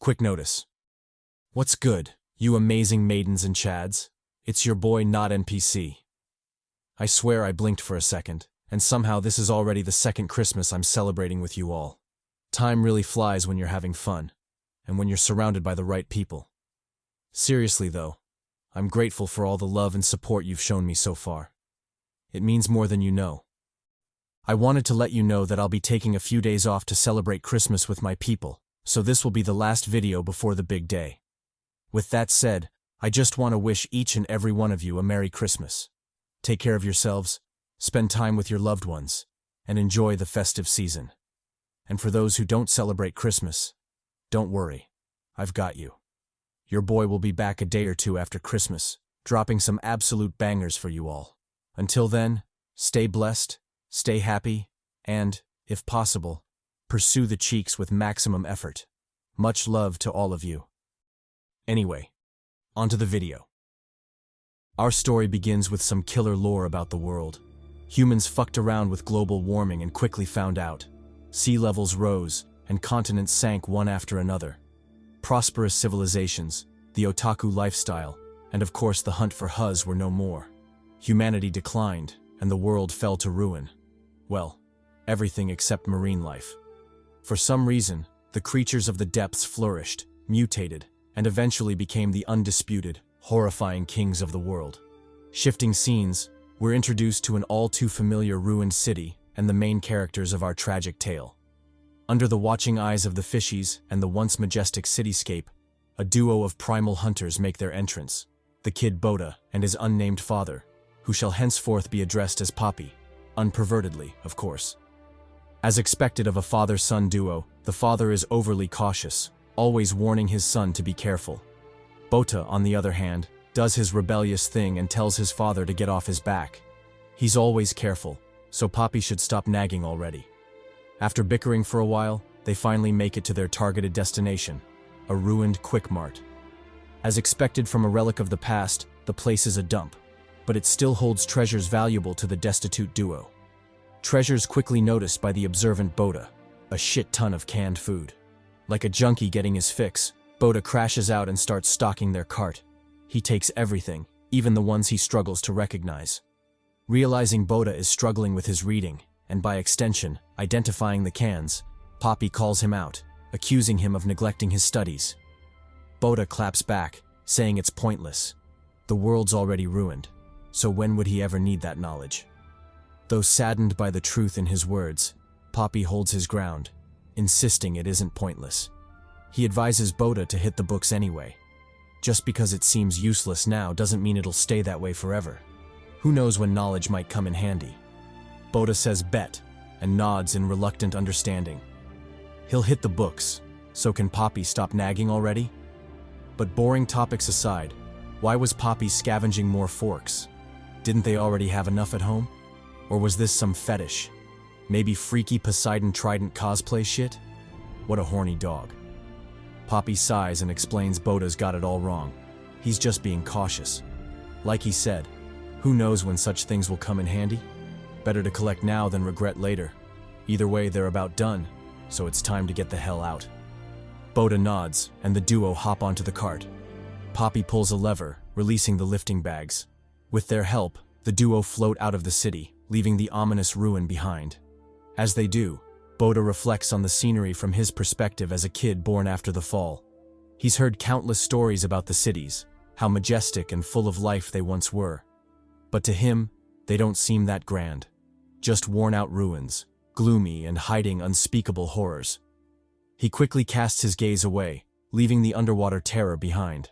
Quick notice. What's good, you amazing maidens and chads? It's your boy NotNPC. I swear I blinked for a second, and somehow this is already the second Christmas I'm celebrating with you all. Time really flies when you're having fun, and when you're surrounded by the right people. Seriously though, I'm grateful for all the love and support you've shown me so far. It means more than you know. I wanted to let you know that I'll be taking a few days off to celebrate Christmas with my people, so this will be the last video before the big day. With that said, I just want to wish each and every one of you a Merry Christmas. Take care of yourselves, spend time with your loved ones, and enjoy the festive season. And for those who don't celebrate Christmas, don't worry, I've got you. Your boy will be back a day or two after Christmas, dropping some absolute bangers for you all. Until then, stay blessed, stay happy, and, if possible, pursue the cheeks with maximum effort. Much love to all of you. Anyway, onto the video. Our story begins with some killer lore about the world. Humans fucked around with global warming and quickly found out. Sea levels rose, and continents sank one after another. Prosperous civilizations, the otaku lifestyle, and of course the hunt for Huz were no more. Humanity declined, and the world fell to ruin. Well, everything except marine life. For some reason, the creatures of the depths flourished, mutated, and eventually became the undisputed, horrifying kings of the world. Shifting scenes, we're introduced to an all-too-familiar ruined city and the main characters of our tragic tale. Under the watching eyes of the fishies and the once majestic cityscape, a duo of primal hunters make their entrance, the kid Bota and his unnamed father, who shall henceforth be addressed as Poppy, unpervertedly, of course. As expected of a father-son duo, the father is overly cautious, always warning his son to be careful. Bota, on the other hand, does his rebellious thing and tells his father to get off his back. He's always careful, so Poppy should stop nagging already. After bickering for a while, they finally make it to their targeted destination, a ruined Quick Mart. As expected from a relic of the past, the place is a dump, but it still holds treasures valuable to the destitute duo. Treasures quickly noticed by the observant Bota, a shit ton of canned food. Like a junkie getting his fix, Bota crashes out and starts stocking their cart. He takes everything, even the ones he struggles to recognize. Realizing Bota is struggling with his reading, and by extension, identifying the cans, Poppy calls him out, accusing him of neglecting his studies. Bota claps back, saying it's pointless. The world's already ruined, so when would he ever need that knowledge? Though saddened by the truth in his words, Poppy holds his ground, insisting it isn't pointless. He advises Bota to hit the books anyway. Just because it seems useless now doesn't mean it'll stay that way forever. Who knows when knowledge might come in handy? Bota says bet, and nods in reluctant understanding. He'll hit the books, so can Poppy stop nagging already? But boring topics aside, why was Poppy scavenging more forks? Didn't they already have enough at home? Or was this some fetish? Maybe freaky Poseidon Trident cosplay shit? What a horny dog. Poppy sighs and explains Bota's got it all wrong. He's just being cautious. Like he said, who knows when such things will come in handy? Better to collect now than regret later. Either way, they're about done, so it's time to get the hell out. Bota nods, and the duo hop onto the cart. Poppy pulls a lever, releasing the lifting bags. With their help, the duo float out of the city, leaving the ominous ruin behind. As they do, Bota reflects on the scenery from his perspective as a kid born after the fall. He's heard countless stories about the cities, how majestic and full of life they once were. But to him, they don't seem that grand. Just worn-out ruins, gloomy and hiding unspeakable horrors. He quickly casts his gaze away, leaving the underwater terror behind.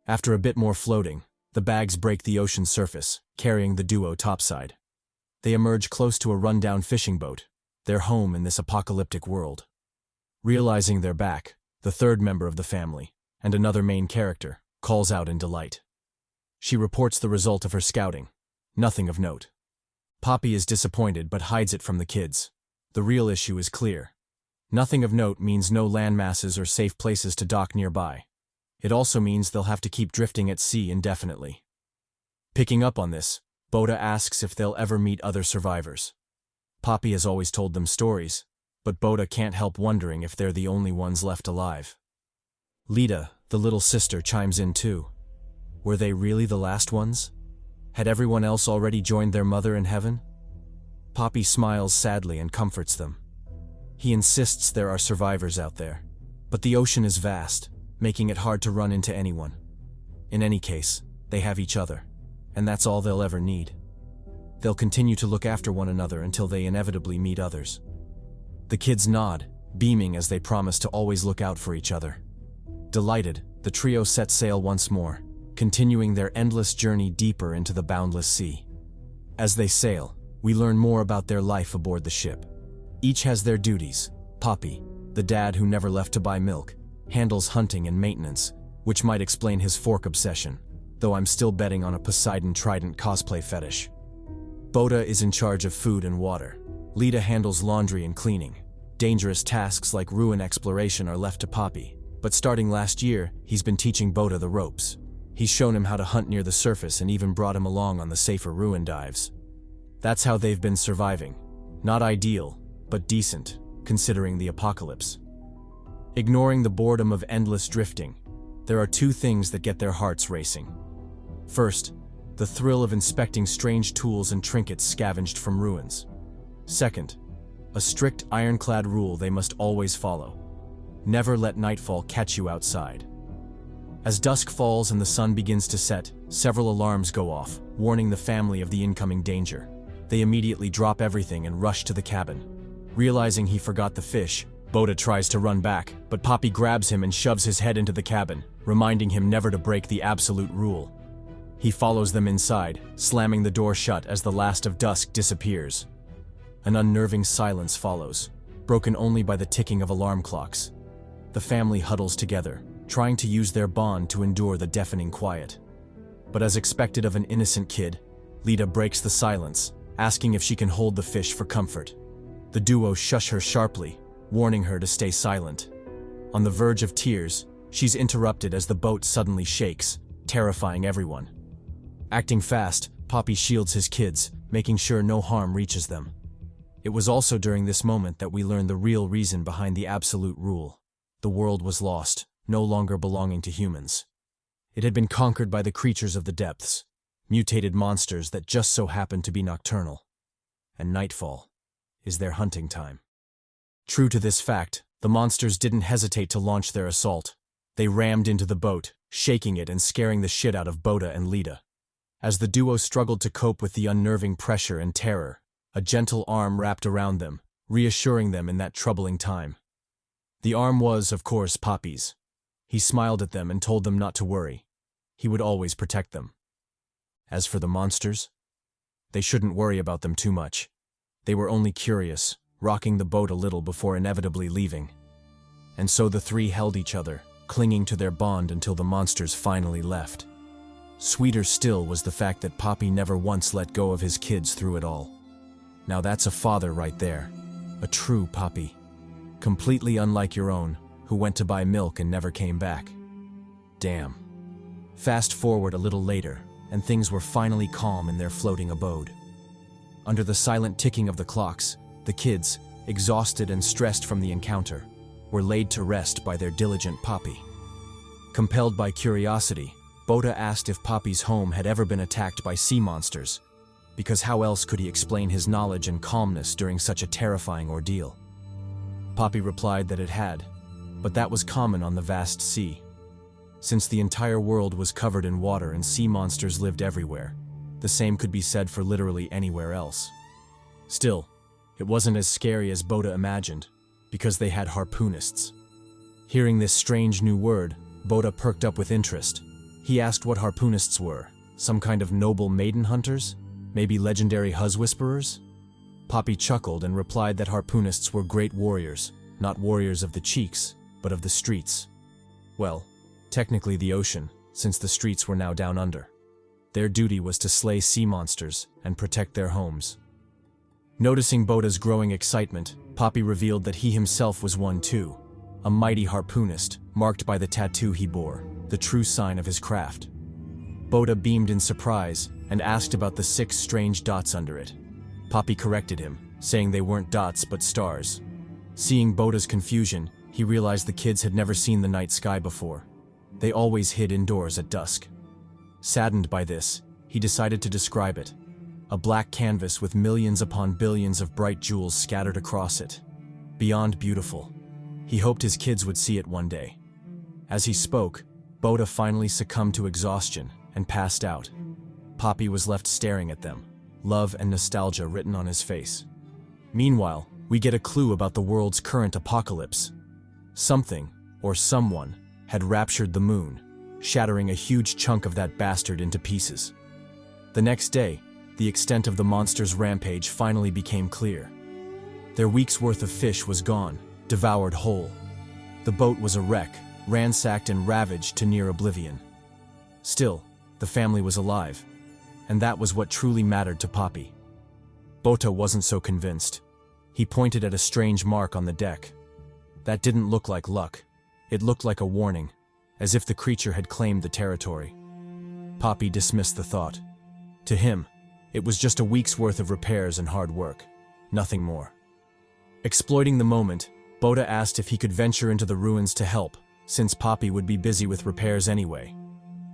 After a bit more floating, the bags break the ocean surface, carrying the duo topside. They emerge close to a rundown fishing boat, their home in this apocalyptic world. Realizing they're back, the third member of the family, and another main character, calls out in delight. She reports the result of her scouting. Nothing of note. Poppy is disappointed but hides it from the kids. The real issue is clear. Nothing of note means no landmasses or safe places to dock nearby. It also means they'll have to keep drifting at sea indefinitely. Picking up on this, Bota asks if they'll ever meet other survivors. Poppy has always told them stories, but Bota can't help wondering if they're the only ones left alive. Lita, the little sister, chimes in too. Were they really the last ones? Had everyone else already joined their mother in heaven? Poppy smiles sadly and comforts them. He insists there are survivors out there, but the ocean is vast, making it hard to run into anyone. In any case, they have each other, and that's all they'll ever need. They'll continue to look after one another until they inevitably meet others. The kids nod, beaming as they promise to always look out for each other. Delighted, the trio set sail once more, continuing their endless journey deeper into the boundless sea. As they sail, we learn more about their life aboard the ship. Each has their duties. Poppy, the dad who never left to buy milk, handles hunting and maintenance, which might explain his fork obsession, though I'm still betting on a Poseidon Trident cosplay fetish. Bota is in charge of food and water. Lita handles laundry and cleaning. Dangerous tasks like ruin exploration are left to Poppy, but starting last year, he's been teaching Bota the ropes. He's shown him how to hunt near the surface and even brought him along on the safer ruin dives. That's how they've been surviving. Not ideal, but decent, considering the apocalypse. Ignoring the boredom of endless drifting, there are two things that get their hearts racing. First, the thrill of inspecting strange tools and trinkets scavenged from ruins. Second, a strict ironclad rule they must always follow. Never let nightfall catch you outside. As dusk falls and the sun begins to set, several alarms go off, warning the family of the incoming danger. They immediately drop everything and rush to the cabin. Realizing he forgot the fish, Bota tries to run back, but Poppy grabs him and shoves his head into the cabin, reminding him never to break the absolute rule. He follows them inside, slamming the door shut as the last of dusk disappears. An unnerving silence follows, broken only by the ticking of alarm clocks. The family huddles together, trying to use their bond to endure the deafening quiet. But as expected of an innocent kid, Lita breaks the silence, asking if she can hold the fish for comfort. The duo shush her sharply, warning her to stay silent. On the verge of tears, she's interrupted as the boat suddenly shakes, terrifying everyone. Acting fast, Poppy shields his kids, making sure no harm reaches them. It was also during this moment that we learned the real reason behind the absolute rule. The world was lost, no longer belonging to humans. It had been conquered by the creatures of the depths, mutated monsters that just so happened to be nocturnal. And nightfall is their hunting time. True to this fact, the monsters didn't hesitate to launch their assault. They rammed into the boat, shaking it and scaring the shit out of Bota and Lita. As the duo struggled to cope with the unnerving pressure and terror, a gentle arm wrapped around them, reassuring them in that troubling time. The arm was, of course, Poppy's. He smiled at them and told them not to worry. He would always protect them. As for the monsters, they shouldn't worry about them too much. They were only curious, rocking the boat a little before inevitably leaving. And so the three held each other, clinging to their bond until the monsters finally left. Sweeter still was the fact that Poppy never once let go of his kids through it all. Now that's a father right there. A true Poppy. Completely unlike your own, who went to buy milk and never came back. Damn. Fast forward a little later, and things were finally calm in their floating abode. Under the silent ticking of the clocks, the kids, exhausted and stressed from the encounter, were laid to rest by their diligent Poppy. Compelled by curiosity, Bota asked if Poppy's home had ever been attacked by sea monsters, because how else could he explain his knowledge and calmness during such a terrifying ordeal? Poppy replied that it had, but that was common on the vast sea. Since the entire world was covered in water and sea monsters lived everywhere, the same could be said for literally anywhere else. Still, it wasn't as scary as Bota imagined, because they had harpoonists. Hearing this strange new word, Bota perked up with interest. He asked what harpoonists were, some kind of noble maiden hunters? Maybe legendary huzz-whisperers? Poppy chuckled and replied that harpoonists were great warriors, not warriors of the cheeks, but of the streets. Well, technically the ocean, since the streets were now down under. Their duty was to slay sea monsters and protect their homes. Noticing Bota's growing excitement, Poppy revealed that he himself was one too, a mighty harpoonist, marked by the tattoo he bore, the true sign of his craft. Bota beamed in surprise and asked about the 6 strange dots under it. Poppy corrected him, saying they weren't dots but stars. Seeing Bota's confusion, he realized the kids had never seen the night sky before. They always hid indoors at dusk. Saddened by this, he decided to describe it. A black canvas with millions upon billions of bright jewels scattered across it. Beyond beautiful. He hoped his kids would see it one day. As he spoke, Bota finally succumbed to exhaustion and passed out. Poppy was left staring at them, love and nostalgia written on his face. Meanwhile, we get a clue about the world's current apocalypse. Something, or someone, had raptured the moon, shattering a huge chunk of that bastard into pieces. The next day, the extent of the monster's rampage finally became clear. Their week's worth of fish was gone, devoured whole. The boat was a wreck, ransacked and ravaged to near oblivion. Still, the family was alive, and that was what truly mattered to Poppy. Bota wasn't so convinced. He pointed at a strange mark on the deck. That didn't look like luck. It looked like a warning, as if the creature had claimed the territory. Poppy dismissed the thought. To him, it was just a week's worth of repairs and hard work, nothing more. Exploiting the moment, Bota asked if he could venture into the ruins to help, since Poppy would be busy with repairs anyway.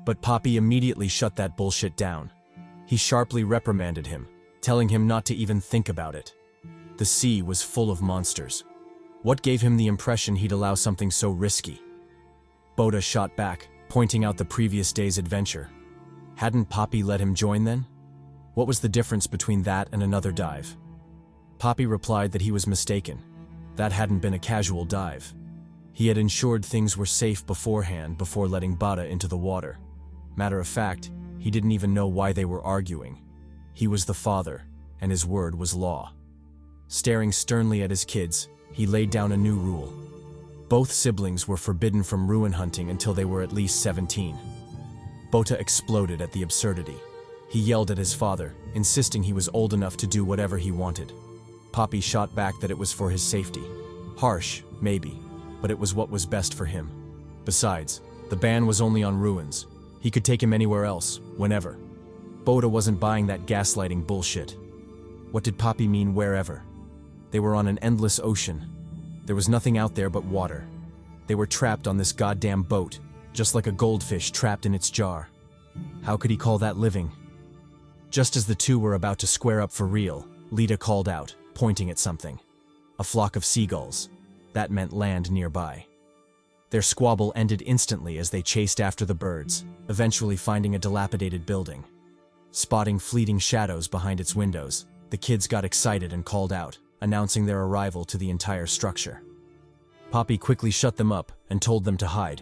But Poppy immediately shut that bullshit down. He sharply reprimanded him, telling him not to even think about it. The sea was full of monsters. What gave him the impression he'd allow something so risky? Bota shot back, pointing out the previous day's adventure. Hadn't Poppy let him join then? What was the difference between that and another dive? Poppy replied that he was mistaken. That hadn't been a casual dive. He had ensured things were safe beforehand before letting Bota into the water. Matter of fact, he didn't even know why they were arguing. He was the father, and his word was law. Staring sternly at his kids, he laid down a new rule. Both siblings were forbidden from ruin hunting until they were at least 17. Bota exploded at the absurdity. He yelled at his father, insisting he was old enough to do whatever he wanted. Poppy shot back that it was for his safety. Harsh, maybe, but it was what was best for him. Besides, the ban was only on ruins. He could take him anywhere else, whenever. Bota wasn't buying that gaslighting bullshit. What did Poppy mean wherever? They were on an endless ocean. There was nothing out there but water. They were trapped on this goddamn boat, just like a goldfish trapped in its jar. How could he call that living? Just as the two were about to square up for real, Lita called out, pointing at something. A flock of seagulls. That meant land nearby. Their squabble ended instantly as they chased after the birds, eventually finding a dilapidated building. Spotting fleeting shadows behind its windows, the kids got excited and called out, announcing their arrival to the entire structure. Poppy quickly shut them up and told them to hide.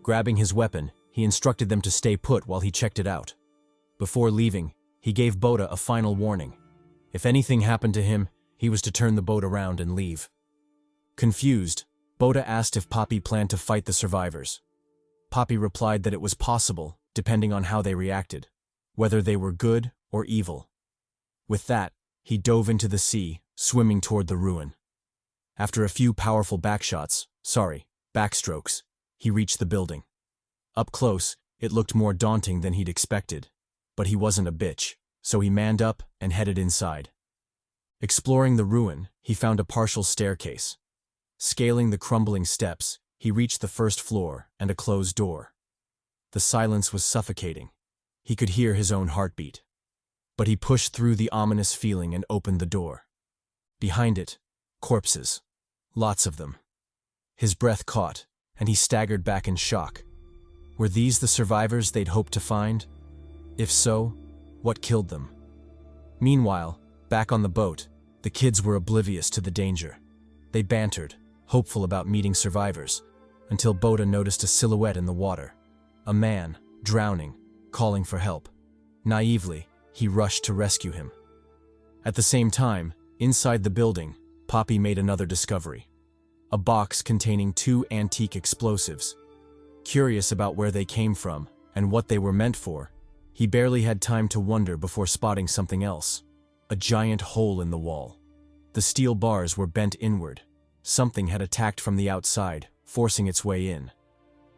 Grabbing his weapon, he instructed them to stay put while he checked it out. Before leaving, he gave Bota a final warning. If anything happened to him, he was to turn the boat around and leave. Confused, Bota asked if Poppy planned to fight the survivors. Poppy replied that it was possible, depending on how they reacted, whether they were good or evil. With that, he dove into the sea, swimming toward the ruin. After a few powerful backstrokes, he reached the building. Up close, it looked more daunting than he'd expected, but he wasn't a bitch, so he manned up and headed inside. Exploring the ruin, he found a partial staircase. Scaling the crumbling steps, he reached the first floor and a closed door. The silence was suffocating. He could hear his own heartbeat. But he pushed through the ominous feeling and opened the door. Behind it, corpses. Lots of them. His breath caught, and he staggered back in shock. Were these the survivors they'd hoped to find? If so, what killed them? Meanwhile, back on the boat, the kids were oblivious to the danger. They bantered, hopeful about meeting survivors, until Bota noticed a silhouette in the water. A man, drowning, calling for help. Naively, he rushed to rescue him. At the same time, inside the building, Poppy made another discovery. A box containing 2 antique explosives. Curious about where they came from and what they were meant for, he barely had time to wonder before spotting something else. A giant hole in the wall. The steel bars were bent inward. Something had attacked from the outside, forcing its way in.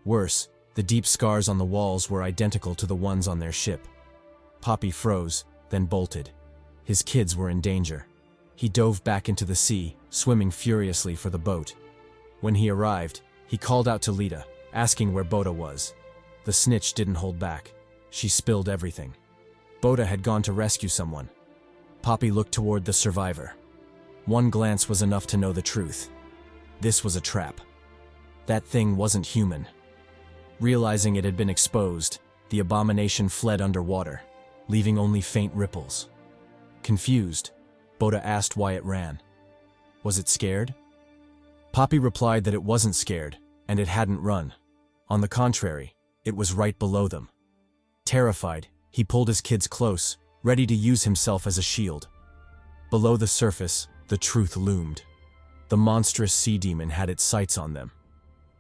Worse, the deep scars on the walls were identical to the ones on their ship. Poppy froze, then bolted. His kids were in danger. He dove back into the sea, swimming furiously for the boat. When he arrived, he called out to Lita, asking where Bota was. The snitch didn't hold back. She spilled everything. Bota had gone to rescue someone. Poppy looked toward the survivor. One glance was enough to know the truth. This was a trap. That thing wasn't human. Realizing it had been exposed, the abomination fled underwater, leaving only faint ripples. Confused, Bota asked why it ran. Was it scared? Poppy replied that it wasn't scared, and it hadn't run. On the contrary, it was right below them. Terrified, he pulled his kids close, ready to use himself as a shield. Below the surface, the truth loomed. The monstrous sea demon had its sights on them.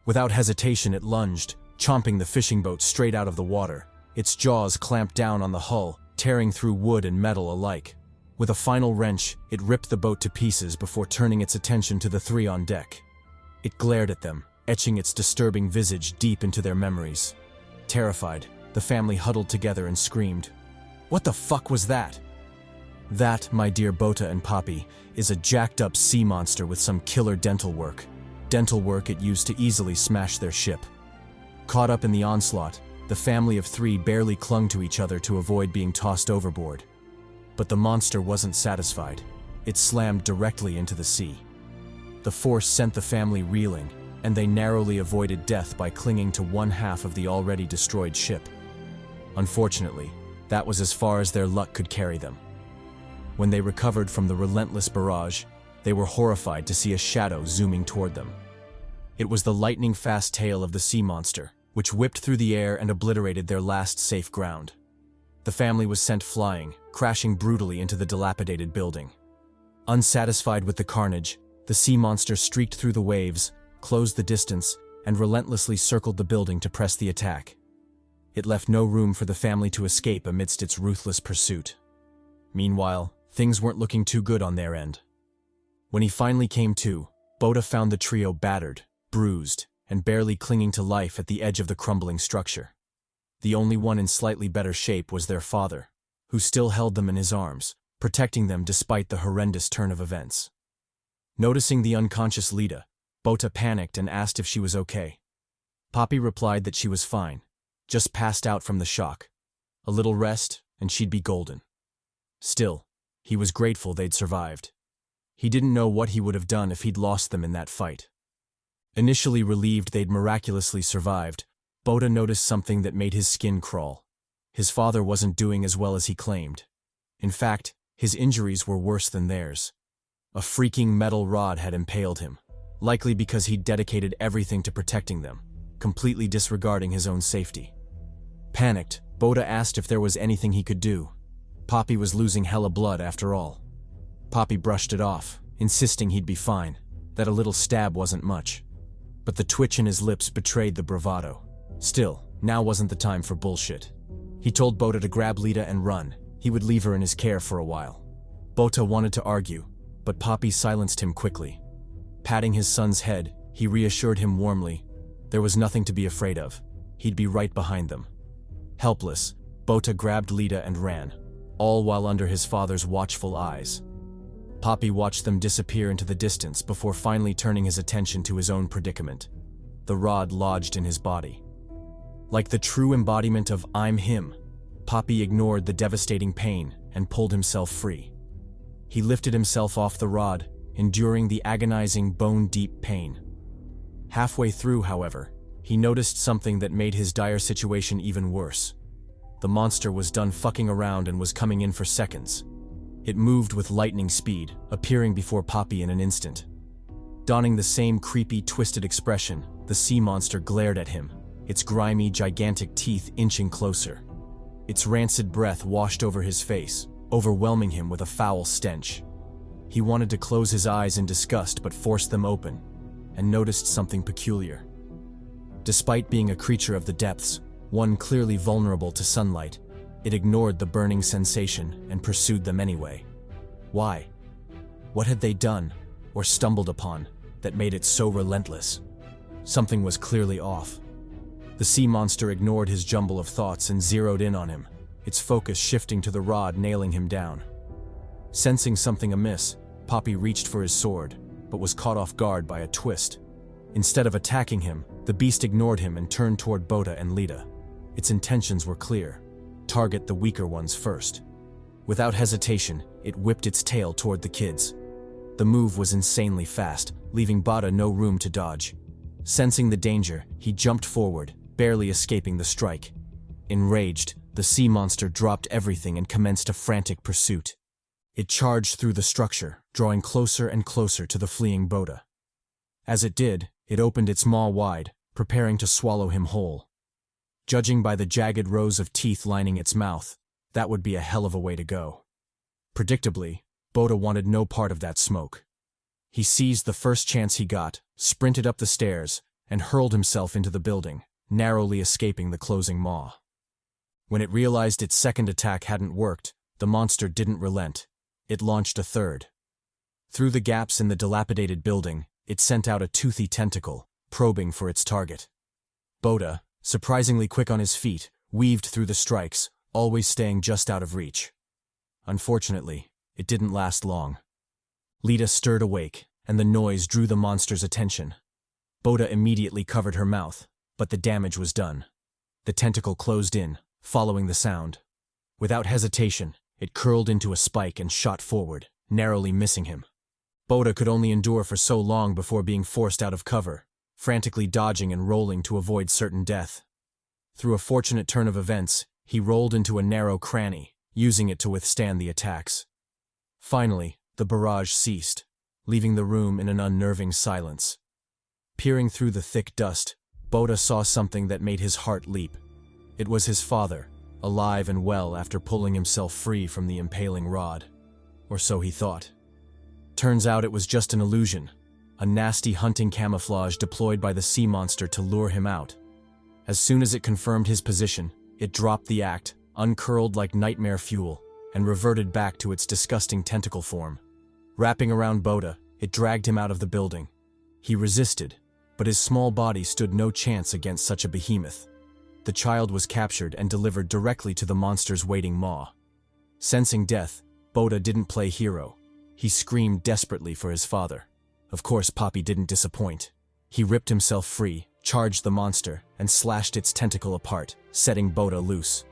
Without hesitation, it lunged, chomping the fishing boat straight out of the water. Its jaws clamped down on the hull, tearing through wood and metal alike. With a final wrench, it ripped the boat to pieces before turning its attention to the three on deck. It glared at them, etching its disturbing visage deep into their memories. Terrified, the family huddled together and screamed, "What the fuck was that?" That, my dear Bota and Poppy, is a jacked-up sea monster with some killer dental work. Dental work it used to easily smash their ship. Caught up in the onslaught, the family of three barely clung to each other to avoid being tossed overboard. But the monster wasn't satisfied. It slammed directly into the sea. The force sent the family reeling, and they narrowly avoided death by clinging to one half of the already destroyed ship. Unfortunately, that was as far as their luck could carry them. When they recovered from the relentless barrage, they were horrified to see a shadow zooming toward them. It was the lightning-fast tail of the sea monster, which whipped through the air and obliterated their last safe ground. The family was sent flying, crashing brutally into the dilapidated building. Unsatisfied with the carnage, the sea monster streaked through the waves, closed the distance, and relentlessly circled the building to press the attack. It left no room for the family to escape amidst its ruthless pursuit. Meanwhile, things weren't looking too good on their end. When he finally came to, Bota found the trio battered, bruised, and barely clinging to life at the edge of the crumbling structure. The only one in slightly better shape was their father, who still held them in his arms, protecting them despite the horrendous turn of events. Noticing the unconscious Lita, Bota panicked and asked if she was okay. Poppy replied that she was fine, just passed out from the shock. A little rest, and she'd be golden. Still, he was grateful they'd survived. He didn't know what he would have done if he'd lost them in that fight. Initially relieved they'd miraculously survived, Bota noticed something that made his skin crawl. His father wasn't doing as well as he claimed. In fact, his injuries were worse than theirs. A freaking metal rod had impaled him, likely because he'd dedicated everything to protecting them, completely disregarding his own safety. Panicked, Bota asked if there was anything he could do. Poppy was losing hella blood after all. Poppy brushed it off, insisting he'd be fine, that a little stab wasn't much. But the twitch in his lips betrayed the bravado. Still, now wasn't the time for bullshit. He told Bota to grab Lita and run. He would leave her in his care for a while. Bota wanted to argue, but Poppy silenced him quickly. Patting his son's head, he reassured him warmly. There was nothing to be afraid of. He'd be right behind them. Helpless, Bota grabbed Lita and ran, all while under his father's watchful eyes. Poppy watched them disappear into the distance before finally turning his attention to his own predicament. The rod lodged in his body. Like the true embodiment of "I'm him," Poppy ignored the devastating pain and pulled himself free. He lifted himself off the rod, enduring the agonizing, bone-deep pain. Halfway through, however, he noticed something that made his dire situation even worse. The monster was done fucking around and was coming in for seconds. It moved with lightning speed, appearing before Poppy in an instant. Donning the same creepy, twisted expression, the sea monster glared at him, its grimy, gigantic teeth inching closer. Its rancid breath washed over his face, overwhelming him with a foul stench. He wanted to close his eyes in disgust but forced them open, and noticed something peculiar. Despite being a creature of the depths, one clearly vulnerable to sunlight, it ignored the burning sensation and pursued them anyway. Why? What had they done, or stumbled upon, that made it so relentless? Something was clearly off. The sea monster ignored his jumble of thoughts and zeroed in on him, its focus shifting to the rod nailing him down. Sensing something amiss, Poppy reached for his sword, but was caught off guard by a twist. Instead of attacking him, the beast ignored him and turned toward Bota and Lita. Its intentions were clear: target the weaker ones first. Without hesitation, it whipped its tail toward the kids. The move was insanely fast, leaving Bota no room to dodge. Sensing the danger, he jumped forward, barely escaping the strike. Enraged, the sea monster dropped everything and commenced a frantic pursuit. It charged through the structure, drawing closer and closer to the fleeing Bota. As it did, it opened its maw wide, preparing to swallow him whole. Judging by the jagged rows of teeth lining its mouth, that would be a hell of a way to go. Predictably, Bota wanted no part of that smoke. He seized the first chance he got, sprinted up the stairs, and hurled himself into the building, narrowly escaping the closing maw. When it realized its second attack hadn't worked, the monster didn't relent. It launched a third. Through the gaps in the dilapidated building, it sent out a toothy tentacle, probing for its target. Bota, surprisingly quick on his feet, weaved through the strikes, always staying just out of reach. Unfortunately, it didn't last long. Lita stirred awake, and the noise drew the monster's attention. Bota immediately covered her mouth, but the damage was done. The tentacle closed in, following the sound. Without hesitation, it curled into a spike and shot forward, narrowly missing him. Bota could only endure for so long before being forced out of cover, frantically dodging and rolling to avoid certain death. Through a fortunate turn of events, he rolled into a narrow cranny, using it to withstand the attacks. Finally, the barrage ceased, leaving the room in an unnerving silence. Peering through the thick dust, Bota saw something that made his heart leap. It was his father, alive and well after pulling himself free from the impaling rod. Or so he thought. Turns out it was just an illusion, a nasty hunting camouflage deployed by the sea monster to lure him out. As soon as it confirmed his position, it dropped the act, uncurled like nightmare fuel, and reverted back to its disgusting tentacle form. Wrapping around Bota, it dragged him out of the building. He resisted, but his small body stood no chance against such a behemoth. The child was captured and delivered directly to the monster's waiting maw. Sensing death, Bota didn't play hero. He screamed desperately for his father. Of course, Poppy didn't disappoint. He ripped himself free, charged the monster, and slashed its tentacle apart, setting Bota loose.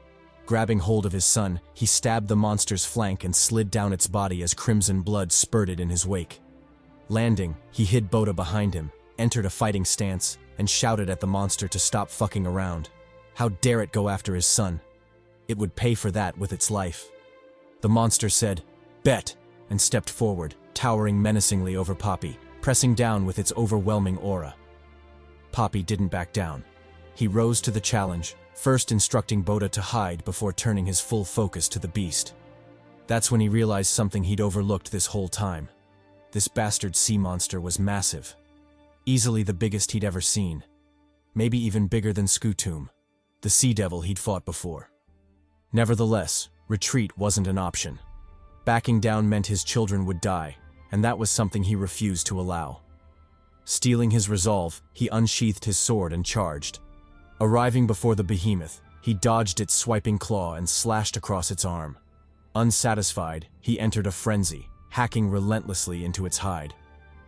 Grabbing hold of his son, he stabbed the monster's flank and slid down its body as crimson blood spurted in his wake. Landing, he hid Bota behind him, entered a fighting stance, and shouted at the monster to stop fucking around. How dare it go after his son? It would pay for that with its life. The monster said, "Bet," and stepped forward, towering menacingly over Poppy, pressing down with its overwhelming aura. Poppy didn't back down. He rose to the challenge, first instructing Bota to hide before turning his full focus to the beast. That's when he realized something he'd overlooked this whole time. This bastard sea monster was massive. Easily the biggest he'd ever seen. Maybe even bigger than Skutum, the sea devil he'd fought before. Nevertheless, retreat wasn't an option. Backing down meant his children would die, and that was something he refused to allow. Steeling his resolve, he unsheathed his sword and charged. Arriving before the behemoth, he dodged its swiping claw and slashed across its arm. Unsatisfied, he entered a frenzy, hacking relentlessly into its hide.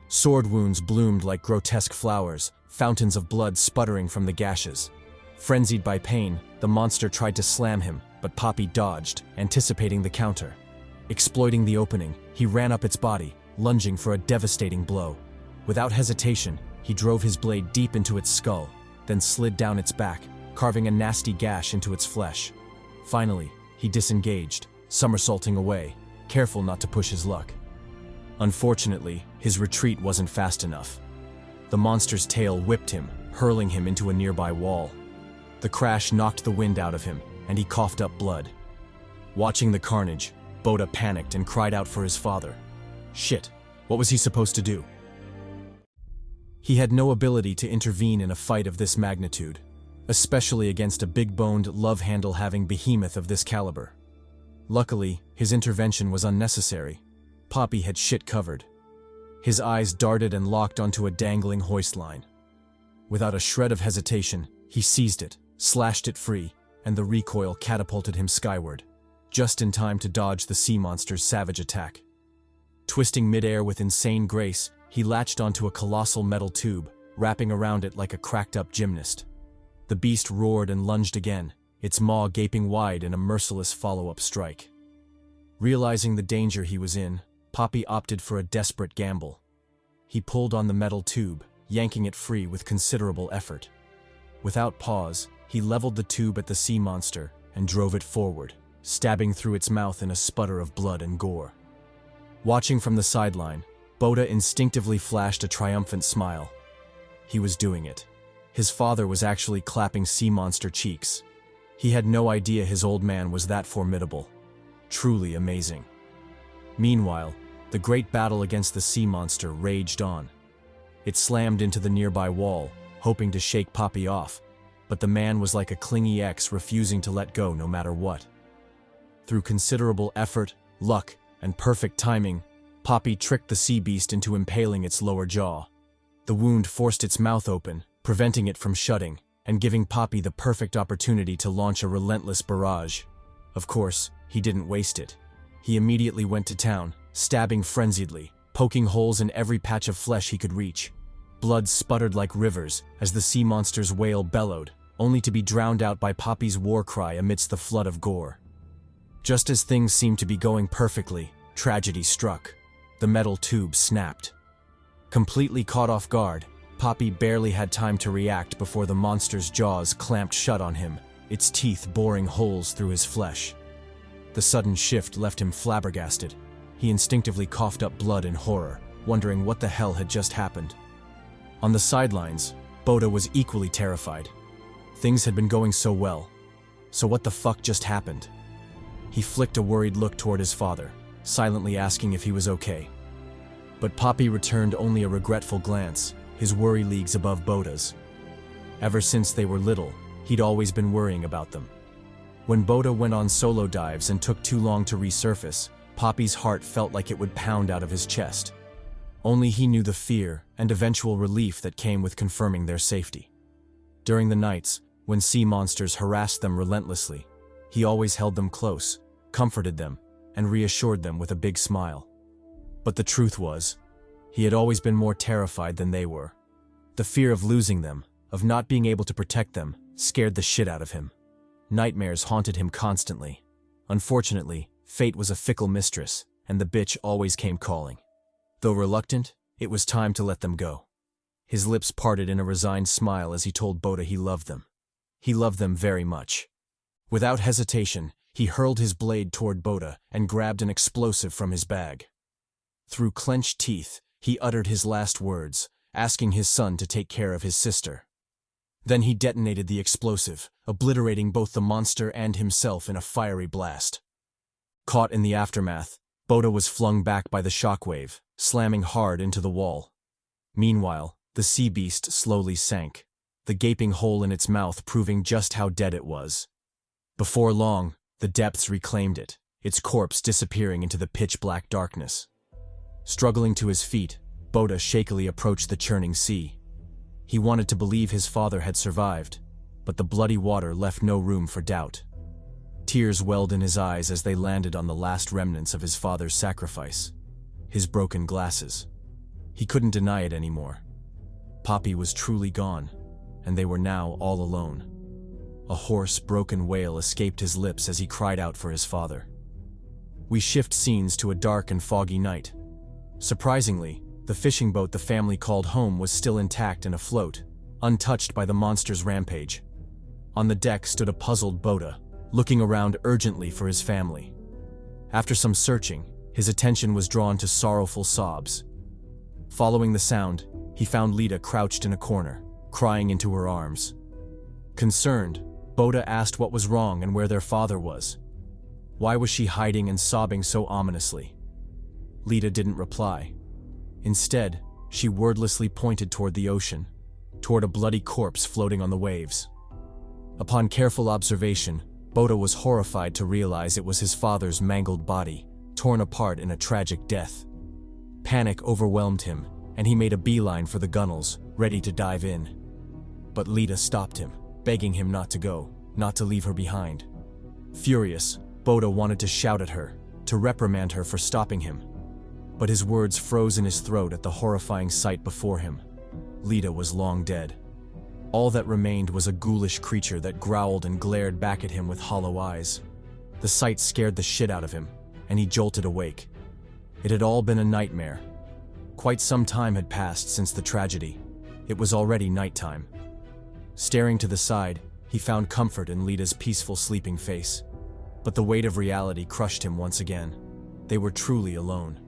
Sword wounds bloomed like grotesque flowers, fountains of blood sputtering from the gashes. Frenzied by pain, the monster tried to slam him, but Poppy dodged, anticipating the counter. Exploiting the opening, he ran up its body, lunging for a devastating blow. Without hesitation, he drove his blade deep into its skull, then slid down its back, carving a nasty gash into its flesh. Finally, he disengaged, somersaulting away, careful not to push his luck. Unfortunately, his retreat wasn't fast enough. The monster's tail whipped him, hurling him into a nearby wall. The crash knocked the wind out of him, and he coughed up blood. Watching the carnage, Bota panicked and cried out for his father. Shit, what was he supposed to do? He had no ability to intervene in a fight of this magnitude, especially against a big-boned, love-handle-having behemoth of this caliber. Luckily, his intervention was unnecessary. Poppy had shit covered. His eyes darted and locked onto a dangling hoist line. Without a shred of hesitation, he seized it, slashed it free, and the recoil catapulted him skyward, just in time to dodge the sea monster's savage attack. Twisting midair with insane grace, he latched onto a colossal metal tube, wrapping around it like a cracked-up gymnast. The beast roared and lunged again, its maw gaping wide in a merciless follow-up strike. Realizing the danger he was in, Poppy opted for a desperate gamble. He pulled on the metal tube, yanking it free with considerable effort. Without pause, he leveled the tube at the sea monster and drove it forward, stabbing through its mouth in a sputter of blood and gore. Watching from the sideline, Bota instinctively flashed a triumphant smile. He was doing it. His father was actually clapping sea monster cheeks. He had no idea his old man was that formidable. Truly amazing. Meanwhile, the great battle against the sea monster raged on. It slammed into the nearby wall, hoping to shake Poppy off, but the man was like a clingy ex refusing to let go no matter what. Through considerable effort, luck, and perfect timing, Poppy tricked the sea beast into impaling its lower jaw. The wound forced its mouth open, preventing it from shutting, and giving Poppy the perfect opportunity to launch a relentless barrage. Of course, he didn't waste it. He immediately went to town, stabbing frenziedly, poking holes in every patch of flesh he could reach. Blood sputtered like rivers as the sea monster's wail bellowed, only to be drowned out by Poppy's war cry amidst the flood of gore. Just as things seemed to be going perfectly, tragedy struck. The metal tube snapped. Completely caught off guard, Poppy barely had time to react before the monster's jaws clamped shut on him, its teeth boring holes through his flesh. The sudden shift left him flabbergasted. He instinctively coughed up blood in horror, wondering what the hell had just happened. On the sidelines, Bota was equally terrified. Things had been going so well. So what the fuck just happened? He flicked a worried look toward his father, silently asking if he was okay. But Poppy returned only a regretful glance, his worry leagues above Bota's. Ever since they were little, he'd always been worrying about them. When Bota went on solo dives and took too long to resurface, Poppy's heart felt like it would pound out of his chest. Only he knew the fear and eventual relief that came with confirming their safety. During the nights, when sea monsters harassed them relentlessly, he always held them close, comforted them, and reassured them with a big smile. But the truth was, he had always been more terrified than they were. The fear of losing them, of not being able to protect them, scared the shit out of him. Nightmares haunted him constantly. Unfortunately, fate was a fickle mistress, and the bitch always came calling. Though reluctant, it was time to let them go. His lips parted in a resigned smile as he told Bota he loved them. He loved them very much. Without hesitation, he hurled his blade toward Bota and grabbed an explosive from his bag. Through clenched teeth, he uttered his last words, asking his son to take care of his sister. Then he detonated the explosive, obliterating both the monster and himself in a fiery blast. Caught in the aftermath, Bota was flung back by the shockwave, slamming hard into the wall. Meanwhile, the sea beast slowly sank, the gaping hole in its mouth proving just how dead it was. Before long, the depths reclaimed it, its corpse disappearing into the pitch-black darkness. Struggling to his feet, Bota shakily approached the churning sea. He wanted to believe his father had survived, but the bloody water left no room for doubt. Tears welled in his eyes as they landed on the last remnants of his father's sacrifice, his broken glasses. He couldn't deny it anymore. Poppy was truly gone, and they were now all alone. A hoarse, broken wail escaped his lips as he cried out for his father. We shift scenes to a dark and foggy night. Surprisingly, the fishing boat the family called home was still intact and afloat, untouched by the monster's rampage. On the deck stood a puzzled Bota, looking around urgently for his family. After some searching, his attention was drawn to sorrowful sobs. Following the sound, he found Lita crouched in a corner, crying into her arms. Concerned, Bota asked what was wrong and where their father was. Why was she hiding and sobbing so ominously? Lita didn't reply. Instead, she wordlessly pointed toward the ocean, toward a bloody corpse floating on the waves. Upon careful observation, Bota was horrified to realize it was his father's mangled body, torn apart in a tragic death. Panic overwhelmed him, and he made a beeline for the gunnels, ready to dive in. But Lita stopped him, begging him not to go, not to leave her behind. Furious, Bota wanted to shout at her, to reprimand her for stopping him. But his words froze in his throat at the horrifying sight before him. Lita was long dead. All that remained was a ghoulish creature that growled and glared back at him with hollow eyes. The sight scared the shit out of him, and he jolted awake. It had all been a nightmare. Quite some time had passed since the tragedy. It was already nighttime. Staring to the side, he found comfort in Lita's peaceful sleeping face. But the weight of reality crushed him once again. They were truly alone.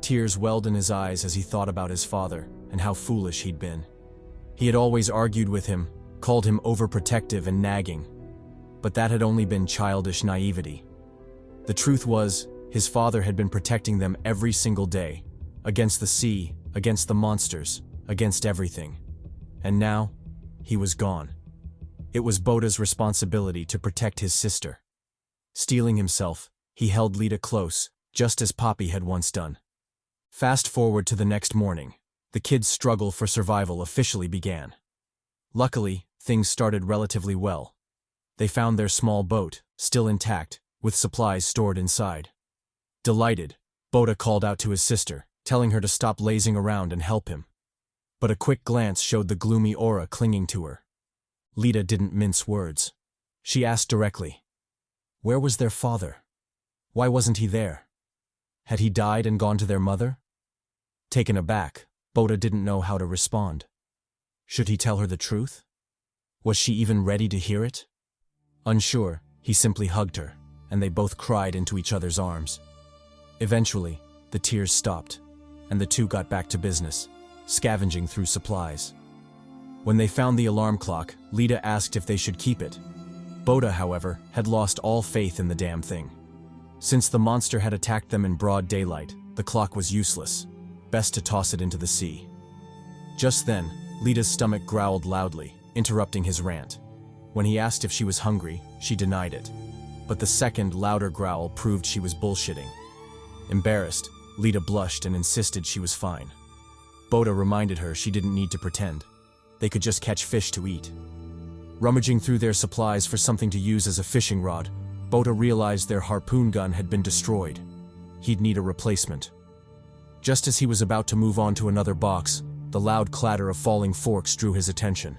Tears welled in his eyes as he thought about his father and how foolish he'd been. He had always argued with him, called him overprotective and nagging. But that had only been childish naivety. The truth was, his father had been protecting them every single day, against the sea, against the monsters, against everything. And now, he was gone. It was Bota's responsibility to protect his sister. Steeling himself, he held Lita close, just as Poppy had once done. Fast forward to the next morning. The kids' struggle for survival officially began. Luckily, things started relatively well. They found their small boat, still intact, with supplies stored inside. Delighted, Bota called out to his sister, telling her to stop lazing around and help him. But a quick glance showed the gloomy aura clinging to her. Lita didn't mince words. She asked directly, where was their father? Why wasn't he there? Had he died and gone to their mother? Taken aback, Bota didn't know how to respond. Should he tell her the truth? Was she even ready to hear it? Unsure, he simply hugged her, and they both cried into each other's arms. Eventually, the tears stopped, and the two got back to business, scavenging through supplies. When they found the alarm clock, Lita asked if they should keep it. Bota, however, had lost all faith in the damn thing. Since the monster had attacked them in broad daylight, the clock was useless. Best to toss it into the sea. Just then, Lita's stomach growled loudly, interrupting his rant. When he asked if she was hungry, she denied it. But the second, louder growl proved she was bullshitting. Embarrassed, Lita blushed and insisted she was fine. Bota reminded her she didn't need to pretend. They could just catch fish to eat. Rummaging through their supplies for something to use as a fishing rod, Bota realized their harpoon gun had been destroyed. He'd need a replacement. Just as he was about to move on to another box, the loud clatter of falling forks drew his attention.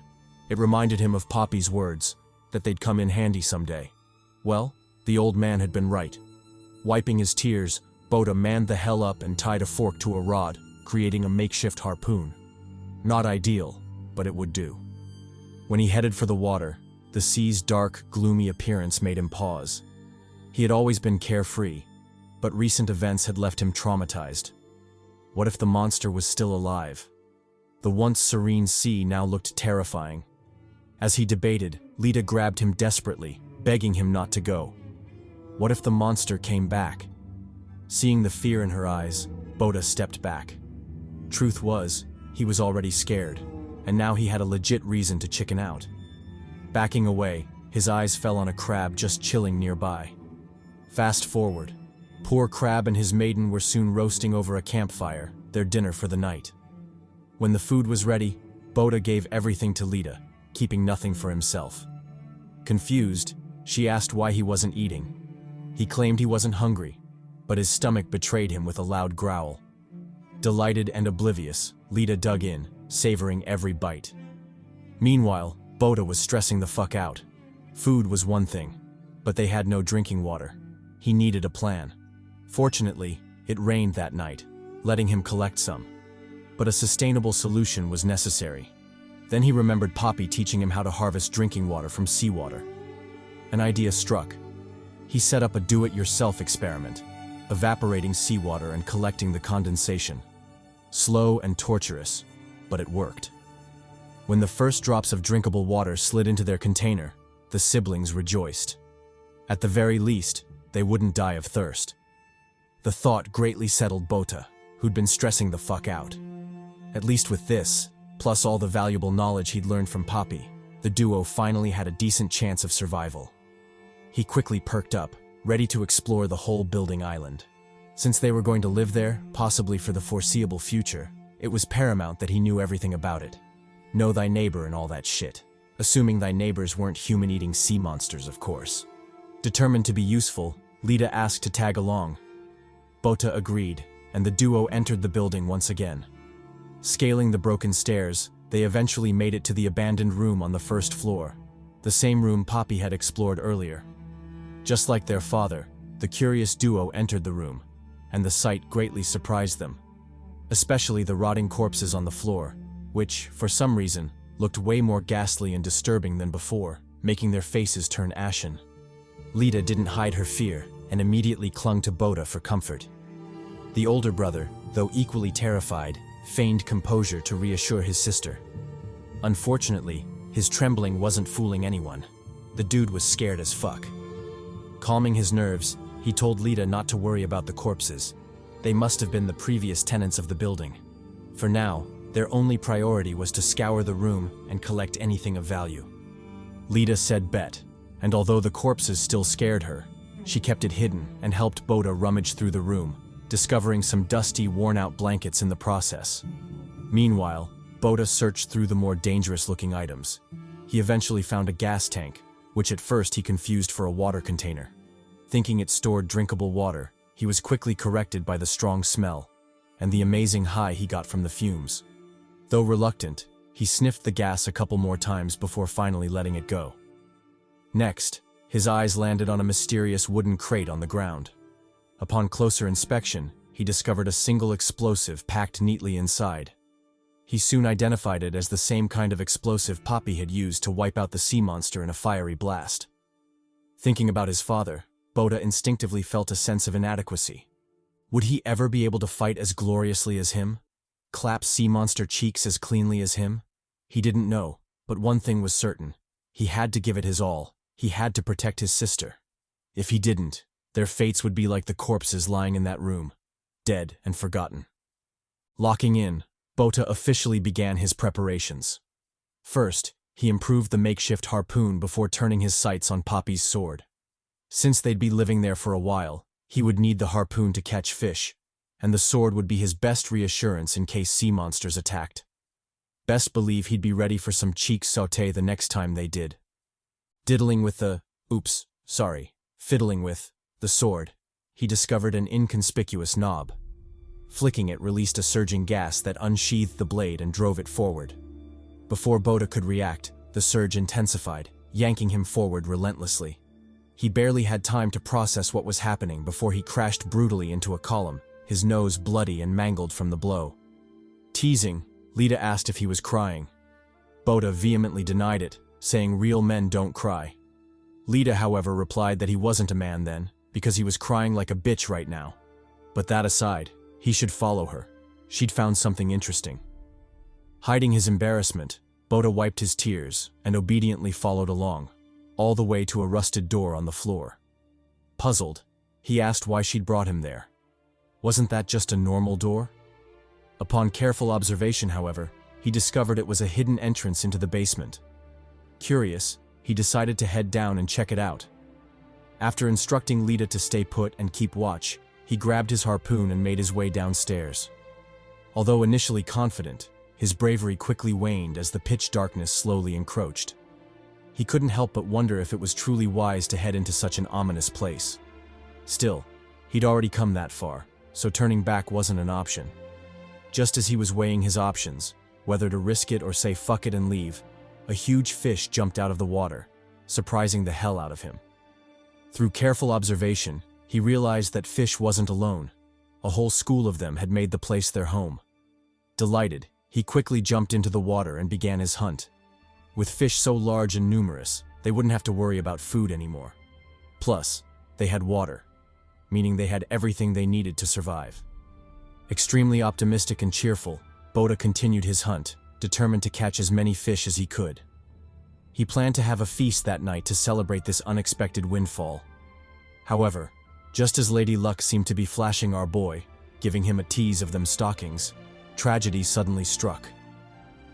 It reminded him of Poppy's words, that they'd come in handy someday. Well, the old man had been right. Wiping his tears, Bota manned the hell up and tied a fork to a rod, creating a makeshift harpoon. Not ideal, but it would do. When he headed for the water, the sea's dark, gloomy appearance made him pause. He had always been carefree, but recent events had left him traumatized. What if the monster was still alive? The once serene sea now looked terrifying. As he debated, Lita grabbed him desperately, begging him not to go. What if the monster came back? Seeing the fear in her eyes, Bota stepped back. Truth was, he was already scared, and now he had a legit reason to chicken out. Backing away, his eyes fell on a crab just chilling nearby. Fast forward. Poor Crab and his maiden were soon roasting over a campfire, their dinner for the night. When the food was ready, Bota gave everything to Lita, keeping nothing for himself. Confused, she asked why he wasn't eating. He claimed he wasn't hungry, but his stomach betrayed him with a loud growl. Delighted and oblivious, Lita dug in, savoring every bite. Meanwhile, Bota was stressing the fuck out. Food was one thing, but they had no drinking water. He needed a plan. Fortunately, it rained that night, letting him collect some. But a sustainable solution was necessary. Then he remembered Poppy teaching him how to harvest drinking water from seawater. An idea struck. He set up a do-it-yourself experiment, evaporating seawater and collecting the condensation. Slow and torturous, but it worked. When the first drops of drinkable water slid into their container, the siblings rejoiced. At the very least, they wouldn't die of thirst. The thought greatly settled Bota, who'd been stressing the fuck out. At least with this, plus all the valuable knowledge he'd learned from Poppy, the duo finally had a decent chance of survival. He quickly perked up, ready to explore the whole building island. Since they were going to live there, possibly for the foreseeable future, it was paramount that he knew everything about it. Know thy neighbor and all that shit. Assuming thy neighbors weren't human-eating sea monsters, of course. Determined to be useful, Lita asked to tag along. Bota agreed, and the duo entered the building once again. Scaling the broken stairs, they eventually made it to the abandoned room on the first floor, the same room Poppy had explored earlier. Just like their father, the curious duo entered the room, and the sight greatly surprised them, especially the rotting corpses on the floor, which, for some reason, looked way more ghastly and disturbing than before, making their faces turn ashen. Lita didn't hide her fear and immediately clung to Bota for comfort. The older brother, though equally terrified, feigned composure to reassure his sister. Unfortunately, his trembling wasn't fooling anyone. The dude was scared as fuck. Calming his nerves, he told Lita not to worry about the corpses. They must have been the previous tenants of the building. For now, their only priority was to scour the room and collect anything of value. Lita said bet, and although the corpses still scared her, she kept it hidden and helped Bota rummage through the room, discovering some dusty, worn-out blankets in the process. Meanwhile, Bota searched through the more dangerous-looking items. He eventually found a gas tank, which at first he confused for a water container. Thinking it stored drinkable water, he was quickly corrected by the strong smell and the amazing high he got from the fumes. Though reluctant, he sniffed the gas a couple more times before finally letting it go. Next, his eyes landed on a mysterious wooden crate on the ground. Upon closer inspection, he discovered a single explosive packed neatly inside. He soon identified it as the same kind of explosive Poppy had used to wipe out the sea monster in a fiery blast. Thinking about his father, Bota instinctively felt a sense of inadequacy. Would he ever be able to fight as gloriously as him? Clap sea monster cheeks as cleanly as him? He didn't know, but one thing was certain. He had to give it his all. He had to protect his sister. If he didn't, their fates would be like the corpses lying in that room, dead and forgotten. Locking in, Bota officially began his preparations. First, he improved the makeshift harpoon before turning his sights on Poppy's sword. Since they'd be living there for a while, he would need the harpoon to catch fish, and the sword would be his best reassurance in case sea monsters attacked. Best believe he'd be ready for some cheek sauté the next time they did. Fiddling with the sword, he discovered an inconspicuous knob. Flicking it released a surging gas that unsheathed the blade and drove it forward. Before Bota could react, the surge intensified, yanking him forward relentlessly. He barely had time to process what was happening before he crashed brutally into a column, his nose bloody and mangled from the blow. Teasing, Lita asked if he was crying. Bota vehemently denied it, saying real men don't cry. Lita, however, replied that he wasn't a man then, because he was crying like a bitch right now. But that aside, he should follow her. She'd found something interesting. Hiding his embarrassment, Bota wiped his tears and obediently followed along, all the way to a rusted door on the floor. Puzzled, he asked why she'd brought him there. Wasn't that just a normal door? Upon careful observation, however, he discovered it was a hidden entrance into the basement. Curious, he decided to head down and check it out. After instructing Lita to stay put and keep watch, he grabbed his harpoon and made his way downstairs. Although initially confident, his bravery quickly waned as the pitch darkness slowly encroached. He couldn't help but wonder if it was truly wise to head into such an ominous place. Still, he'd already come that far, so turning back wasn't an option. Just as he was weighing his options, whether to risk it or say fuck it and leave, a huge fish jumped out of the water, surprising the hell out of him. Through careful observation, he realized that fish wasn't alone. A whole school of them had made the place their home. Delighted, he quickly jumped into the water and began his hunt. With fish so large and numerous, they wouldn't have to worry about food anymore. Plus, they had water, meaning they had everything they needed to survive. Extremely optimistic and cheerful, Bota continued his hunt, determined to catch as many fish as he could. He planned to have a feast that night to celebrate this unexpected windfall. However, just as Lady Luck seemed to be flashing our boy, giving him a tease of them stockings, tragedy suddenly struck.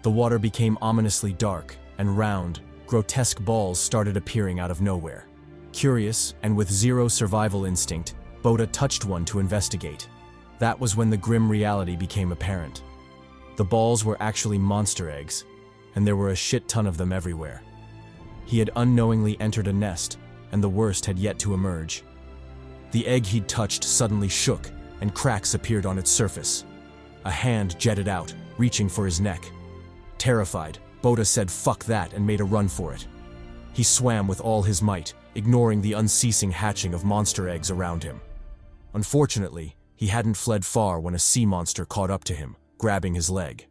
The water became ominously dark, and round, grotesque balls started appearing out of nowhere. Curious, and with zero survival instinct, Bota touched one to investigate. That was when the grim reality became apparent. The balls were actually monster eggs, and there were a shit ton of them everywhere. He had unknowingly entered a nest, and the worst had yet to emerge. The egg he'd touched suddenly shook, and cracks appeared on its surface. A hand jetted out, reaching for his neck. Terrified, Bota said fuck that and made a run for it. He swam with all his might, ignoring the unceasing hatching of monster eggs around him. Unfortunately, he hadn't fled far when a sea monster caught up to him, grabbing his leg.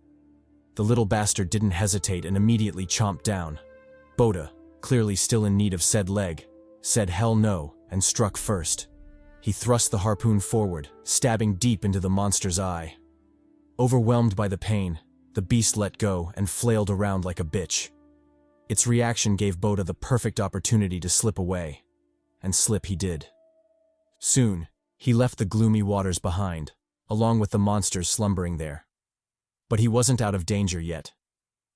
The little bastard didn't hesitate and immediately chomped down. Bota, clearly still in need of said leg, said hell no and struck first. He thrust the harpoon forward, stabbing deep into the monster's eye. Overwhelmed by the pain, the beast let go and flailed around like a bitch. Its reaction gave Bota the perfect opportunity to slip away. And slip he did. Soon, he left the gloomy waters behind, along with the monsters slumbering there. But he wasn't out of danger yet.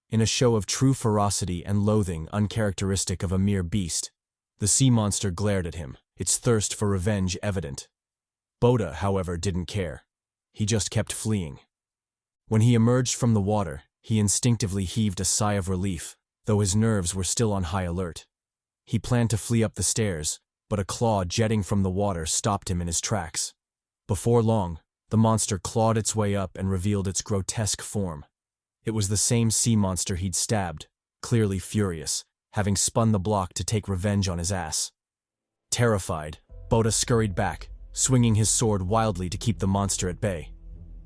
In a show of true ferocity and loathing uncharacteristic of a mere beast, the sea monster glared at him, its thirst for revenge evident. Bota, however, didn't care. He just kept fleeing. When he emerged from the water, he instinctively heaved a sigh of relief, though his nerves were still on high alert. He planned to flee up the stairs, but a claw jetting from the water stopped him in his tracks. Before long, the monster clawed its way up and revealed its grotesque form. It was the same sea monster he'd stabbed, clearly furious, having spun the block to take revenge on his ass. Terrified, Bota scurried back, swinging his sword wildly to keep the monster at bay.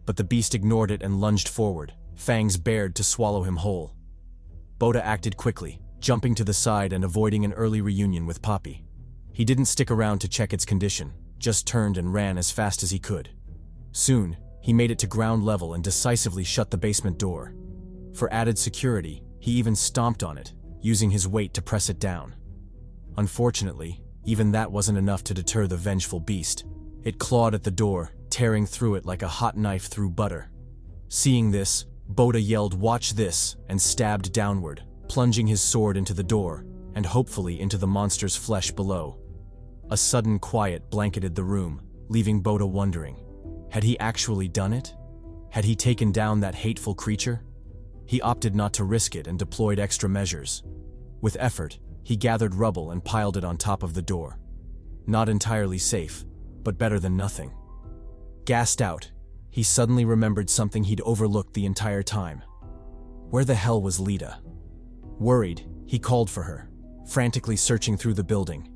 But the beast ignored it and lunged forward, fangs bared to swallow him whole. Bota acted quickly, jumping to the side and avoiding an early reunion with Poppy. He didn't stick around to check its condition, just turned and ran as fast as he could. Soon, he made it to ground level and decisively shut the basement door. For added security, he even stomped on it, using his weight to press it down. Unfortunately, even that wasn't enough to deter the vengeful beast. It clawed at the door, tearing through it like a hot knife through butter. Seeing this, Bota yelled "Watch this!" and stabbed downward, plunging his sword into the door, and hopefully into the monster's flesh below. A sudden quiet blanketed the room, leaving Bota wondering. Had he actually done it? Had he taken down that hateful creature? He opted not to risk it and deployed extra measures. With effort, he gathered rubble and piled it on top of the door. Not entirely safe, but better than nothing. Gassed out, he suddenly remembered something he'd overlooked the entire time. Where the hell was Lita? Worried, he called for her, frantically searching through the building.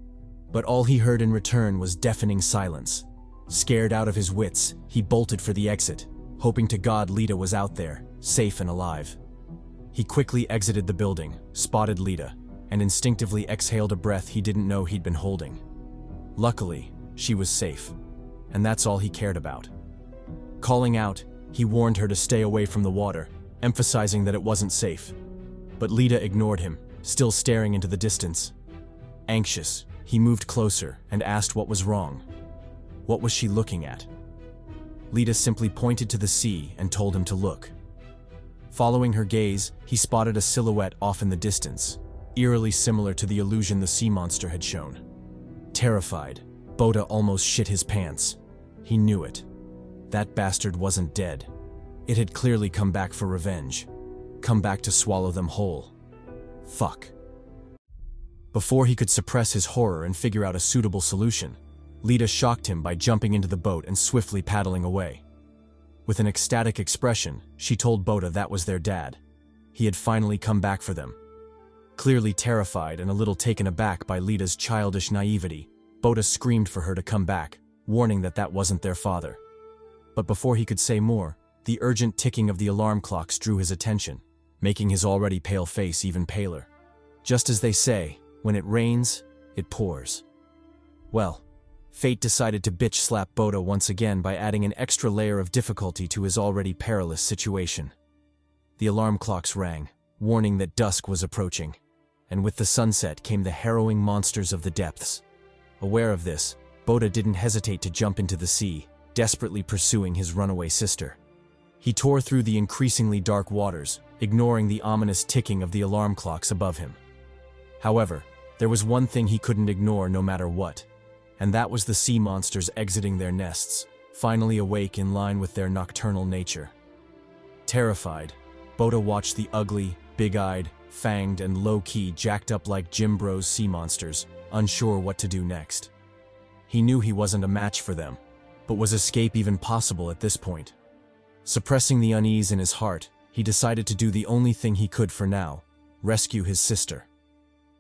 But all he heard in return was deafening silence. Scared out of his wits, he bolted for the exit, hoping to God Lita was out there, safe and alive. He quickly exited the building, spotted Lita, and instinctively exhaled a breath he didn't know he'd been holding. Luckily, she was safe, and that's all he cared about. Calling out, he warned her to stay away from the water, emphasizing that it wasn't safe. But Lita ignored him, still staring into the distance. Anxious, he moved closer and asked what was wrong. What was she looking at? Lita simply pointed to the sea and told him to look. Following her gaze, he spotted a silhouette off in the distance, eerily similar to the illusion the sea monster had shown. Terrified, Bota almost shit his pants. He knew it. That bastard wasn't dead. It had clearly come back for revenge. Come back to swallow them whole. Fuck. Before he could suppress his horror and figure out a suitable solution, Lita shocked him by jumping into the boat and swiftly paddling away. With an ecstatic expression, she told Bota that was their dad. He had finally come back for them. Clearly terrified and a little taken aback by Lita's childish naivety, Bota screamed for her to come back, warning that that wasn't their father. But before he could say more, the urgent ticking of the alarm clocks drew his attention, making his already pale face even paler. Just as they say, when it rains, it pours. Well, fate decided to bitch slap Bota once again by adding an extra layer of difficulty to his already perilous situation. The alarm clocks rang, warning that dusk was approaching, and with the sunset came the harrowing monsters of the depths. Aware of this, Bota didn't hesitate to jump into the sea, desperately pursuing his runaway sister. He tore through the increasingly dark waters, ignoring the ominous ticking of the alarm clocks above him. However, there was one thing he couldn't ignore no matter what, and that was the sea monsters exiting their nests, finally awake in line with their nocturnal nature. Terrified, Bota watched the ugly, big-eyed, fanged, and low-key jacked up like Jim Bros sea monsters, unsure what to do next. He knew he wasn't a match for them, but was escape even possible at this point? Suppressing the unease in his heart, he decided to do the only thing he could for now: rescue his sister.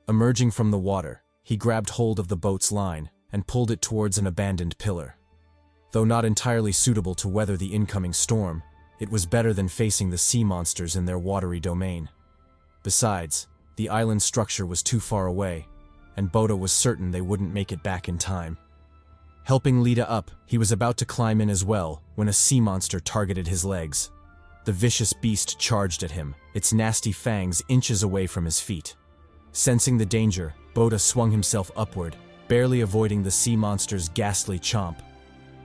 Emerging from the water, he grabbed hold of the boat's line and pulled it towards an abandoned pillar. Though not entirely suitable to weather the incoming storm, it was better than facing the sea monsters in their watery domain. Besides, the island structure was too far away, and Bota was certain they wouldn't make it back in time. Helping Lita up, he was about to climb in as well when a sea monster targeted his legs. The vicious beast charged at him, its nasty fangs inches away from his feet. Sensing the danger, Bota swung himself upward, barely avoiding the sea monster's ghastly chomp.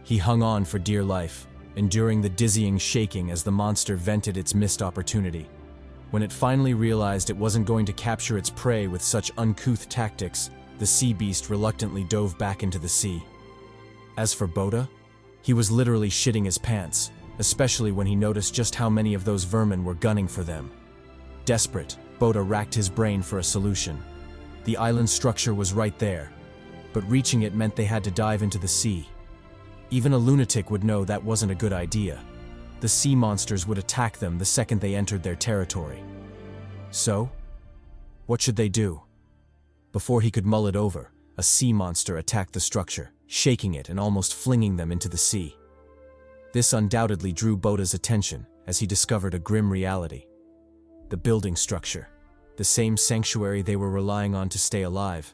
He hung on for dear life, enduring the dizzying shaking as the monster vented its missed opportunity. When it finally realized it wasn't going to capture its prey with such uncouth tactics, the sea beast reluctantly dove back into the sea. As for Bota, he was literally shitting his pants, especially when he noticed just how many of those vermin were gunning for them. Desperate, Bota racked his brain for a solution. The island structure was right there, but reaching it meant they had to dive into the sea. Even a lunatic would know that wasn't a good idea. The sea monsters would attack them the second they entered their territory. So, what should they do? Before he could mull it over, a sea monster attacked the structure, shaking it and almost flinging them into the sea. This undoubtedly drew Bota's attention as he discovered a grim reality. The building structure, the same sanctuary they were relying on to stay alive,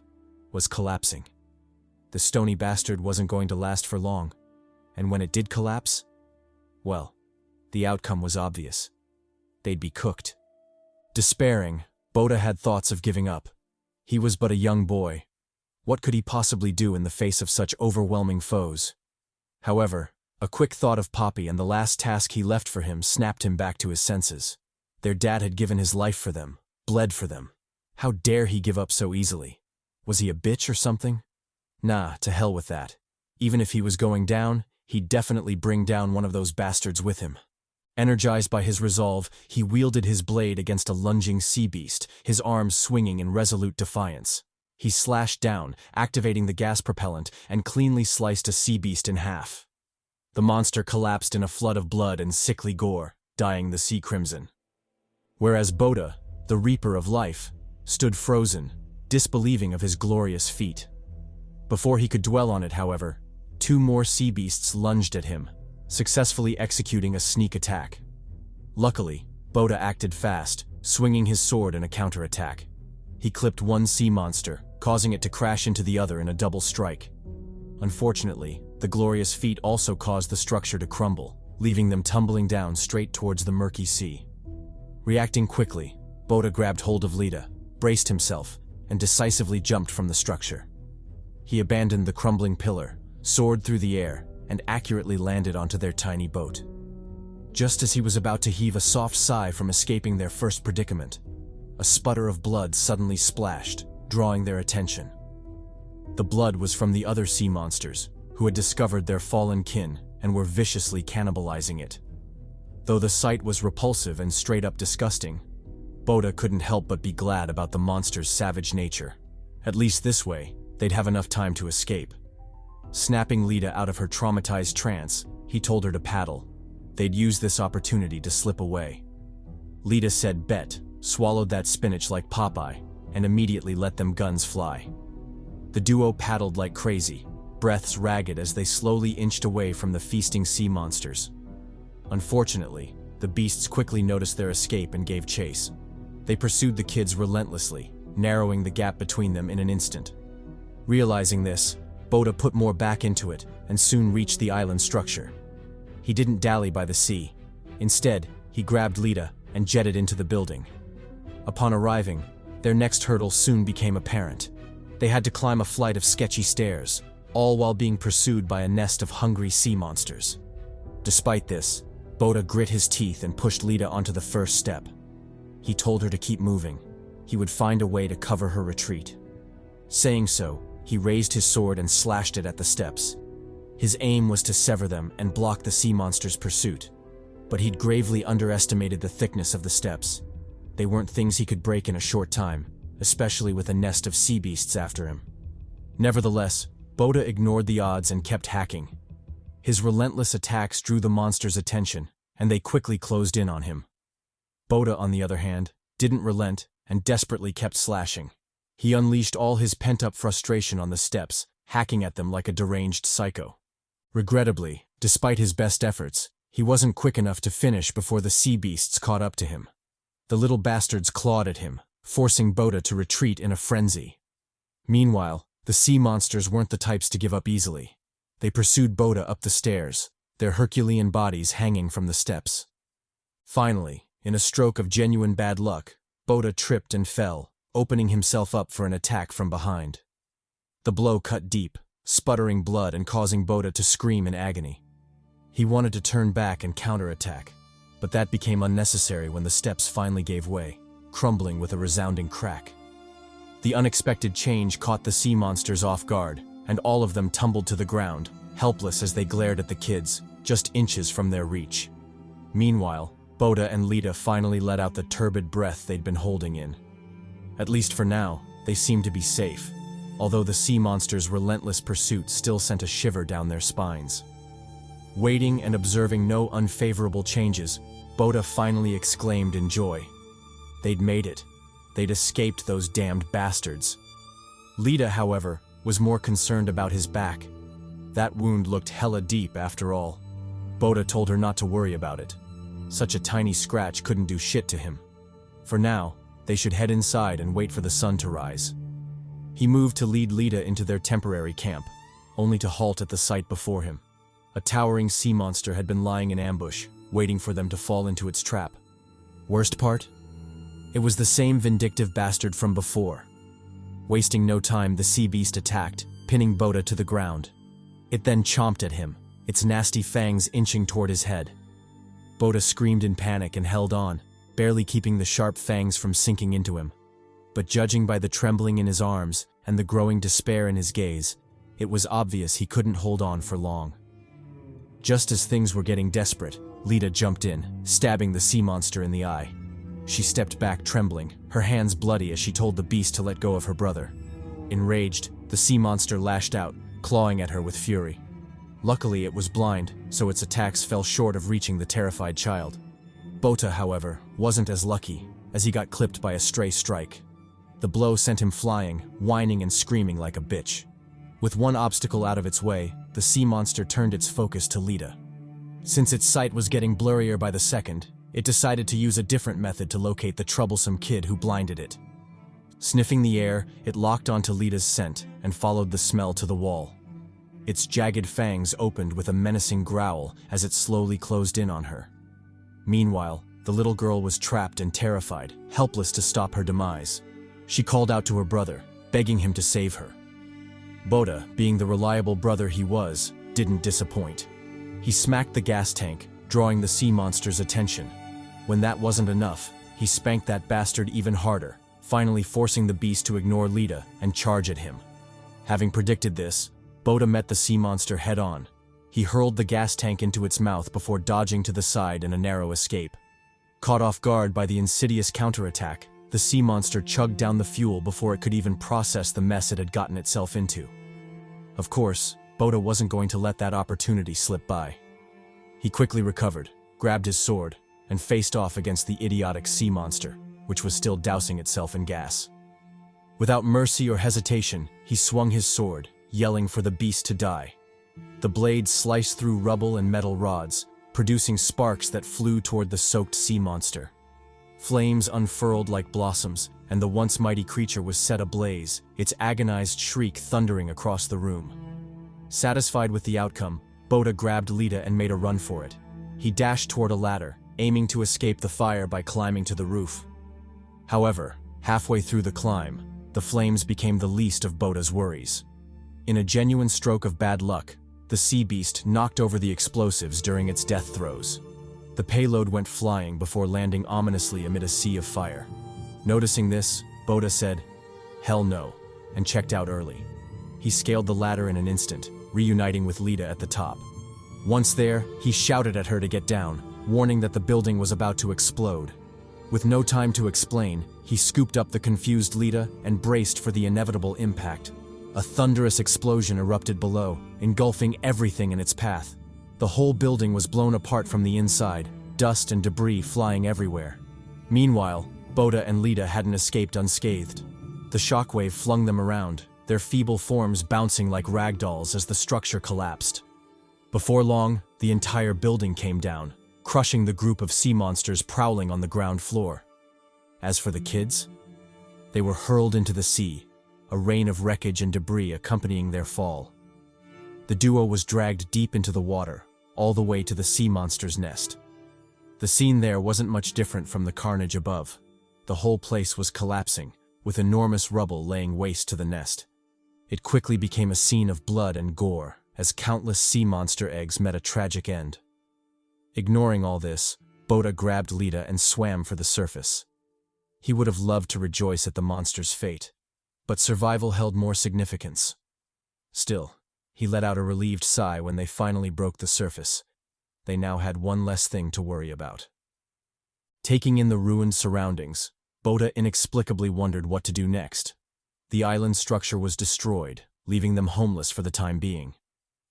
was collapsing. The stony bastard wasn't going to last for long, and when it did collapse, well, the outcome was obvious. They'd be cooked. Despairing, Bota had thoughts of giving up. He was but a young boy. What could he possibly do in the face of such overwhelming foes? However, a quick thought of Poppy and the last task he left for him snapped him back to his senses. Their dad had given his life for them, bled for them. How dare he give up so easily? Was he a bitch or something? Nah, to hell with that. Even if he was going down, he'd definitely bring down one of those bastards with him. Energized by his resolve, he wielded his blade against a lunging sea beast, his arms swinging in resolute defiance. He slashed down, activating the gas propellant, and cleanly sliced a sea beast in half. The monster collapsed in a flood of blood and sickly gore, dyeing the sea crimson. Whereas Bota, the Reaper of Life, stood frozen, disbelieving of his glorious feat. Before he could dwell on it, however, two more sea beasts lunged at him, successfully executing a sneak attack. Luckily, Bota acted fast, swinging his sword in a counterattack. He clipped one sea monster, causing it to crash into the other in a double strike. Unfortunately, the glorious feat also caused the structure to crumble, leaving them tumbling down straight towards the murky sea. Reacting quickly, Bota grabbed hold of Lita, braced himself, and decisively jumped from the structure. He abandoned the crumbling pillar, soared through the air, and accurately landed onto their tiny boat. Just as he was about to heave a soft sigh from escaping their first predicament, a sputter of blood suddenly splashed, drawing their attention. The blood was from the other sea monsters, who had discovered their fallen kin and were viciously cannibalizing it. Though the sight was repulsive and straight-up disgusting, Bota couldn't help but be glad about the monster's savage nature. At least this way, they'd have enough time to escape. Snapping Lita out of her traumatized trance, he told her to paddle. They'd use this opportunity to slip away. Lita said bet, swallowed that spinach like Popeye, and immediately let them guns fly. The duo paddled like crazy, breaths ragged as they slowly inched away from the feasting sea monsters. Unfortunately, the beasts quickly noticed their escape and gave chase. They pursued the kids relentlessly, narrowing the gap between them in an instant. Realizing this, Bota put more back into it and soon reached the island structure. He didn't dally by the sea. Instead, he grabbed Lita and jetted into the building. Upon arriving, their next hurdle soon became apparent. They had to climb a flight of sketchy stairs, all while being pursued by a nest of hungry sea monsters. Despite this, Bota grit his teeth and pushed Lita onto the first step. He told her to keep moving. He would find a way to cover her retreat. Saying so, he raised his sword and slashed it at the steps. His aim was to sever them and block the sea monster's pursuit. But he'd gravely underestimated the thickness of the steps. They weren't things he could break in a short time, especially with a nest of sea beasts after him. Nevertheless, Bota ignored the odds and kept hacking. His relentless attacks drew the monster's attention, and they quickly closed in on him. Bota, on the other hand, didn't relent and desperately kept slashing. He unleashed all his pent-up frustration on the steps, hacking at them like a deranged psycho. Regrettably, despite his best efforts, he wasn't quick enough to finish before the sea beasts caught up to him. The little bastards clawed at him, forcing Bota to retreat in a frenzy. Meanwhile, the sea monsters weren't the types to give up easily. They pursued Bota up the stairs, their Herculean bodies hanging from the steps. Finally, in a stroke of genuine bad luck, Bota tripped and fell, opening himself up for an attack from behind. The blow cut deep, sputtering blood and causing Bota to scream in agony. He wanted to turn back and counterattack, but that became unnecessary when the steps finally gave way, crumbling with a resounding crack. The unexpected change caught the sea monsters off guard, and all of them tumbled to the ground, helpless as they glared at the kids, just inches from their reach. Meanwhile, Bota and Lita finally let out the turbid breath they'd been holding in. At least for now, they seemed to be safe, although the sea monsters' relentless pursuit still sent a shiver down their spines. Waiting and observing no unfavorable changes, Bota finally exclaimed in joy. They'd made it. They'd escaped those damned bastards. Lita, however, was more concerned about his back. That wound looked hella deep after all. Bota told her not to worry about it. Such a tiny scratch couldn't do shit to him. For now, they should head inside and wait for the sun to rise. He moved to lead Lita into their temporary camp, only to halt at the sight before him. A towering sea monster had been lying in ambush, waiting for them to fall into its trap. Worst part? It was the same vindictive bastard from before. Wasting no time, the sea beast attacked, pinning Bota to the ground. It then chomped at him, its nasty fangs inching toward his head. Bota screamed in panic and held on, barely keeping the sharp fangs from sinking into him. But judging by the trembling in his arms and the growing despair in his gaze, it was obvious he couldn't hold on for long. Just as things were getting desperate, Lita jumped in, stabbing the sea monster in the eye. She stepped back trembling, her hands bloody as she told the beast to let go of her brother. Enraged, the sea monster lashed out, clawing at her with fury. Luckily, it was blind, so its attacks fell short of reaching the terrified child. Bota, however, wasn't as lucky, as he got clipped by a stray strike. The blow sent him flying, whining and screaming like a bitch. With one obstacle out of its way, the sea monster turned its focus to Lita. Since its sight was getting blurrier by the second, it decided to use a different method to locate the troublesome kid who blinded it. Sniffing the air, it locked onto Lita's scent and followed the smell to the wall. Its jagged fangs opened with a menacing growl as it slowly closed in on her. Meanwhile, the little girl was trapped and terrified, helpless to stop her demise. She called out to her brother, begging him to save her. Bota, being the reliable brother he was, didn't disappoint. He smacked the gas tank, drawing the sea monster's attention. When that wasn't enough, he spanked that bastard even harder, finally forcing the beast to ignore Lita and charge at him. Having predicted this, Bota met the sea monster head-on. He hurled the gas tank into its mouth before dodging to the side in a narrow escape. Caught off guard by the insidious counterattack, the sea monster chugged down the fuel before it could even process the mess it had gotten itself into. Of course, Bota wasn't going to let that opportunity slip by. He quickly recovered, grabbed his sword, and faced off against the idiotic sea monster, which was still dousing itself in gas. Without mercy or hesitation, he swung his sword, yelling for the beast to die. The blade sliced through rubble and metal rods, producing sparks that flew toward the soaked sea monster. Flames unfurled like blossoms, and the once mighty creature was set ablaze, its agonized shriek thundering across the room. Satisfied with the outcome, Bota grabbed Lita and made a run for it. He dashed toward a ladder, aiming to escape the fire by climbing to the roof. However, halfway through the climb, the flames became the least of Bota's worries. In a genuine stroke of bad luck, the sea beast knocked over the explosives during its death throes. The payload went flying before landing ominously amid a sea of fire. Noticing this, Bota said, "Hell no," and checked out early. He scaled the ladder in an instant, reuniting with Lita at the top. Once there, he shouted at her to get down, warning that the building was about to explode. With no time to explain, he scooped up the confused Lita and braced for the inevitable impact. A thunderous explosion erupted below, engulfing everything in its path. The whole building was blown apart from the inside, dust and debris flying everywhere. Meanwhile, Bota and Lita hadn't escaped unscathed. The shockwave flung them around, their feeble forms bouncing like ragdolls as the structure collapsed. Before long, the entire building came down, crushing the group of sea monsters prowling on the ground floor. As for the kids, they were hurled into the sea, a rain of wreckage and debris accompanying their fall. The duo was dragged deep into the water, all the way to the sea monster's nest. The scene there wasn't much different from the carnage above. The whole place was collapsing, with enormous rubble laying waste to the nest. It quickly became a scene of blood and gore, as countless sea monster eggs met a tragic end. Ignoring all this, Bota grabbed Lita and swam for the surface. He would have loved to rejoice at the monster's fate, but survival held more significance. Still, he let out a relieved sigh when they finally broke the surface. They now had one less thing to worry about. Taking in the ruined surroundings, Bota inexplicably wondered what to do next. The island structure was destroyed, leaving them homeless for the time being.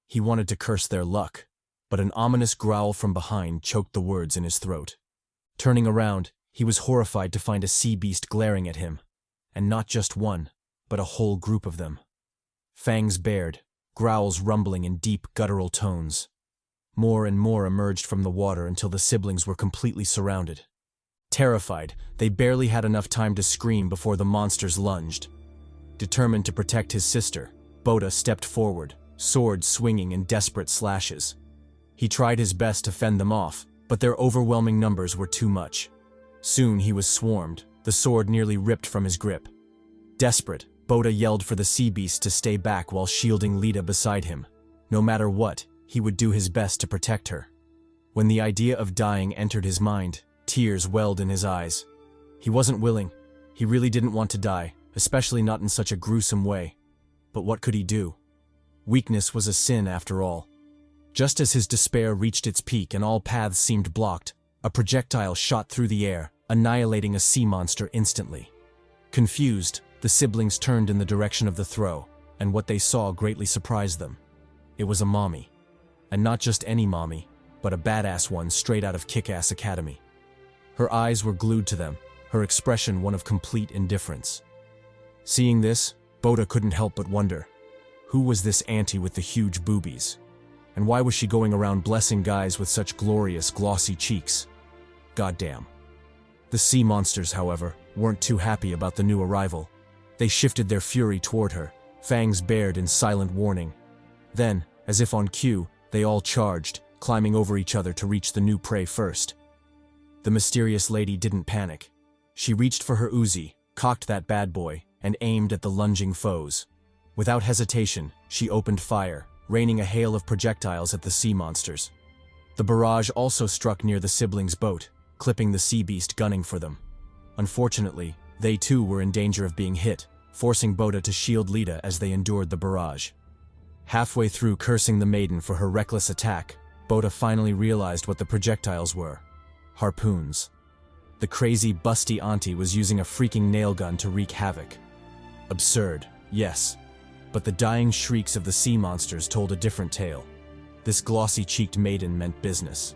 He wanted to curse their luck, but an ominous growl from behind choked the words in his throat. Turning around, he was horrified to find a sea beast glaring at him. And not just one, but a whole group of them. Fangs bared, growls rumbling in deep, guttural tones. More and more emerged from the water until the siblings were completely surrounded. Terrified, they barely had enough time to scream before the monsters lunged. Determined to protect his sister, Bota stepped forward, sword swinging in desperate slashes. He tried his best to fend them off, but their overwhelming numbers were too much. Soon he was swarmed, the sword nearly ripped from his grip. Desperate, Bota yelled for the sea beast to stay back while shielding Lita beside him. No matter what, he would do his best to protect her. When the idea of dying entered his mind, tears welled in his eyes. He wasn't willing. He really didn't want to die, especially not in such a gruesome way. But what could he do? Weakness was a sin after all. Just as his despair reached its peak and all paths seemed blocked, a projectile shot through the air, annihilating a sea monster instantly. Confused, the siblings turned in the direction of the throw, and what they saw greatly surprised them. It was a mommy. And not just any mommy, but a badass one straight out of Kick-Ass Academy. Her eyes were glued to them, her expression one of complete indifference. Seeing this, Bota couldn't help but wonder, who was this auntie with the huge boobies? And why was she going around blessing guys with such glorious, glossy cheeks? Goddamn. The sea monsters, however, weren't too happy about the new arrival. They shifted their fury toward her, fangs bared in silent warning. Then, as if on cue, they all charged, climbing over each other to reach the new prey first. The mysterious lady didn't panic. She reached for her Uzi, cocked that bad boy, and aimed at the lunging foes. Without hesitation, she opened fire, raining a hail of projectiles at the sea monsters. The barrage also struck near the siblings' boat, clipping the sea beast gunning for them. Unfortunately, they too were in danger of being hit, forcing Bota to shield Lita as they endured the barrage. Halfway through cursing the maiden for her reckless attack, Bota finally realized what the projectiles were. Harpoons. The crazy, busty auntie was using a freaking nail gun to wreak havoc. Absurd, yes. But the dying shrieks of the sea monsters told a different tale. This glossy-cheeked maiden meant business.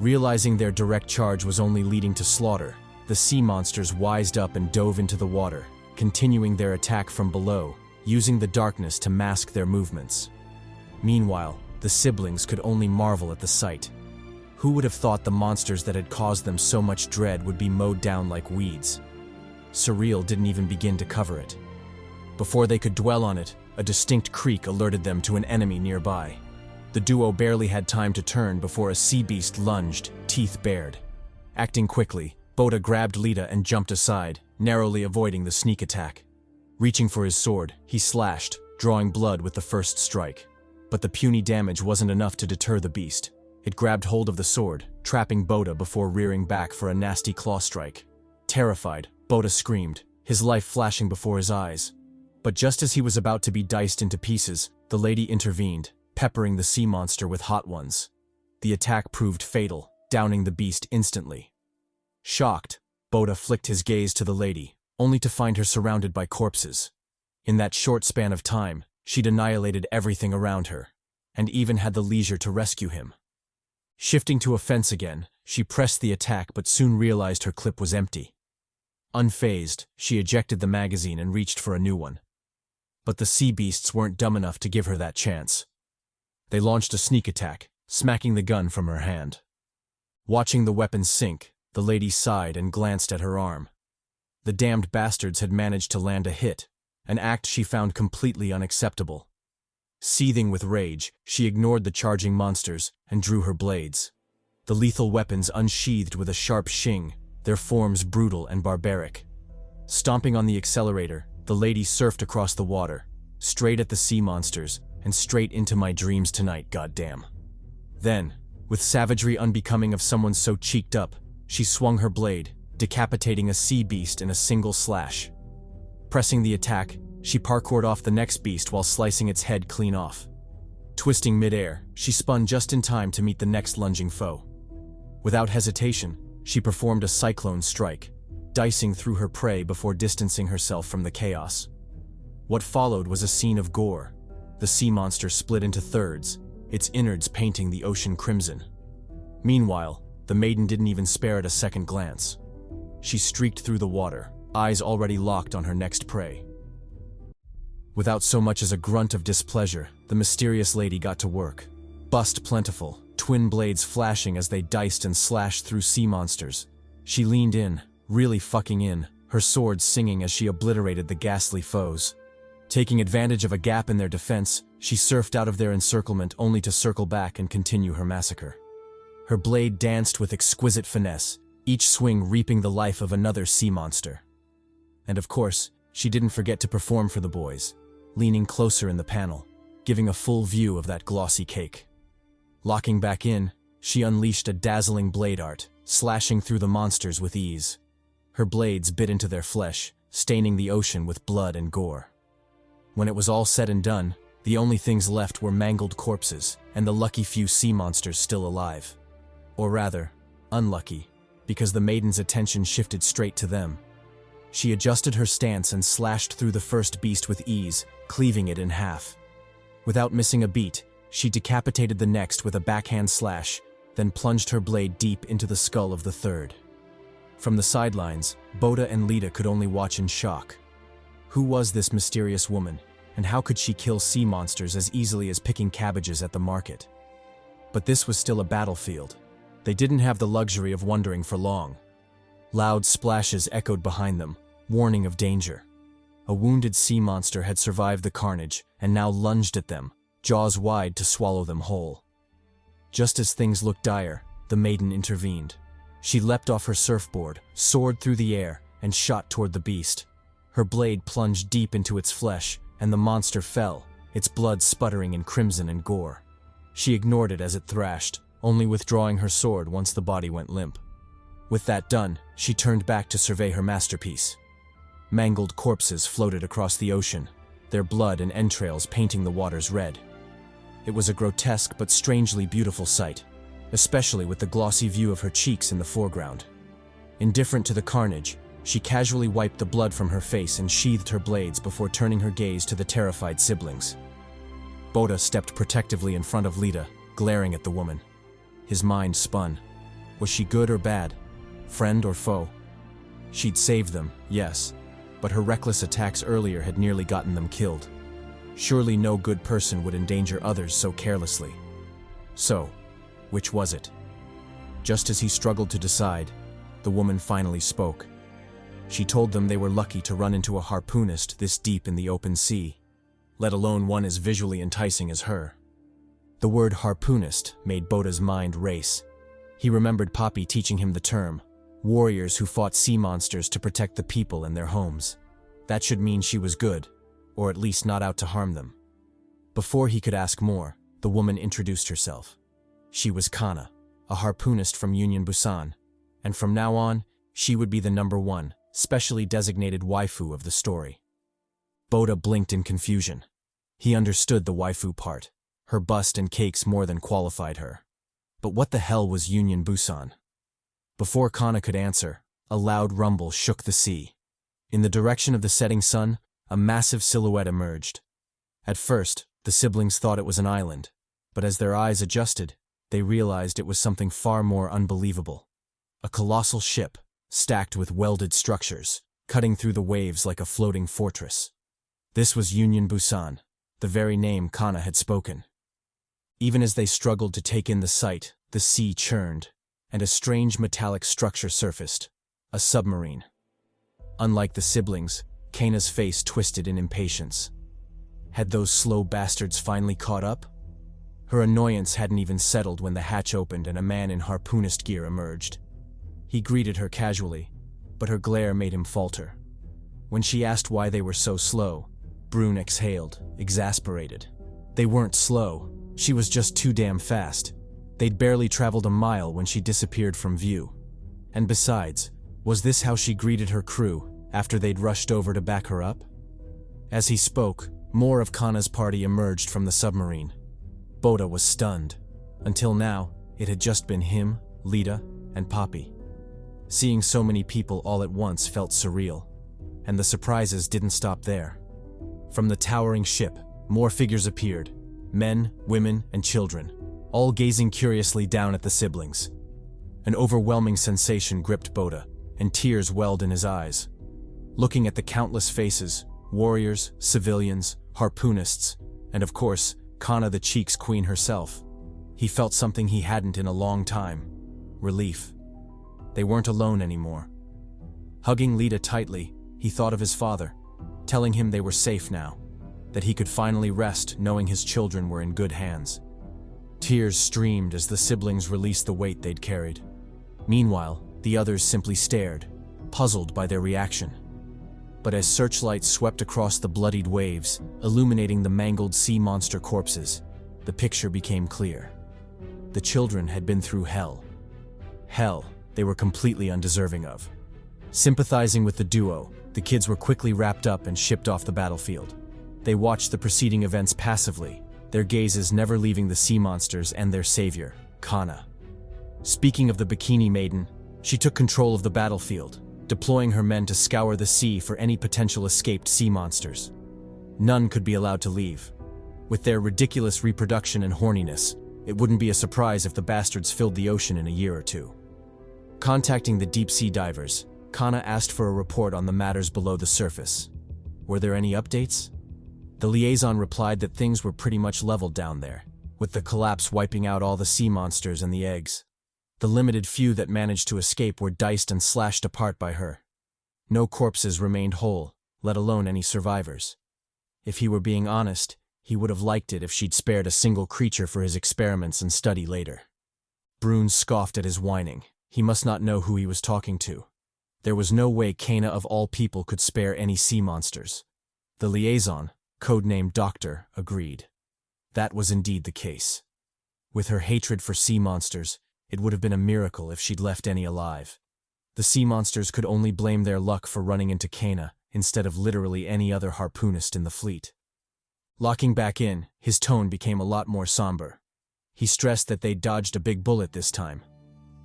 Realizing their direct charge was only leading to slaughter, the sea monsters wised up and dove into the water, continuing their attack from below, using the darkness to mask their movements. Meanwhile, the siblings could only marvel at the sight. Who would have thought the monsters that had caused them so much dread would be mowed down like weeds? Surreal didn't even begin to cover it. Before they could dwell on it, a distinct creak alerted them to an enemy nearby. The duo barely had time to turn before a sea beast lunged, teeth bared. Acting quickly, Bota grabbed Lita and jumped aside, narrowly avoiding the sneak attack. Reaching for his sword, he slashed, drawing blood with the first strike. But the puny damage wasn't enough to deter the beast. It grabbed hold of the sword, trapping Bota before rearing back for a nasty claw strike. Terrified, Bota screamed, his life flashing before his eyes. But just as he was about to be diced into pieces, the lady intervened, peppering the sea monster with hot ones. The attack proved fatal, downing the beast instantly. Shocked, Bota flicked his gaze to the lady, only to find her surrounded by corpses. In that short span of time, she'd annihilated everything around her, and even had the leisure to rescue him. Shifting to offense again, she pressed the attack but soon realized her clip was empty. Unfazed, she ejected the magazine and reached for a new one. But the sea beasts weren't dumb enough to give her that chance. They launched a sneak attack, smacking the gun from her hand. Watching the weapon sink, the lady sighed and glanced at her arm. The damned bastards had managed to land a hit, an act she found completely unacceptable. Seething with rage, she ignored the charging monsters and drew her blades. The lethal weapons unsheathed with a sharp shing, their forms brutal and barbaric. Stomping on the accelerator, the lady surfed across the water, straight at the sea monsters, and straight into my dreams tonight, goddamn. Then, with savagery unbecoming of someone so cheeked up, she swung her blade, decapitating a sea beast in a single slash. Pressing the attack, she parkoured off the next beast while slicing its head clean off. Twisting midair, she spun just in time to meet the next lunging foe. Without hesitation, she performed a cyclone strike, dicing through her prey before distancing herself from the chaos. What followed was a scene of gore. The sea monster split into thirds, its innards painting the ocean crimson. Meanwhile, the maiden didn't even spare it a second glance. She streaked through the water, eyes already locked on her next prey. Without so much as a grunt of displeasure, the mysterious lady got to work. Bust plentiful, twin blades flashing as they diced and slashed through sea monsters. She leaned in, really fucking in, her sword singing as she obliterated the ghastly foes. Taking advantage of a gap in their defense, she surfed out of their encirclement only to circle back and continue her massacre. Her blade danced with exquisite finesse, each swing reaping the life of another sea monster. And of course, she didn't forget to perform for the boys, leaning closer in the panel, giving a full view of that glossy cake. Locking back in, she unleashed a dazzling blade art, slashing through the monsters with ease. Her blades bit into their flesh, staining the ocean with blood and gore. When it was all said and done, the only things left were mangled corpses and the lucky few sea monsters still alive. Or rather, unlucky, because the maiden's attention shifted straight to them. She adjusted her stance and slashed through the first beast with ease, cleaving it in half. Without missing a beat, she decapitated the next with a backhand slash, then plunged her blade deep into the skull of the third. From the sidelines, Bota and Lita could only watch in shock. Who was this mysterious woman, and how could she kill sea monsters as easily as picking cabbages at the market? But this was still a battlefield. They didn't have the luxury of wondering for long. Loud splashes echoed behind them, warning of danger. A wounded sea monster had survived the carnage and now lunged at them, jaws wide to swallow them whole. Just as things looked dire, the maiden intervened. She leapt off her surfboard, soared through the air, and shot toward the beast. Her blade plunged deep into its flesh, and the monster fell, its blood sputtering in crimson and gore. She ignored it as it thrashed, only withdrawing her sword once the body went limp. With that done, she turned back to survey her masterpiece. Mangled corpses floated across the ocean, their blood and entrails painting the waters red. It was a grotesque but strangely beautiful sight, especially with the glossy view of her cheeks in the foreground. Indifferent to the carnage, she casually wiped the blood from her face and sheathed her blades before turning her gaze to the terrified siblings. Bota stepped protectively in front of Lita, glaring at the woman. His mind spun. Was she good or bad? Friend or foe? She'd saved them, yes, but her reckless attacks earlier had nearly gotten them killed. Surely no good person would endanger others so carelessly. So, which was it? Just as he struggled to decide, the woman finally spoke. She told them they were lucky to run into a harpoonist this deep in the open sea, let alone one as visually enticing as her. The word harpoonist made Bota's mind race. He remembered Poppy teaching him the term, warriors who fought sea monsters to protect the people and their homes. That should mean she was good, or at least not out to harm them. Before he could ask more, the woman introduced herself. She was Kana, a harpoonist from Union Busan, and from now on, she would be the #1, specially designated waifu of the story. Bota blinked in confusion. He understood the waifu part. Her bust and cakes more than qualified her. But what the hell was Union Busan? Before Kana could answer, a loud rumble shook the sea. In the direction of the setting sun, a massive silhouette emerged. At first, the siblings thought it was an island, but as their eyes adjusted, they realized it was something far more unbelievable. A colossal ship, stacked with welded structures, cutting through the waves like a floating fortress. This was Union Busan, the very name Kana had spoken. Even as they struggled to take in the sight, the sea churned, and a strange metallic structure surfaced, a submarine. Unlike the siblings, Kana's face twisted in impatience. Had those slow bastards finally caught up? Her annoyance hadn't even settled when the hatch opened and a man in harpoonist gear emerged. He greeted her casually, but her glare made him falter. When she asked why they were so slow, Brune exhaled, exasperated. They weren't slow, she was just too damn fast. They'd barely traveled a mile when she disappeared from view. And besides, was this how she greeted her crew after they'd rushed over to back her up? As he spoke, more of Kana's party emerged from the submarine. Bota was stunned. Until now, it had just been him, Lita, and Poppy. Seeing so many people all at once felt surreal. And the surprises didn't stop there. From the towering ship, more figures appeared. Men, women, and children, all gazing curiously down at the siblings. An overwhelming sensation gripped Bota, and tears welled in his eyes. Looking at the countless faces, warriors, civilians, harpoonists, and of course, Kana the Cheeks Queen herself, he felt something he hadn't in a long time. Relief. They weren't alone anymore. Hugging Lita tightly, he thought of his father, telling him they were safe now, that he could finally rest knowing his children were in good hands. Tears streamed as the siblings released the weight they'd carried. Meanwhile, the others simply stared, puzzled by their reaction. But as searchlights swept across the bloodied waves, illuminating the mangled sea monster corpses, the picture became clear. The children had been through hell. Hell they were completely undeserving of. Sympathizing with the duo, the kids were quickly wrapped up and shipped off the battlefield. They watched the preceding events passively, their gazes never leaving the sea monsters and their savior, Kana. Speaking of the Bikini Maiden, she took control of the battlefield, deploying her men to scour the sea for any potential escaped sea monsters. None could be allowed to leave. With their ridiculous reproduction and horniness, it wouldn't be a surprise if the bastards filled the ocean in a year or two. Contacting the deep-sea divers, Kana asked for a report on the matters below the surface. Were there any updates? The liaison replied that things were pretty much leveled down there, with the collapse wiping out all the sea monsters and the eggs. The limited few that managed to escape were diced and slashed apart by her. No corpses remained whole, let alone any survivors. If he were being honest, he would have liked it if she'd spared a single creature for his experiments and study later. Brune scoffed at his whining. He must not know who he was talking to. There was no way Kana of all people could spare any sea monsters. The liaison, codenamed Doctor, agreed. That was indeed the case. With her hatred for sea monsters, it would have been a miracle if she'd left any alive. The sea monsters could only blame their luck for running into Kana, instead of literally any other harpoonist in the fleet. Locking back in, his tone became a lot more somber. He stressed that they'd dodged a big bullet this time.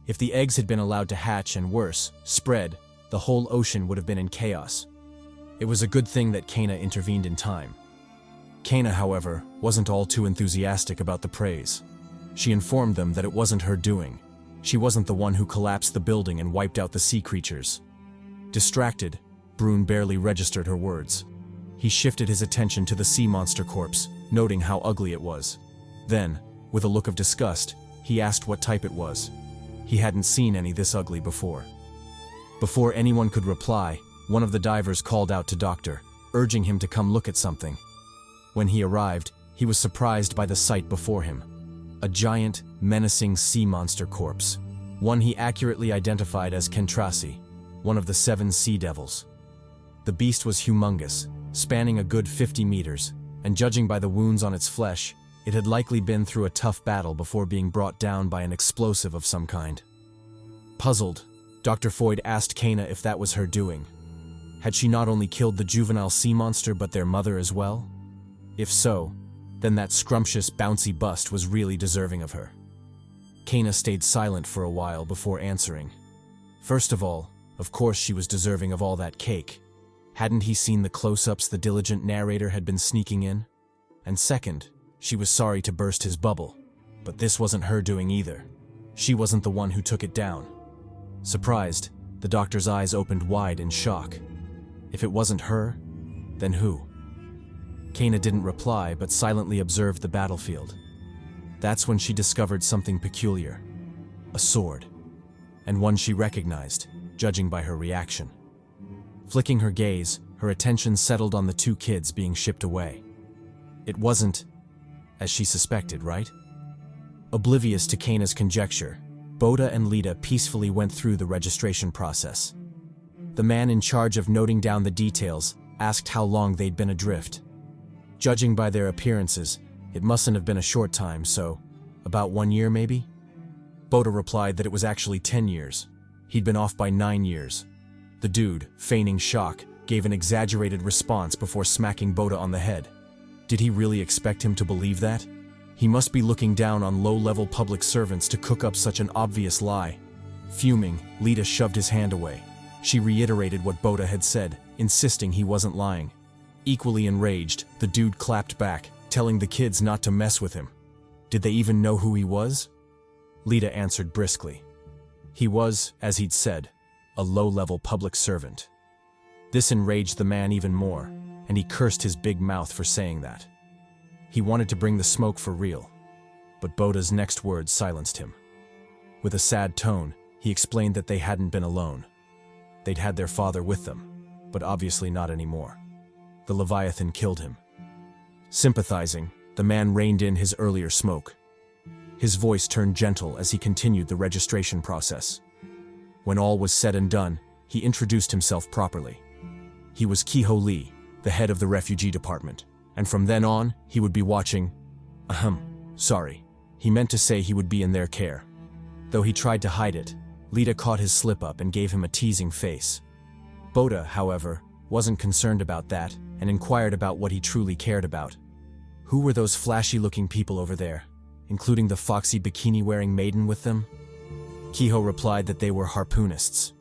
If the eggs had been allowed to hatch and worse, spread, the whole ocean would have been in chaos. It was a good thing that Kana intervened in time. Kana, however, wasn't all too enthusiastic about the praise. She informed them that it wasn't her doing. She wasn't the one who collapsed the building and wiped out the sea creatures. Distracted, Brune barely registered her words. He shifted his attention to the sea monster corpse, noting how ugly it was. Then, with a look of disgust, he asked what type it was. He hadn't seen any this ugly before. Before anyone could reply, one of the divers called out to Doctor, urging him to come look at something. When he arrived, he was surprised by the sight before him. A giant, menacing sea monster corpse. One he accurately identified as Kentrasi, one of the 7 sea devils. The beast was humongous, spanning a good 50 meters, and judging by the wounds on its flesh, it had likely been through a tough battle before being brought down by an explosive of some kind. Puzzled, Dr. Foyd asked Kana if that was her doing. Had she not only killed the juvenile sea monster but their mother as well? If so, then that scrumptious, bouncy bust was really deserving of her. Kana stayed silent for a while before answering. First of all, of course she was deserving of all that cake. Hadn't he seen the close-ups the diligent narrator had been sneaking in? And second, she was sorry to burst his bubble. But this wasn't her doing either. She wasn't the one who took it down. Surprised, the doctor's eyes opened wide in shock. If it wasn't her, then who? Kana didn't reply but silently observed the battlefield. That's when she discovered something peculiar. A sword. And one she recognized, judging by her reaction. Flicking her gaze, her attention settled on the two kids being shipped away. It wasn't, as she suspected, right? Oblivious to Kana's conjecture, Bota and Lita peacefully went through the registration process. The man in charge of noting down the details asked how long they'd been adrift. Judging by their appearances, it mustn't have been a short time, so about 1 year maybe? Bota replied that it was actually 10 years. He'd been off by 9 years. The dude, feigning shock, gave an exaggerated response before smacking Bota on the head. Did he really expect him to believe that? He must be looking down on low-level public servants to cook up such an obvious lie. Fuming, Lita shoved his hand away. She reiterated what Bota had said, insisting he wasn't lying. Equally enraged, the dude clapped back, telling the kids not to mess with him. Did they even know who he was? Lita answered briskly. He was, as he'd said, a low-level public servant. This enraged the man even more, and he cursed his big mouth for saying that. He wanted to bring the smoke for real, but Bota's next words silenced him. With a sad tone, he explained that they hadn't been alone. They'd had their father with them, but obviously not anymore. The Leviathan killed him. Sympathizing, the man reined in his earlier smoke. His voice turned gentle as he continued the registration process. When all was said and done, he introduced himself properly. He was Kiho Lee, the head of the refugee department, and from then on, he would be watching. Sorry. He meant to say he would be in their care. Though he tried to hide it, Lita caught his slip-up and gave him a teasing face. Bota, however, wasn't concerned about that and inquired about what he truly cared about. Who were those flashy-looking people over there, including the foxy bikini-wearing maiden with them? Kiho replied that they were harpoonists.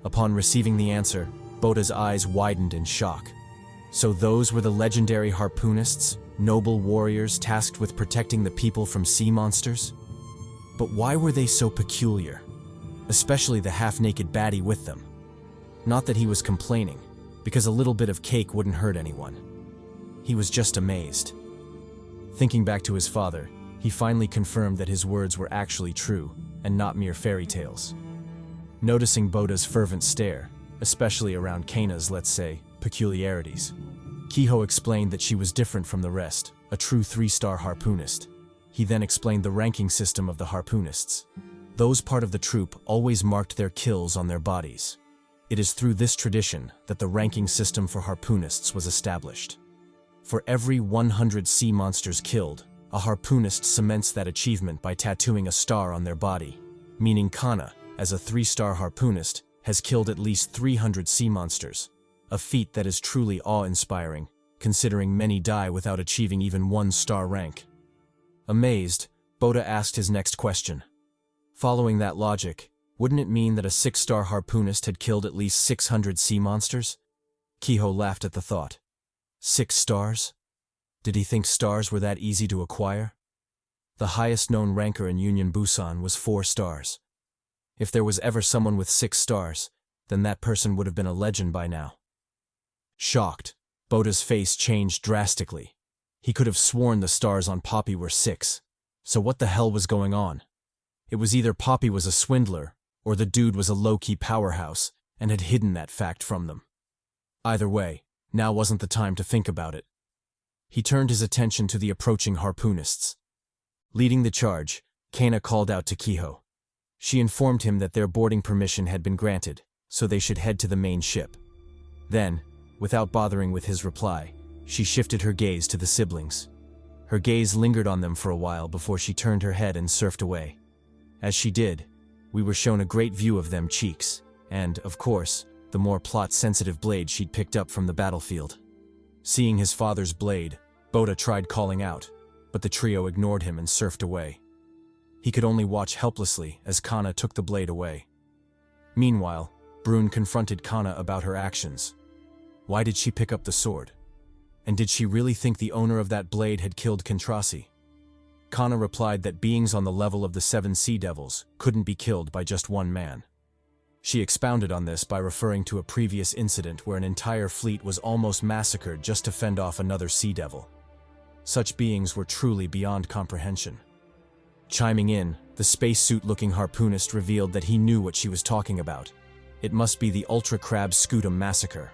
Upon receiving the answer, Bota's eyes widened in shock. So those were the legendary harpoonists, noble warriors tasked with protecting the people from sea monsters? But why were they so peculiar? Especially the half-naked baddie with them. Not that he was complaining, because a little bit of cake wouldn't hurt anyone. He was just amazed. Thinking back to his father, he finally confirmed that his words were actually true, and not mere fairy tales. Noticing Bota's fervent stare, especially around Kana's, let's say, peculiarities, Kiho explained that she was different from the rest, a true 3-star harpoonist. He then explained the ranking system of the harpoonists. Those part of the troop always marked their kills on their bodies. It is through this tradition that the ranking system for harpoonists was established. For every 100 sea monsters killed, a harpoonist cements that achievement by tattooing a star on their body, meaning Kana, as a 3-star harpoonist, has killed at least 300 sea monsters, a feat that is truly awe-inspiring, considering many die without achieving even 1-star rank. Amazed, Bota asked his next question. Following that logic, wouldn't it mean that a 6-star harpoonist had killed at least 600 sea monsters? Kiho laughed at the thought. 6 stars? Did he think stars were that easy to acquire? The highest known ranker in Union Busan was 4 stars. If there was ever someone with 6 stars, then that person would have been a legend by now. Shocked, Bota's face changed drastically. He could have sworn the stars on Poppy were 6. So what the hell was going on? It was either Poppy was a swindler, or the dude was a low-key powerhouse and had hidden that fact from them. Either way, now wasn't the time to think about it. He turned his attention to the approaching harpoonists. Leading the charge, Kana called out to Kiho. She informed him that their boarding permission had been granted, so they should head to the main ship. Then, without bothering with his reply, she shifted her gaze to the siblings. Her gaze lingered on them for a while before she turned her head and surfed away. As she did, we were shown a great view of them cheeks, and, of course, the more plot-sensitive blade she'd picked up from the battlefield. Seeing his father's blade, Bota tried calling out, but the trio ignored him and surfed away. He could only watch helplessly as Kana took the blade away. Meanwhile, Brune confronted Kana about her actions. Why did she pick up the sword? And did she really think the owner of that blade had killed Kentrasi? Kana replied that beings on the level of the 7 sea devils couldn't be killed by just one man. She expounded on this by referring to a previous incident where an entire fleet was almost massacred just to fend off another sea devil. Such beings were truly beyond comprehension. Chiming in, the spacesuit-looking harpoonist revealed that he knew what she was talking about. It must be the ultra-crab Scutum massacre.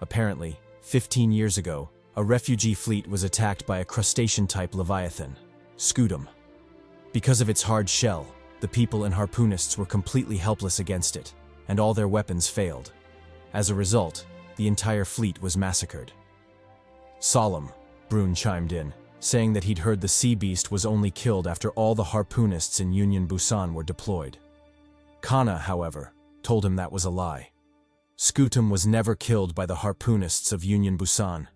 Apparently, 15 years ago, a refugee fleet was attacked by a crustacean-type leviathan, Scutum. Because of its hard shell, the people and harpoonists were completely helpless against it, and all their weapons failed. As a result, the entire fleet was massacred. Solemn, Brune chimed in, saying that he'd heard the sea beast was only killed after all the harpoonists in Union Busan were deployed. Kana, however, told him that was a lie. Scutum was never killed by the harpoonists of Union Busan.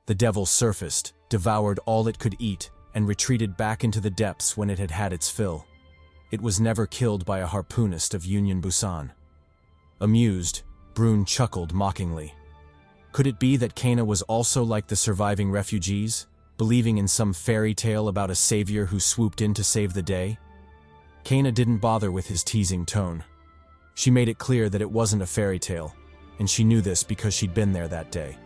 The devil surfaced, devoured all it could eat, and retreated back into the depths when it had had its fill. It was never killed by a harpoonist of Union Busan. Amused, Brune chuckled mockingly. Could it be that Kana was also like the surviving refugees, believing in some fairy tale about a savior who swooped in to save the day? Kana didn't bother with his teasing tone. She made it clear that it wasn't a fairy tale, and she knew this because she'd been there that day.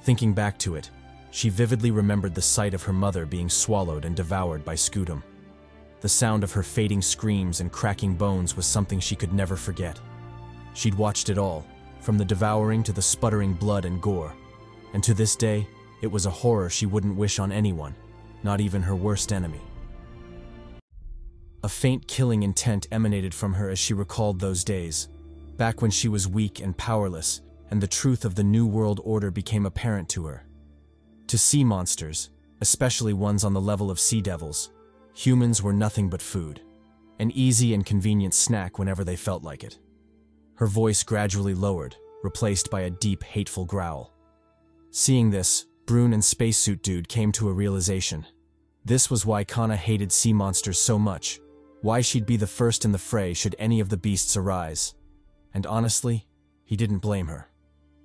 Thinking back to it, she vividly remembered the sight of her mother being swallowed and devoured by Scutum. The sound of her fading screams and cracking bones was something she could never forget. She'd watched it all, from the devouring to the sputtering blood and gore, and to this day, it was a horror she wouldn't wish on anyone, not even her worst enemy. A faint killing intent emanated from her as she recalled those days, back when she was weak and powerless, and the truth of the New World Order became apparent to her. To sea monsters, especially ones on the level of sea devils, humans were nothing but food, an easy and convenient snack whenever they felt like it. Her voice gradually lowered, replaced by a deep, hateful growl. Seeing this, Brune and Spacesuit Dude came to a realization. This was why Kana hated sea monsters so much, why she'd be the first in the fray should any of the beasts arise. And honestly, he didn't blame her.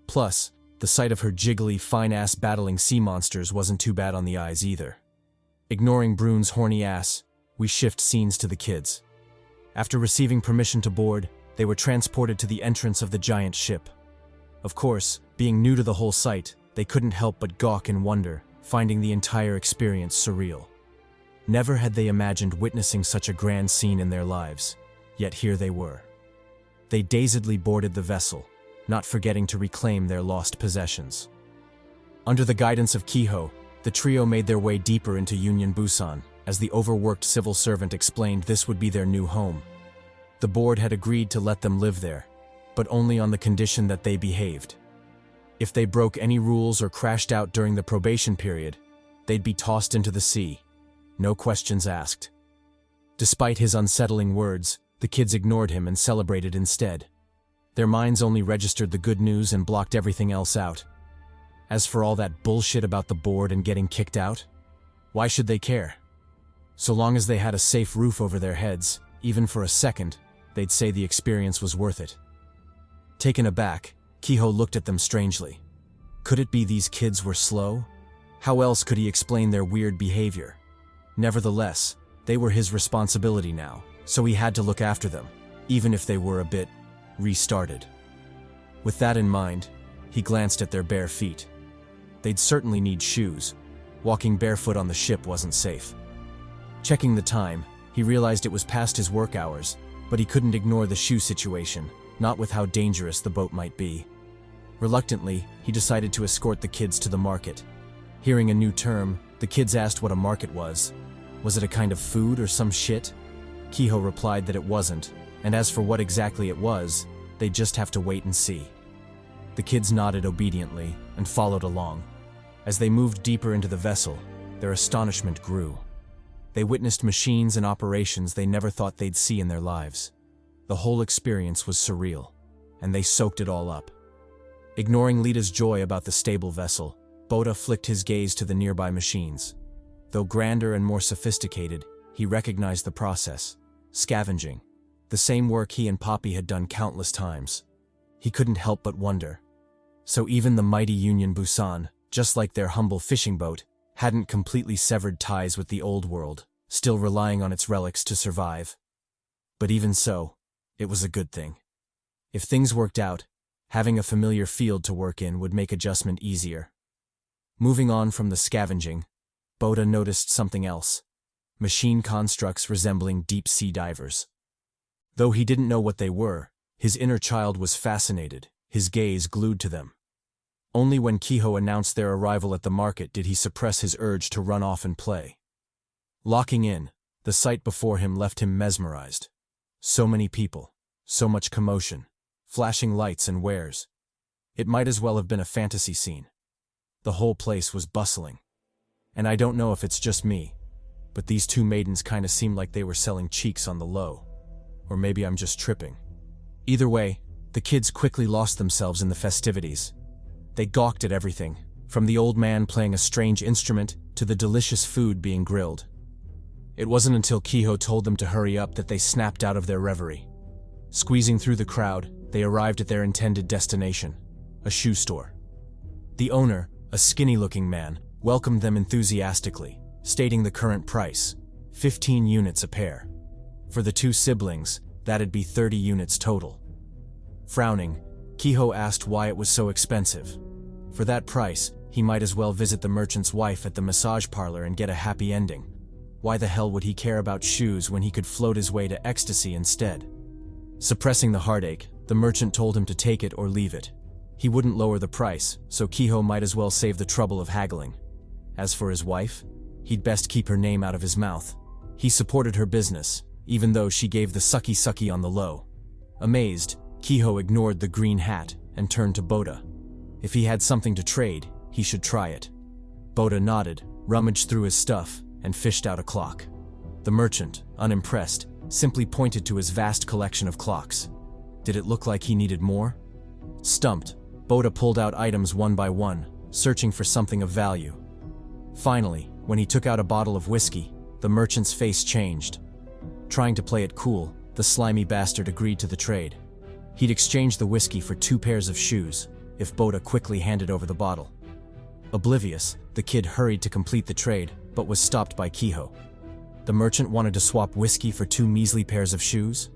Plus, the sight of her jiggly, fine-ass battling sea monsters wasn't too bad on the eyes either. Ignoring Brune's horny ass, we shift scenes to the kids. After receiving permission to board, they were transported to the entrance of the giant ship. Of course, being new to the whole site, they couldn't help but gawk in wonder, finding the entire experience surreal. Never had they imagined witnessing such a grand scene in their lives, yet here they were. They dazedly boarded the vessel, not forgetting to reclaim their lost possessions. Under the guidance of Kiho, the trio made their way deeper into Union Busan, as the overworked civil servant explained this would be their new home. The board had agreed to let them live there, but only on the condition that they behaved. If they broke any rules or crashed out during the probation period, they'd be tossed into the sea. No questions asked. Despite his unsettling words, the kids ignored him and celebrated instead. Their minds only registered the good news and blocked everything else out. As for all that bullshit about the board and getting kicked out, why should they care? So long as they had a safe roof over their heads, even for a second, they'd say the experience was worth it. Taken aback, Kiho looked at them strangely. Could it be these kids were slow? How else could he explain their weird behavior? Nevertheless, they were his responsibility now, so he had to look after them, even if they were a bit restarted. With that in mind, he glanced at their bare feet. They'd certainly need shoes. Walking barefoot on the ship wasn't safe. Checking the time, he realized it was past his work hours, but he couldn't ignore the shoe situation, not with how dangerous the boat might be. Reluctantly, he decided to escort the kids to the market. Hearing a new term, the kids asked what a market was. Was it a kind of food or some shit? Kiho replied that it wasn't, and as for what exactly it was, they'd just have to wait and see. The kids nodded obediently and followed along. As they moved deeper into the vessel, their astonishment grew. They witnessed machines and operations they never thought they'd see in their lives. The whole experience was surreal, and they soaked it all up. Ignoring Lita's joy about the stable vessel, Bota flicked his gaze to the nearby machines. Though grander and more sophisticated, he recognized the process. Scavenging. The same work he and Poppy had done countless times. He couldn't help but wonder. So even the mighty Union Busan, just like their humble fishing boat, hadn't completely severed ties with the old world, still relying on its relics to survive. But even so, it was a good thing. If things worked out, having a familiar field to work in would make adjustment easier. Moving on from the scavenging, Bota noticed something else: machine constructs resembling deep-sea divers. Though he didn't know what they were, his inner child was fascinated, his gaze glued to them. Only when Kehoe announced their arrival at the market did he suppress his urge to run off and play. Locking in, the sight before him left him mesmerized. So many people, so much commotion, flashing lights and wares. It might as well have been a fantasy scene. The whole place was bustling. And I don't know if it's just me, but these two maidens kinda seemed like they were selling cheeks on the low. Or maybe I'm just tripping. Either way, the kids quickly lost themselves in the festivities. They gawked at everything, from the old man playing a strange instrument to the delicious food being grilled. It wasn't until Kehoe told them to hurry up that they snapped out of their reverie. Squeezing through the crowd, they arrived at their intended destination, a shoe store. The owner, a skinny-looking man, welcomed them enthusiastically, stating the current price, 15 units a pair. For the two siblings, that'd be 30 units total. Frowning, Kehoe asked why it was so expensive. For that price, he might as well visit the merchant's wife at the massage parlor and get a happy ending. Why the hell would he care about shoes when he could float his way to ecstasy instead? Suppressing the heartache, the merchant told him to take it or leave it. He wouldn't lower the price, so Kehoe might as well save the trouble of haggling. As for his wife, he'd best keep her name out of his mouth. He supported her business, even though she gave the sucky on the low. Amazed, Kehoe ignored the green hat and turned to Bota. If he had something to trade, he should try it. Bota nodded, rummaged through his stuff, and fished out a clock. The merchant, unimpressed, simply pointed to his vast collection of clocks. Did it look like he needed more? Stumped, Bota pulled out items one by one, searching for something of value. Finally, when he took out a bottle of whiskey, the merchant's face changed. Trying to play it cool, the slimy bastard agreed to the trade. He'd exchange the whiskey for 2 pairs of shoes, if Bota quickly handed over the bottle. Oblivious, the kid hurried to complete the trade, but was stopped by Kehoe. The merchant wanted to swap whiskey for 2 measly pairs of shoes?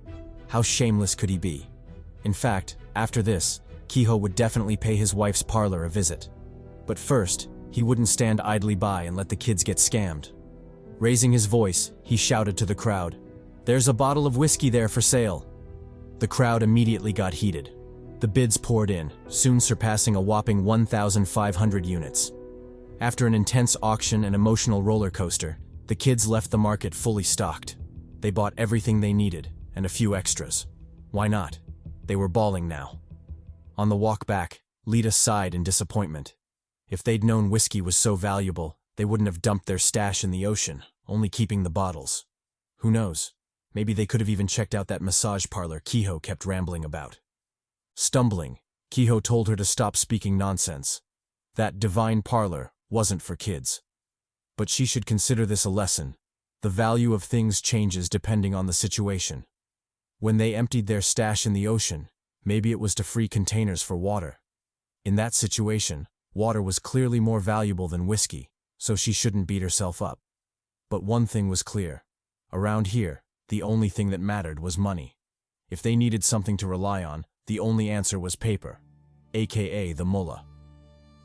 How shameless could he be? In fact, after this, Kehoe would definitely pay his wife's parlor a visit. But first, he wouldn't stand idly by and let the kids get scammed. Raising his voice, he shouted to the crowd, "There's a bottle of whiskey there for sale." The crowd immediately got heated. The bids poured in, soon surpassing a whopping 1,500 units. After an intense auction and emotional roller coaster, the kids left the market fully stocked. They bought everything they needed, and a few extras. Why not? They were bawling now. On the walk back, Lita sighed in disappointment. If they'd known whiskey was so valuable, they wouldn't have dumped their stash in the ocean, only keeping the bottles. Who knows? Maybe they could have even checked out that massage parlor Kehoe kept rambling about. Stumbling, Kehoe told her to stop speaking nonsense. That divine parlor wasn't for kids. But she should consider this a lesson. The value of things changes depending on the situation. When they emptied their stash in the ocean, maybe it was to free containers for water. In that situation, water was clearly more valuable than whiskey, so she shouldn't beat herself up. But one thing was clear. Around here, the only thing that mattered was money. If they needed something to rely on, the only answer was paper, aka the mullah.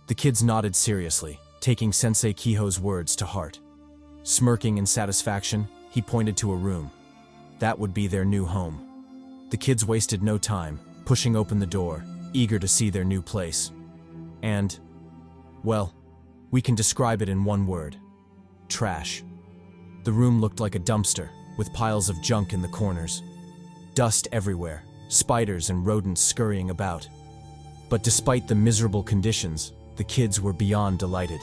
The kids nodded seriously, taking Sensei Kehoe's words to heart. Smirking in satisfaction, he pointed to a room. That would be their new home. The kids wasted no time, pushing open the door, eager to see their new place. And, well, we can describe it in one word: trash. The room looked like a dumpster, with piles of junk in the corners. Dust everywhere, spiders and rodents scurrying about. But despite the miserable conditions, the kids were beyond delighted.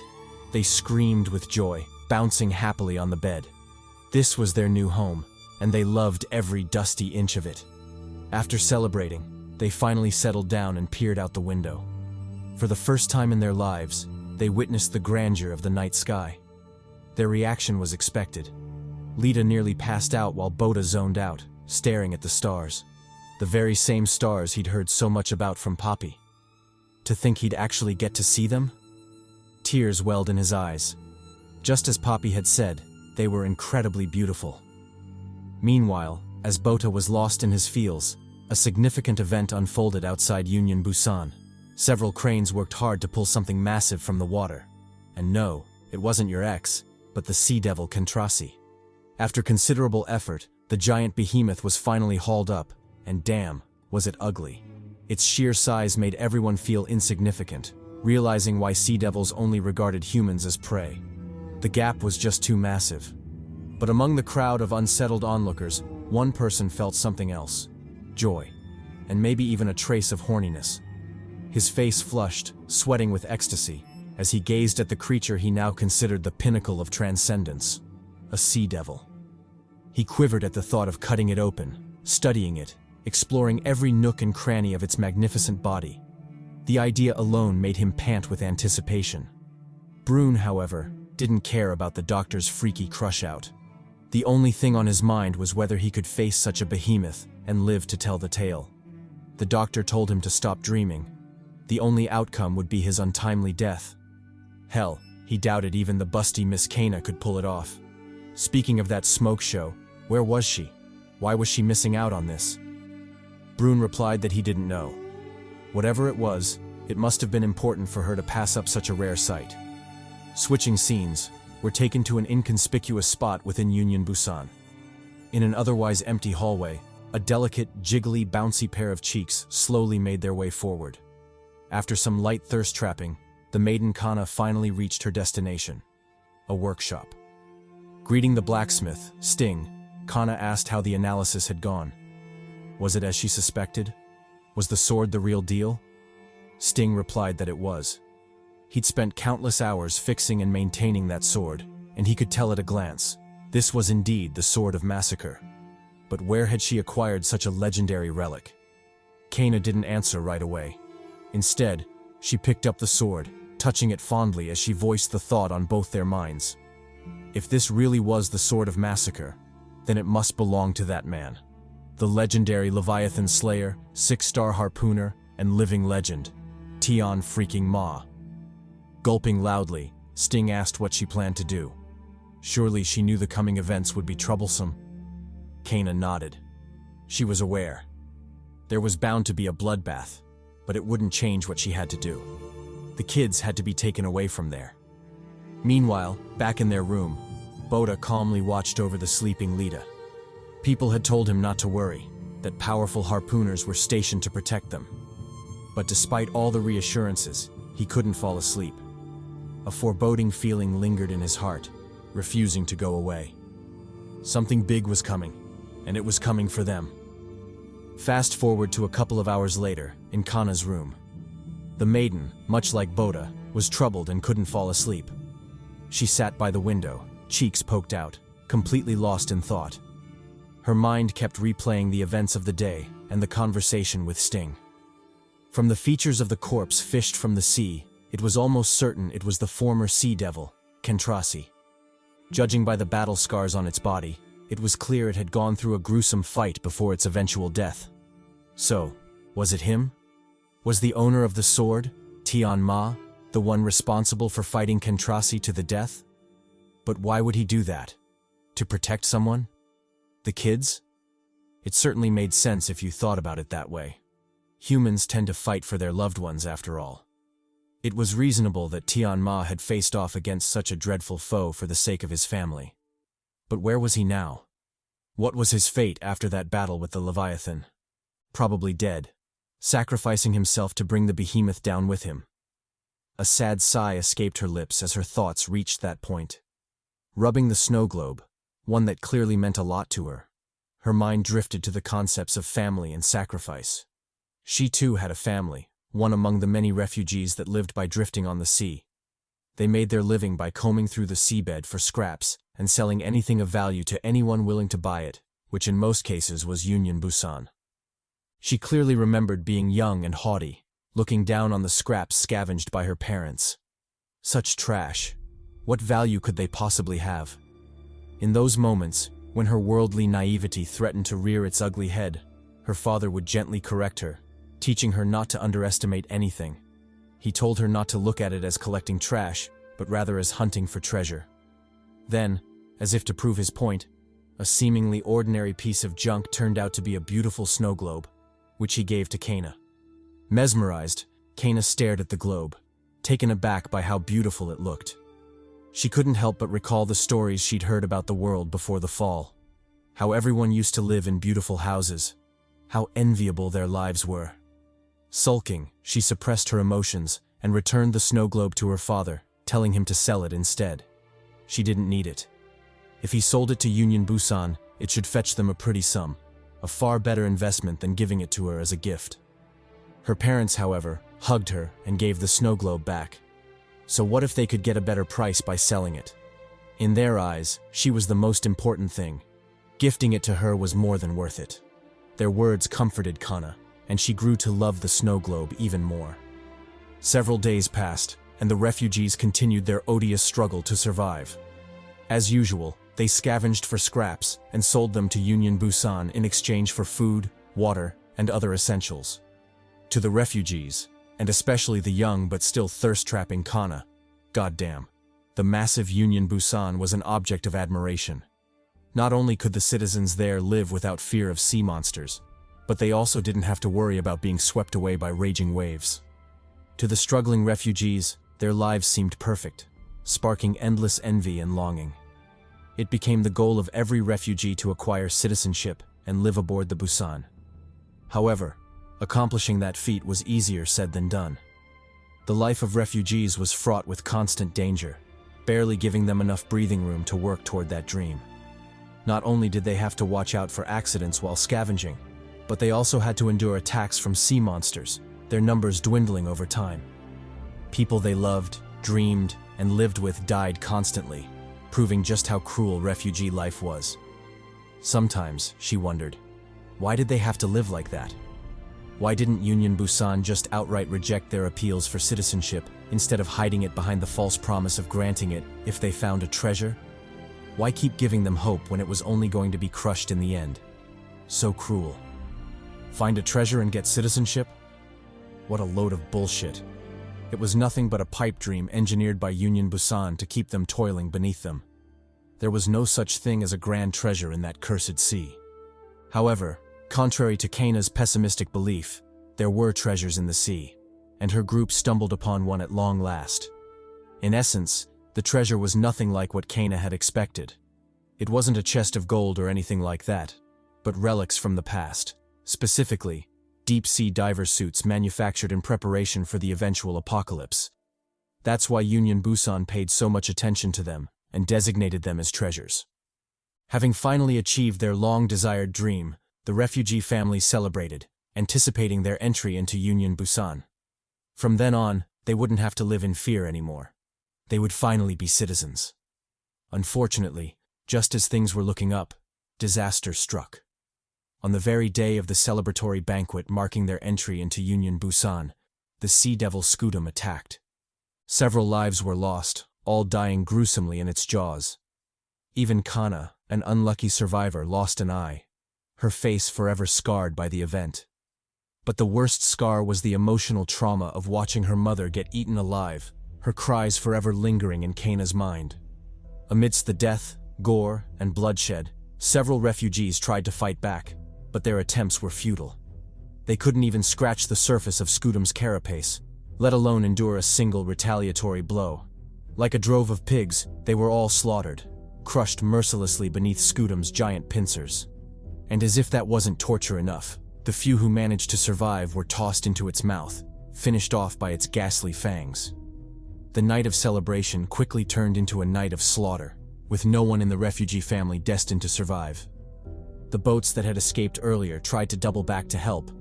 They screamed with joy, bouncing happily on the bed. This was their new home, and they loved every dusty inch of it. After celebrating, they finally settled down and peered out the window. For the first time in their lives, they witnessed the grandeur of the night sky. Their reaction was expected. Lita nearly passed out while Bota zoned out, staring at the stars. The very same stars he'd heard so much about from Poppy. To think he'd actually get to see them? Tears welled in his eyes. Just as Poppy had said, they were incredibly beautiful. Meanwhile, as Bota was lost in his fields, a significant event unfolded outside Union Busan. Several cranes worked hard to pull something massive from the water. And no, it wasn't your ex, but the sea devil Kentrasi. After considerable effort, the giant behemoth was finally hauled up, and damn, was it ugly. Its sheer size made everyone feel insignificant, realizing why sea devils only regarded humans as prey. The gap was just too massive. But among the crowd of unsettled onlookers, one person felt something else. Joy. And maybe even a trace of horniness. His face flushed, sweating with ecstasy, as he gazed at the creature he now considered the pinnacle of transcendence. A sea devil. He quivered at the thought of cutting it open, studying it, exploring every nook and cranny of its magnificent body. The idea alone made him pant with anticipation. Brune, however, didn't care about the doctor's freaky crush-out. The only thing on his mind was whether he could face such a behemoth and live to tell the tale. The doctor told him to stop dreaming. The only outcome would be his untimely death. Hell, he doubted even the busty Miss Kana could pull it off. Speaking of that smoke show, where was she? Why was she missing out on this? Brune replied that he didn't know. Whatever it was, it must have been important for her to pass up such a rare sight. Switching scenes, we're taken to an inconspicuous spot within Union Busan. In an otherwise empty hallway, a delicate, jiggly, bouncy pair of cheeks slowly made their way forward. After some light thirst trapping, the maiden Kana finally reached her destination, a workshop. Greeting the blacksmith, Sting, Kana asked how the analysis had gone. Was it as she suspected? Was the sword the real deal? Sting replied that it was. He'd spent countless hours fixing and maintaining that sword, and he could tell at a glance. This was indeed the Sword of Massacre. But where had she acquired such a legendary relic? Kana didn't answer right away. Instead, she picked up the sword, touching it fondly as she voiced the thought on both their minds. If this really was the Sword of Massacre, then it must belong to that man. The legendary Leviathan Slayer, 6-star harpooner, and living legend, Tian freaking Ma. Gulping loudly, Sting asked what she planned to do. Surely she knew the coming events would be troublesome. Kana nodded. She was aware. There was bound to be a bloodbath, but it wouldn't change what she had to do. The kids had to be taken away from there. Meanwhile, back in their room, Bota calmly watched over the sleeping Lita. People had told him not to worry, that powerful harpooners were stationed to protect them. But despite all the reassurances, he couldn't fall asleep. A foreboding feeling lingered in his heart, refusing to go away. Something big was coming, and it was coming for them. Fast forward to a couple of hours later, in Kana's room. The maiden, much like Bota, was troubled and couldn't fall asleep. She sat by the window, cheeks poked out, completely lost in thought. Her mind kept replaying the events of the day and the conversation with Sting. From the features of the corpse fished from the sea, it was almost certain it was the former sea devil, Kentrasi. Judging by the battle scars on its body, it was clear it had gone through a gruesome fight before its eventual death. So, was it him? Was the owner of the sword, Tian Ma, the one responsible for fighting Kentrasi to the death? But why would he do that? To protect someone? The kids? It certainly made sense if you thought about it that way. Humans tend to fight for their loved ones after all. It was reasonable that Tian Ma had faced off against such a dreadful foe for the sake of his family. But where was he now? What was his fate after that battle with the Leviathan? Probably dead, sacrificing himself to bring the behemoth down with him. A sad sigh escaped her lips as her thoughts reached that point. Rubbing the snow globe, one that clearly meant a lot to her, her mind drifted to the concepts of family and sacrifice. She too had a family, one among the many refugees that lived by drifting on the sea. They made their living by combing through the seabed for scraps and selling anything of value to anyone willing to buy it, which in most cases was Union Busan. She clearly remembered being young and haughty, looking down on the scraps scavenged by her parents. Such trash. What value could they possibly have? In those moments, when her worldly naivety threatened to rear its ugly head, her father would gently correct her, teaching her not to underestimate anything. He told her not to look at it as collecting trash, but rather as hunting for treasure. Then, as if to prove his point, a seemingly ordinary piece of junk turned out to be a beautiful snow globe, which he gave to Kana. Mesmerized, Kana stared at the globe, taken aback by how beautiful it looked. She couldn't help but recall the stories she'd heard about the world before the fall. How everyone used to live in beautiful houses. How enviable their lives were. Sulking, she suppressed her emotions and returned the snow globe to her father, telling him to sell it instead. She didn't need it. If he sold it to Union Busan, it should fetch them a pretty sum, a far better investment than giving it to her as a gift. Her parents, however, hugged her and gave the snow globe back. So what if they could get a better price by selling it? In their eyes, she was the most important thing. Gifting it to her was more than worth it. Their words comforted Kana, and she grew to love the snow globe even more. Several days passed, and the refugees continued their odious struggle to survive. As usual, they scavenged for scraps and sold them to Union Busan in exchange for food, water, and other essentials. To the refugees, and especially the young but still thirst-trapping Kana, goddamn, the massive Union Busan was an object of admiration. Not only could the citizens there live without fear of sea monsters, but they also didn't have to worry about being swept away by raging waves. To the struggling refugees, their lives seemed perfect, sparking endless envy and longing. It became the goal of every refugee to acquire citizenship and live aboard the Busan. However, accomplishing that feat was easier said than done. The life of refugees was fraught with constant danger, barely giving them enough breathing room to work toward that dream. Not only did they have to watch out for accidents while scavenging, but they also had to endure attacks from sea monsters, their numbers dwindling over time. People they loved, dreamed, and lived with died constantly, proving just how cruel refugee life was. Sometimes, she wondered, why did they have to live like that? Why didn't Union Busan just outright reject their appeals for citizenship instead of hiding it behind the false promise of granting it if they found a treasure? Why keep giving them hope when it was only going to be crushed in the end? So cruel. Find a treasure and get citizenship? What a load of bullshit. It was nothing but a pipe dream engineered by Union Busan to keep them toiling beneath them. There was no such thing as a grand treasure in that cursed sea. However, contrary to Kana's pessimistic belief, there were treasures in the sea, and her group stumbled upon one at long last. In essence, the treasure was nothing like what Kana had expected. It wasn't a chest of gold or anything like that, but relics from the past, specifically, deep-sea diver suits manufactured in preparation for the eventual apocalypse. That's why Union Busan paid so much attention to them and designated them as treasures. Having finally achieved their long-desired dream, the refugee family celebrated, anticipating their entry into Union Busan. From then on, they wouldn't have to live in fear anymore. They would finally be citizens. Unfortunately, just as things were looking up, disaster struck. On the very day of the celebratory banquet marking their entry into Union Busan, the sea devil Scudam attacked. Several lives were lost, all dying gruesomely in its jaws. Even Kana, an unlucky survivor, lost an eye, her face forever scarred by the event. But the worst scar was the emotional trauma of watching her mother get eaten alive, her cries forever lingering in Kana's mind. Amidst the death, gore, and bloodshed, several refugees tried to fight back, but their attempts were futile. They couldn't even scratch the surface of Scudam's carapace, let alone endure a single retaliatory blow. Like a drove of pigs, they were all slaughtered, crushed mercilessly beneath Scudam's giant pincers. And as if that wasn't torture enough, the few who managed to survive were tossed into its mouth, finished off by its ghastly fangs. The night of celebration quickly turned into a night of slaughter, with no one in the refugee family destined to survive. The boats that had escaped earlier tried to double back to help,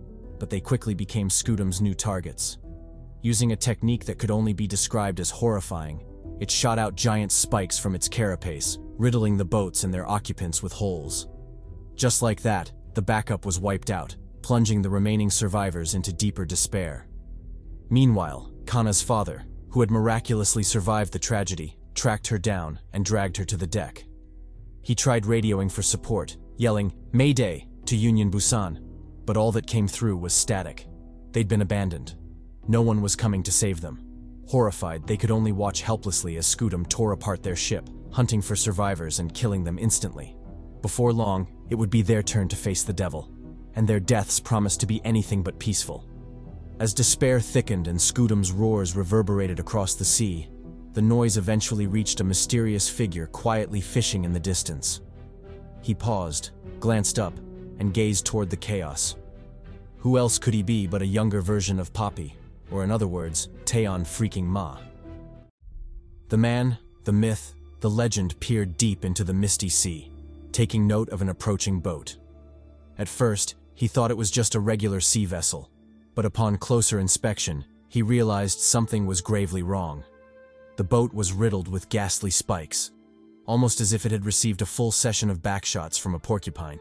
but they quickly became Scudam's new targets. Using a technique that could only be described as horrifying, it shot out giant spikes from its carapace, riddling the boats and their occupants with holes. Just like that, the backup was wiped out, plunging the remaining survivors into deeper despair. Meanwhile, Kana's father, who had miraculously survived the tragedy, tracked her down and dragged her to the deck. He tried radioing for support, yelling, "Mayday!" to Union Busan, but all that came through was static. They'd been abandoned. No one was coming to save them. Horrified, they could only watch helplessly as Scudam tore apart their ship, hunting for survivors and killing them instantly. Before long, it would be their turn to face the devil, and their deaths promised to be anything but peaceful. As despair thickened and Scudam's roars reverberated across the sea, the noise eventually reached a mysterious figure quietly fishing in the distance. He paused, glanced up, and gazed toward the chaos. Who else could he be but a younger version of Poppy, or in other words, Teon freaking Ma? The man, the myth, the legend peered deep into the misty sea, taking note of an approaching boat. At first, he thought it was just a regular sea vessel, but upon closer inspection, he realized something was gravely wrong. The boat was riddled with ghastly spikes, almost as if it had received a full session of backshots from a porcupine.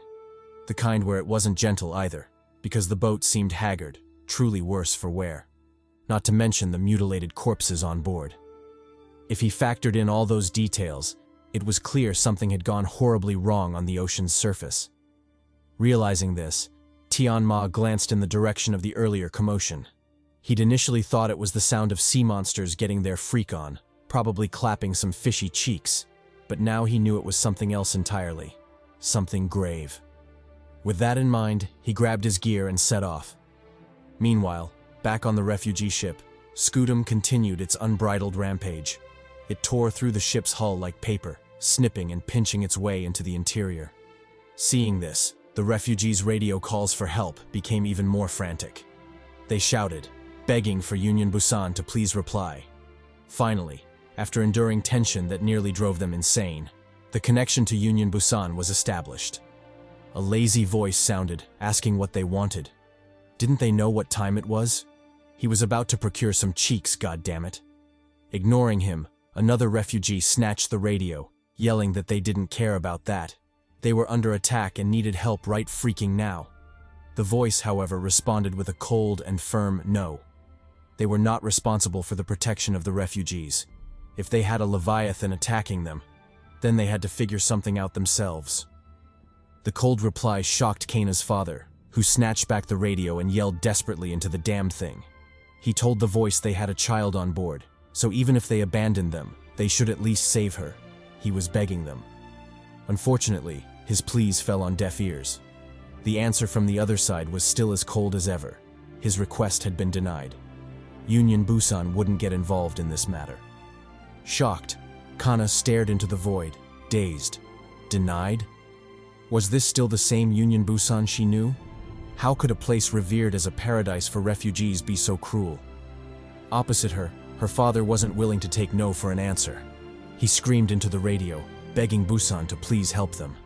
The kind where it wasn't gentle either, because the boat seemed haggard, truly worse for wear. Not to mention the mutilated corpses on board. If he factored in all those details, it was clear something had gone horribly wrong on the ocean's surface. Realizing this, Teon Ma glanced in the direction of the earlier commotion. He'd initially thought it was the sound of sea monsters getting their freak on, probably clapping some fishy cheeks, but now he knew it was something else entirely. Something grave. With that in mind, he grabbed his gear and set off. Meanwhile, back on the refugee ship, Scudam continued its unbridled rampage. It tore through the ship's hull like paper, snipping and pinching its way into the interior. Seeing this, the refugees' radio calls for help became even more frantic. They shouted, begging for Union Busan to please reply. Finally, after enduring tension that nearly drove them insane, the connection to Union Busan was established. A lazy voice sounded, asking what they wanted. Didn't they know what time it was? He was about to procure some cheeks, goddammit. Ignoring him, another refugee snatched the radio, yelling that they didn't care about that. They were under attack and needed help right freaking now. The voice, however, responded with a cold and firm no. They were not responsible for the protection of the refugees. If they had a Leviathan attacking them, then they had to figure something out themselves. The cold reply shocked Kana's father, who snatched back the radio and yelled desperately into the damned thing. He told the voice they had a child on board, so even if they abandoned them, they should at least save her. He was begging them. Unfortunately, his pleas fell on deaf ears. The answer from the other side was still as cold as ever. His request had been denied. Union Busan wouldn't get involved in this matter. Shocked, Kana stared into the void, dazed. Denied? Was this still the same Union Busan she knew? How could a place revered as a paradise for refugees be so cruel? Opposite her, her father wasn't willing to take no for an answer. He screamed into the radio, begging Busan to please help them.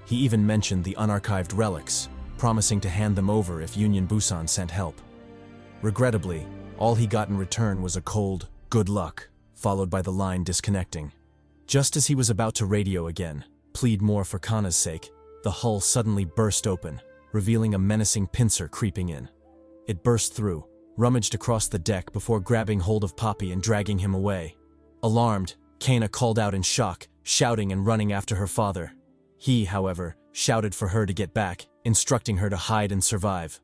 He even mentioned the unarchived relics, promising to hand them over if Union Busan sent help. Regrettably, all he got in return was a cold, "good luck," followed by the line disconnecting. Just as he was about to radio again, plead more for Kana's sake, the hull suddenly burst open, revealing a menacing pincer creeping in. It burst through, rummaged across the deck before grabbing hold of Poppy and dragging him away. Alarmed, Kana called out in shock, shouting and running after her father. He, however, shouted for her to get back, instructing her to hide and survive.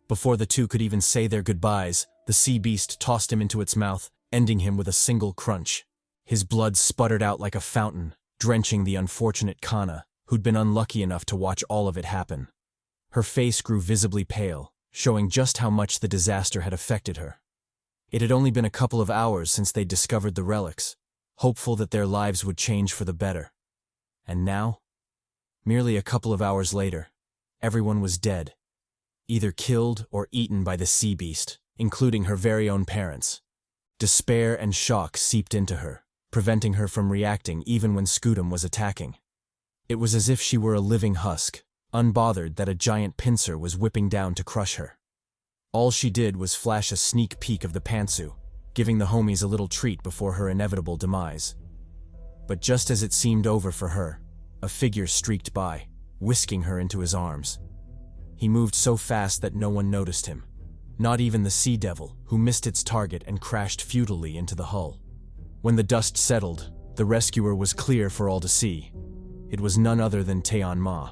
Before the two could even say their goodbyes, the sea beast tossed him into its mouth, ending him with a single crunch. His blood sputtered out like a fountain, drenching the unfortunate Kana, who'd been unlucky enough to watch all of it happen. Her face grew visibly pale, showing just how much the disaster had affected her. It had only been a couple of hours since they'd discovered the relics, hopeful that their lives would change for the better. And now? Merely a couple of hours later, everyone was dead, either killed or eaten by the sea beast, including her very own parents. Despair and shock seeped into her, preventing her from reacting even when Scudam was attacking. It was as if she were a living husk, unbothered that a giant pincer was whipping down to crush her. All she did was flash a sneak peek of the pantsu, giving the homies a little treat before her inevitable demise. But just as it seemed over for her, a figure streaked by, whisking her into his arms. He moved so fast that no one noticed him, not even the sea devil, who missed its target and crashed futilely into the hull. When the dust settled, the rescuer was clear for all to see. It was none other than Teon Ma.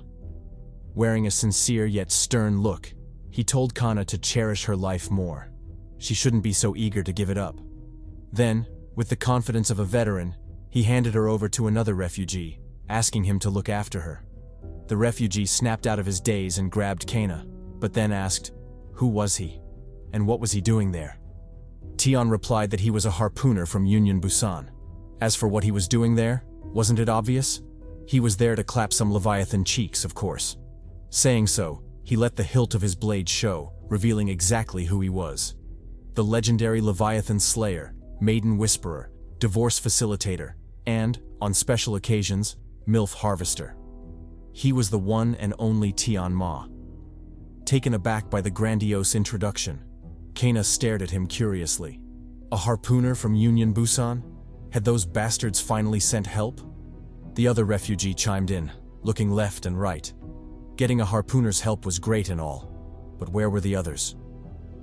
Wearing a sincere yet stern look, he told Kana to cherish her life more. She shouldn't be so eager to give it up. Then, with the confidence of a veteran, He handed her over to another refugee, asking him to look after her. The refugee snapped out of his daze and grabbed Kana, but then asked, who was he? And what was he doing there? Tian replied that he was a harpooner from Union Busan. As for what he was doing there, wasn't it obvious? He was there to clap some Leviathan cheeks, of course. Saying so, he let the hilt of his blade show, revealing exactly who he was. The legendary Leviathan Slayer, Maiden Whisperer, Divorce Facilitator, and, on special occasions, MILF Harvester. He was the one and only Tian Ma. Taken aback by the grandiose introduction, Kana stared at him curiously. A harpooner from Union Busan? Had those bastards finally sent help? The other refugee chimed in, looking left and right. Getting a harpooner's help was great and all, but where were the others?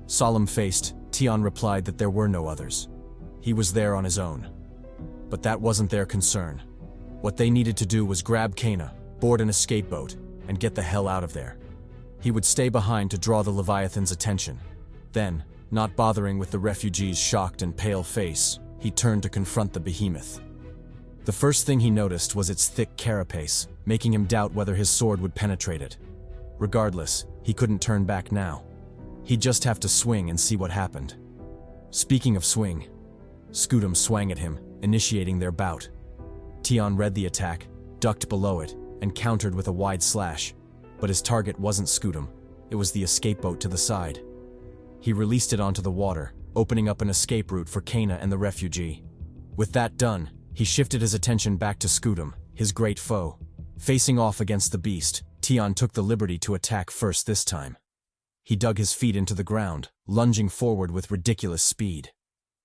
Solemn-faced, Tian replied that there were no others. He was there on his own. But that wasn't their concern. What they needed to do was grab Kana, board an escape boat, and get the hell out of there. He would stay behind to draw the Leviathan's attention. Then, not bothering with the refugee's shocked and pale face, he turned to confront the behemoth. The first thing he noticed was its thick carapace, making him doubt whether his sword would penetrate it. Regardless, he couldn't turn back now. He'd just have to swing and see what happened. Speaking of swing, Scudam swang at him, initiating their bout. Tian read the attack, ducked below it, and countered with a wide slash. But his target wasn't Scudam, it was the escape boat to the side. He released it onto the water, opening up an escape route for Kana and the refugee. With that done, he shifted his attention back to Scudam, his great foe. Facing off against the beast, Tian took the liberty to attack first this time. He dug his feet into the ground, lunging forward with ridiculous speed.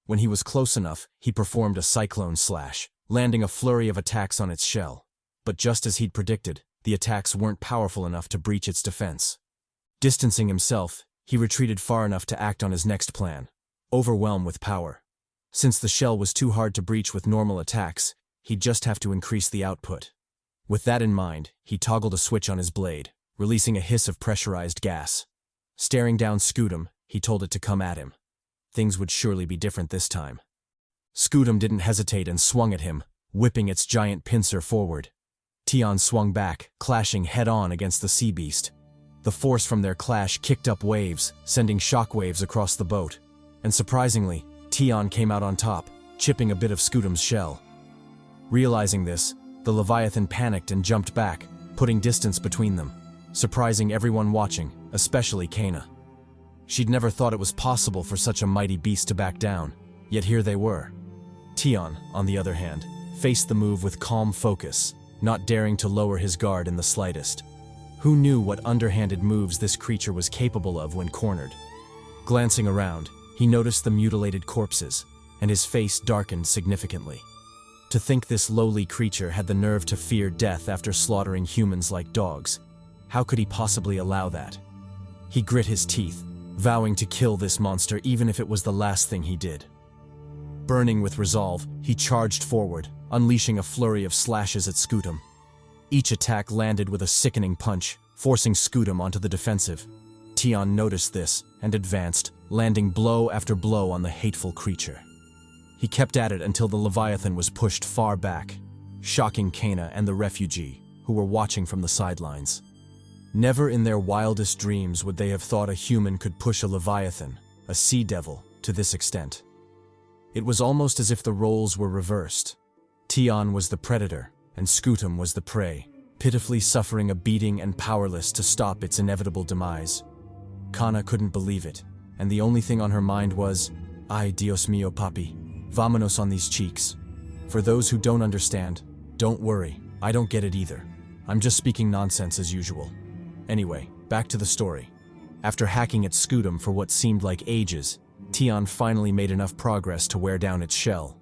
When he was close enough, he performed a cyclone slash, landing a flurry of attacks on its shell. But just as he'd predicted, the attacks weren't powerful enough to breach its defense. Distancing himself, he retreated far enough to act on his next plan: overwhelm with power. Since the shell was too hard to breach with normal attacks, he'd just have to increase the output. With that in mind, he toggled a switch on his blade, releasing a hiss of pressurized gas. Staring down Scudam, he told it to come at him. Things would surely be different this time. Scudam didn't hesitate and swung at him, whipping its giant pincer forward. Tian swung back, clashing head-on against the sea beast. The force from their clash kicked up waves, sending shockwaves across the boat. And surprisingly, Tian came out on top, chipping a bit of Scudam's shell. Realizing this, the Leviathan panicked and jumped back, putting distance between them, surprising everyone watching, especially Kana. She'd never thought it was possible for such a mighty beast to back down, yet here they were. Tian, on the other hand, faced the move with calm focus, not daring to lower his guard in the slightest. Who knew what underhanded moves this creature was capable of when cornered? Glancing around, he noticed the mutilated corpses, and his face darkened significantly. To think this lowly creature had the nerve to fear death after slaughtering humans like dogs. How could he possibly allow that? He grit his teeth, vowing to kill this monster even if it was the last thing he did. Burning with resolve, he charged forward, unleashing a flurry of slashes at Scudam. Each attack landed with a sickening punch, forcing Scudam onto the defensive. Tian noticed this and advanced, landing blow after blow on the hateful creature. He kept at it until the Leviathan was pushed far back, shocking Kana and the refugee, who were watching from the sidelines. Never in their wildest dreams would they have thought a human could push a Leviathan, a sea devil, to this extent. It was almost as if the roles were reversed. Tian was the predator, and Scudam was the prey, pitifully suffering a beating and powerless to stop its inevitable demise. Kana couldn't believe it, and the only thing on her mind was, "Ay, Dios mío, papi, vámonos on these cheeks." For those who don't understand, don't worry, I don't get it either. I'm just speaking nonsense as usual. Anyway, back to the story. After hacking at Scudam for what seemed like ages, Tian finally made enough progress to wear down its shell.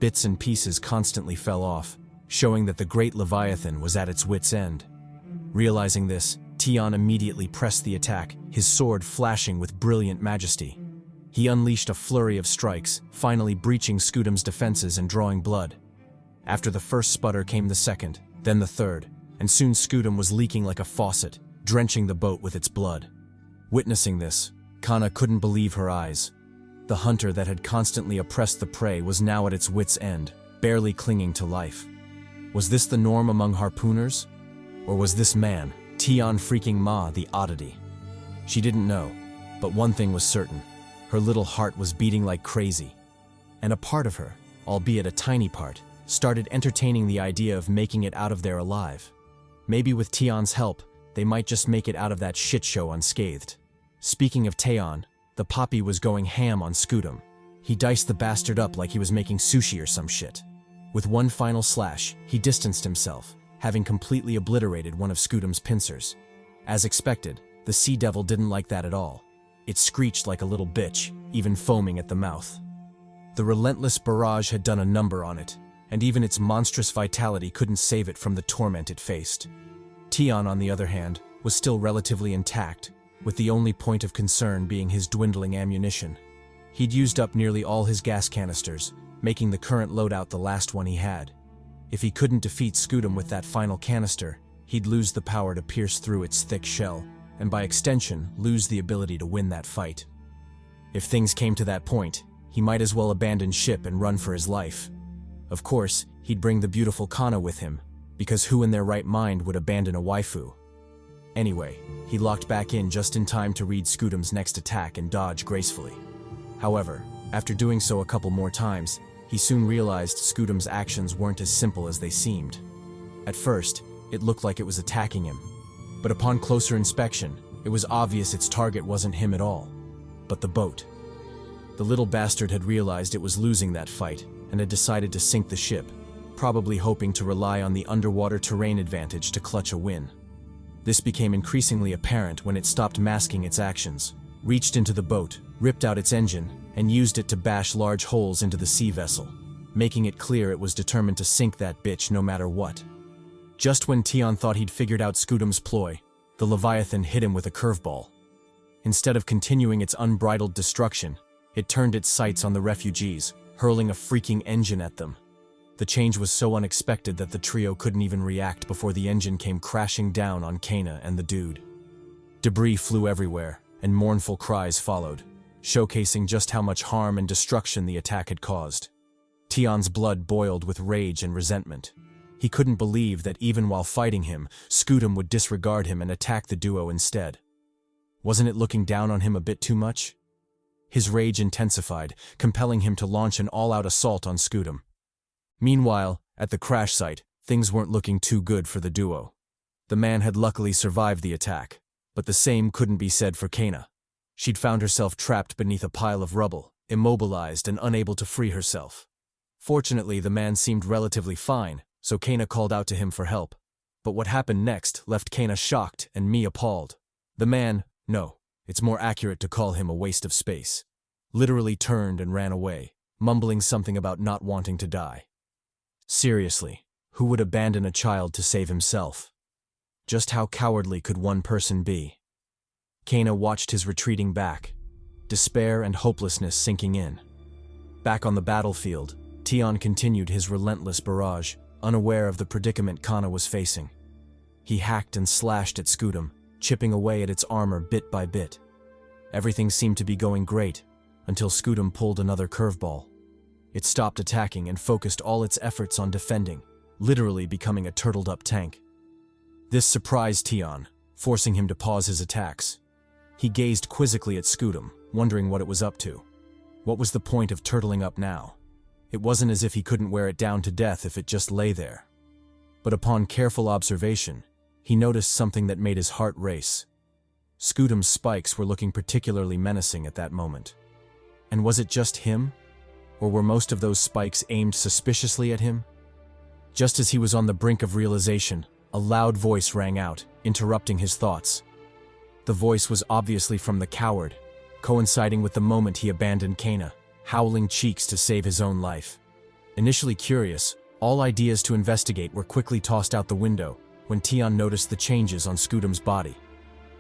Bits and pieces constantly fell off, showing that the great Leviathan was at its wit's end. Realizing this, Tian immediately pressed the attack, his sword flashing with brilliant majesty. He unleashed a flurry of strikes, finally breaching Scudam's defenses and drawing blood. After the first sputter came the second, then the third, and soon Scudam was leaking like a faucet, drenching the boat with its blood. Witnessing this, Kana couldn't believe her eyes. The hunter that had constantly oppressed the prey was now at its wit's end, barely clinging to life. Was this the norm among harpooners? Or was this man, Tian freaking Ma, the oddity? She didn't know, but one thing was certain. Her little heart was beating like crazy. And a part of her, albeit a tiny part, started entertaining the idea of making it out of there alive. Maybe with Tian's help, they might just make it out of that shit show unscathed. Speaking of Tian, the Poppy was going ham on Scudam. He diced the bastard up like he was making sushi or some shit. With one final slash, he distanced himself, having completely obliterated one of Scudam's pincers. As expected, the Sea Devil didn't like that at all. It screeched like a little bitch, even foaming at the mouth. The relentless barrage had done a number on it, and even its monstrous vitality couldn't save it from the torment it faced. Tian, on the other hand, was still relatively intact, with the only point of concern being his dwindling ammunition. He'd used up nearly all his gas canisters, making the current loadout the last one he had. If he couldn't defeat Scudam with that final canister, he'd lose the power to pierce through its thick shell, and by extension, lose the ability to win that fight. If things came to that point, he might as well abandon ship and run for his life. Of course, he'd bring the beautiful Kana with him, because who in their right mind would abandon a waifu? Anyway, he locked back in just in time to read Scudam's next attack and dodge gracefully. However, after doing so a couple more times, he soon realized Scudam's actions weren't as simple as they seemed. At first, it looked like it was attacking him, but upon closer inspection, it was obvious its target wasn't him at all, but the boat. The little bastard had realized it was losing that fight and had decided to sink the ship, probably hoping to rely on the underwater terrain advantage to clutch a win. This became increasingly apparent when it stopped masking its actions, reached into the boat, ripped out its engine, and used it to bash large holes into the sea vessel, making it clear it was determined to sink that bitch no matter what. Just when Tian thought he'd figured out Scudam's ploy, the Leviathan hit him with a curveball. Instead of continuing its unbridled destruction, it turned its sights on the refugees, hurling a freaking engine at them. The change was so unexpected that the trio couldn't even react before the engine came crashing down on Kana and the dude. Debris flew everywhere, and mournful cries followed, showcasing just how much harm and destruction the attack had caused. Tian's blood boiled with rage and resentment. He couldn't believe that even while fighting him, Scudam would disregard him and attack the duo instead. Wasn't it looking down on him a bit too much? His rage intensified, compelling him to launch an all-out assault on Scudam. Meanwhile, at the crash site, things weren't looking too good for the duo. The man had luckily survived the attack, but the same couldn't be said for Kana. She'd found herself trapped beneath a pile of rubble, immobilized and unable to free herself. Fortunately, the man seemed relatively fine, so Kana called out to him for help. But what happened next left Kana shocked and me appalled. The man, no, it's more accurate to call him a waste of space, literally turned and ran away, mumbling something about not wanting to die. Seriously, who would abandon a child to save himself? Just how cowardly could one person be? Kana watched his retreating back, despair and hopelessness sinking in. Back on the battlefield, Tian continued his relentless barrage, unaware of the predicament Kana was facing. He hacked and slashed at Scudam, chipping away at its armor bit by bit. Everything seemed to be going great, until Scudam pulled another curveball. It stopped attacking and focused all its efforts on defending, literally becoming a turtled-up tank. This surprised Tian, forcing him to pause his attacks. He gazed quizzically at Scudam, wondering what it was up to. What was the point of turtling up now? It wasn't as if he couldn't wear it down to death if it just lay there. But upon careful observation, he noticed something that made his heart race. Scudam's spikes were looking particularly menacing at that moment. And was it just him? Or were most of those spikes aimed suspiciously at him? Just as he was on the brink of realization, a loud voice rang out, interrupting his thoughts. The voice was obviously from the coward, coinciding with the moment he abandoned Kana, howling cheeks to save his own life. Initially curious, all ideas to investigate were quickly tossed out the window when Tian noticed the changes on Scudam's body.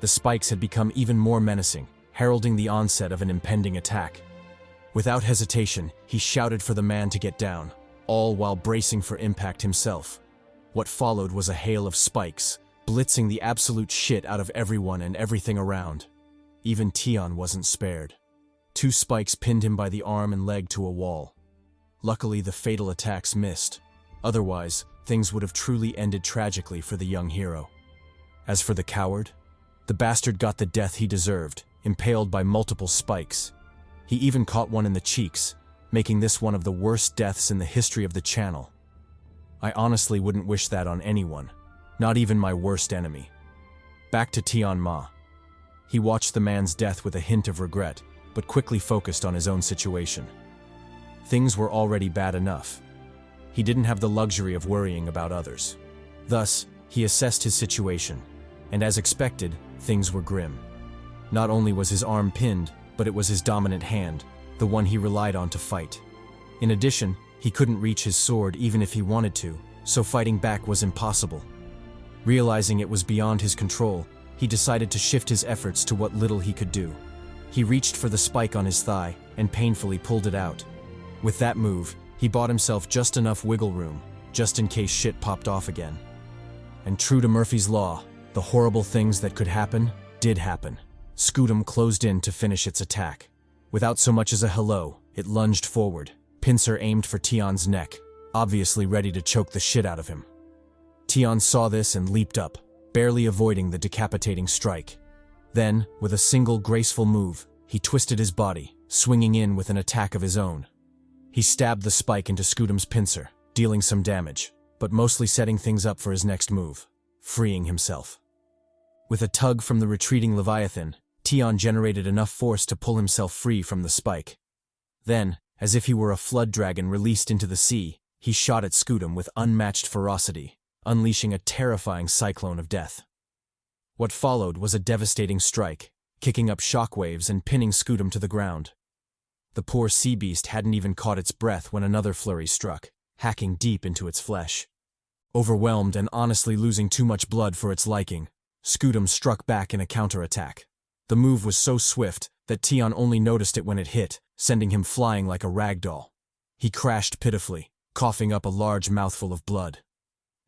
The spikes had become even more menacing, heralding the onset of an impending attack. Without hesitation, he shouted for the man to get down, all while bracing for impact himself. What followed was a hail of spikes, blitzing the absolute shit out of everyone and everything around. Even Tian wasn't spared. 2 spikes pinned him by the arm and leg to a wall. Luckily, the fatal attacks missed. Otherwise, things would have truly ended tragically for the young hero. As for the coward, the bastard got the death he deserved, impaled by multiple spikes. He even caught one in the cheeks, making this one of the worst deaths in the history of the channel. I honestly wouldn't wish that on anyone, not even my worst enemy. Back to Tian Ma. He watched the man's death with a hint of regret, but quickly focused on his own situation. Things were already bad enough. He didn't have the luxury of worrying about others. Thus, he assessed his situation, and as expected, things were grim. Not only was his arm pinned, but it was his dominant hand, the one he relied on to fight. In addition, he couldn't reach his sword even if he wanted to, so fighting back was impossible. Realizing it was beyond his control, he decided to shift his efforts to what little he could do. He reached for the spike on his thigh and painfully pulled it out. With that move, he bought himself just enough wiggle room, just in case shit popped off again. And true to Murphy's Law, the horrible things that could happen, did happen. Scutum closed in to finish its attack. Without so much as a hello, it lunged forward, pincer aimed for Tian's neck, obviously ready to choke the shit out of him. Tian saw this and leaped up, barely avoiding the decapitating strike. Then, with a single graceful move, he twisted his body, swinging in with an attack of his own. He stabbed the spike into Scutum's pincer, dealing some damage, but mostly setting things up for his next move, freeing himself. With a tug from the retreating Leviathan, Tian generated enough force to pull himself free from the spike. Then, as if he were a flood dragon released into the sea, he shot at Scutum with unmatched ferocity, unleashing a terrifying cyclone of death. What followed was a devastating strike, kicking up shockwaves and pinning Scutum to the ground. The poor sea beast hadn't even caught its breath when another flurry struck, hacking deep into its flesh. Overwhelmed and honestly losing too much blood for its liking, Scutum struck back in a counterattack. The move was so swift that Tian only noticed it when it hit, sending him flying like a rag doll. He crashed pitifully, coughing up a large mouthful of blood.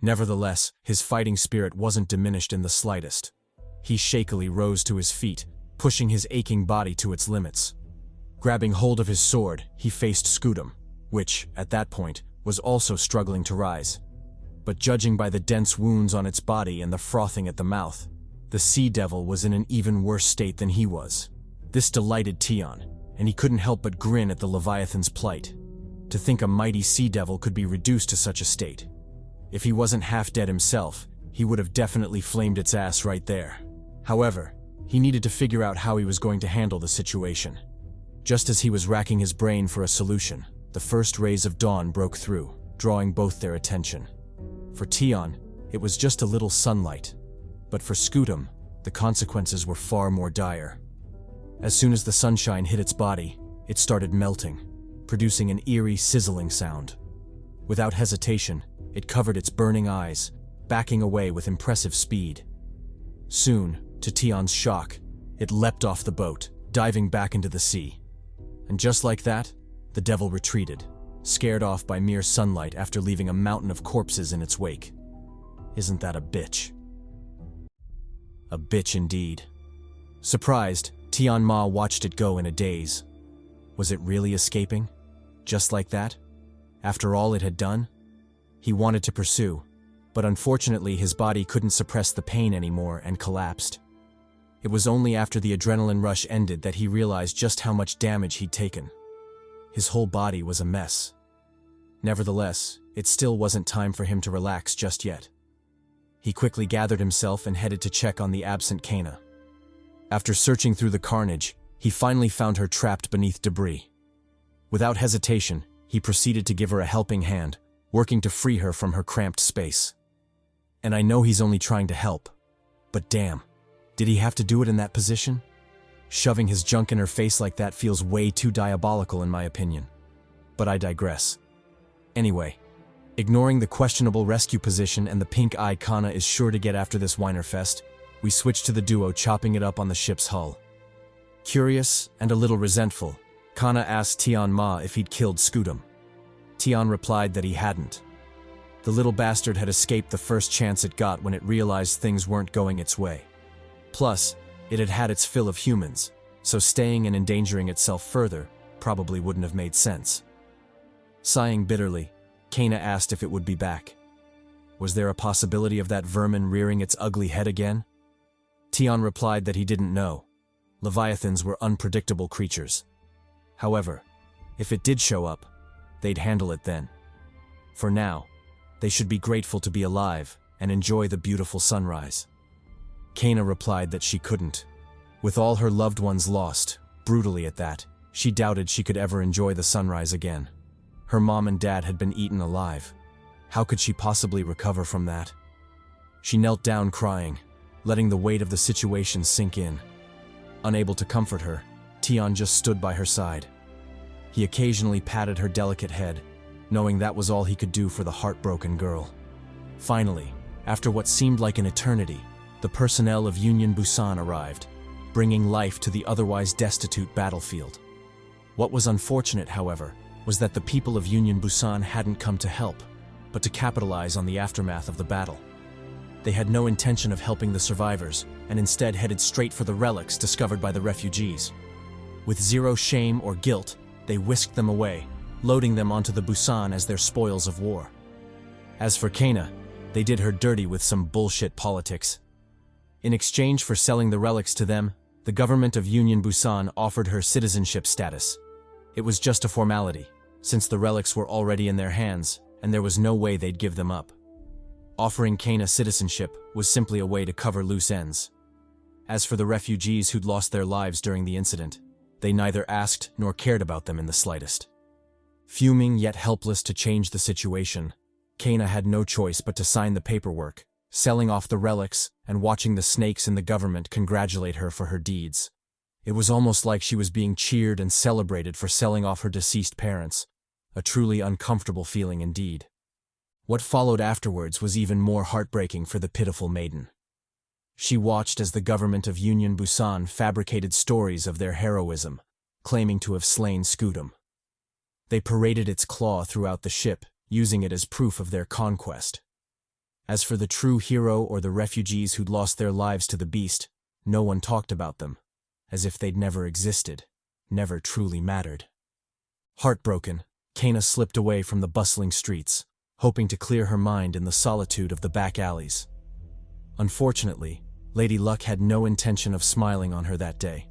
Nevertheless, his fighting spirit wasn't diminished in the slightest. He shakily rose to his feet, pushing his aching body to its limits. Grabbing hold of his sword, he faced Scutum, which, at that point, was also struggling to rise. But judging by the dense wounds on its body and the frothing at the mouth, the sea devil was in an even worse state than he was. This delighted Tian, and he couldn't help but grin at the Leviathan's plight. To think a mighty sea devil could be reduced to such a state. If he wasn't half dead himself, he would have definitely flamed its ass right there. However, he needed to figure out how he was going to handle the situation. Just as he was racking his brain for a solution, the first rays of dawn broke through, drawing both their attention. For Tian, it was just a little sunlight. But for Scutum, the consequences were far more dire. As soon as the sunshine hit its body, it started melting, producing an eerie, sizzling sound. Without hesitation, it covered its burning eyes, backing away with impressive speed. Soon, to Tian's shock, it leapt off the boat, diving back into the sea. And just like that, the devil retreated, scared off by mere sunlight after leaving a mountain of corpses in its wake. Isn't that a bitch? A bitch indeed. Surprised, Tian Ma watched it go in a daze. Was it really escaping? Just like that? After all it had done? He wanted to pursue, but unfortunately his body couldn't suppress the pain anymore and collapsed. It was only after the adrenaline rush ended that he realized just how much damage he'd taken. His whole body was a mess. Nevertheless, it still wasn't time for him to relax just yet. He quickly gathered himself and headed to check on the absent Kana. After searching through the carnage, he finally found her trapped beneath debris. Without hesitation, he proceeded to give her a helping hand, working to free her from her cramped space. And I know he's only trying to help, but damn, did he have to do it in that position? Shoving his junk in her face like that feels way too diabolical in my opinion. But I digress. Anyway, ignoring the questionable rescue position and the pink-eyed Kana is sure to get after this Weinerfest, we switch to the duo chopping it up on the ship's hull. Curious and a little resentful, Kana asked Tian Ma if he'd killed Scutum. Tian replied that he hadn't. The little bastard had escaped the first chance it got when it realized things weren't going its way. Plus, it had had its fill of humans, so staying and endangering itself further probably wouldn't have made sense. Sighing bitterly, Kana asked if it would be back. Was there a possibility of that vermin rearing its ugly head again? Tion replied that he didn't know. Leviathans were unpredictable creatures. However, if it did show up, they'd handle it then. For now, they should be grateful to be alive and enjoy the beautiful sunrise. Kana replied that she couldn't. With all her loved ones lost, brutally at that, she doubted she could ever enjoy the sunrise again. Her mom and dad had been eaten alive. How could she possibly recover from that? She knelt down crying, letting the weight of the situation sink in. Unable to comfort her, Tion just stood by her side. He occasionally patted her delicate head, knowing that was all he could do for the heartbroken girl. Finally, after what seemed like an eternity, the personnel of Union Busan arrived, bringing life to the otherwise destitute battlefield. What was unfortunate, however, was that the people of Union Busan hadn't come to help, but to capitalize on the aftermath of the battle. They had no intention of helping the survivors, and instead headed straight for the relics discovered by the refugees. With zero shame or guilt, they whisked them away, loading them onto the Busan as their spoils of war. As for Kana, they did her dirty with some bullshit politics. In exchange for selling the relics to them, the government of Union Busan offered her citizenship status. It was just a formality, since the relics were already in their hands, and there was no way they'd give them up. Offering Kana citizenship was simply a way to cover loose ends. As for the refugees who'd lost their lives during the incident, they neither asked nor cared about them in the slightest. Fuming yet helpless to change the situation, Kana had no choice but to sign the paperwork, selling off the relics and watching the snakes in the government congratulate her for her deeds. It was almost like she was being cheered and celebrated for selling off her deceased parents, a truly uncomfortable feeling indeed. What followed afterwards was even more heartbreaking for the pitiful maiden. She watched as the government of Union Busan fabricated stories of their heroism, claiming to have slain Scudam. They paraded its claw throughout the ship, using it as proof of their conquest. As for the true hero or the refugees who'd lost their lives to the beast, no one talked about them, as if they'd never existed, never truly mattered. Heartbroken, Kana slipped away from the bustling streets, hoping to clear her mind in the solitude of the back alleys. Unfortunately, Lady Luck had no intention of smiling on her that day.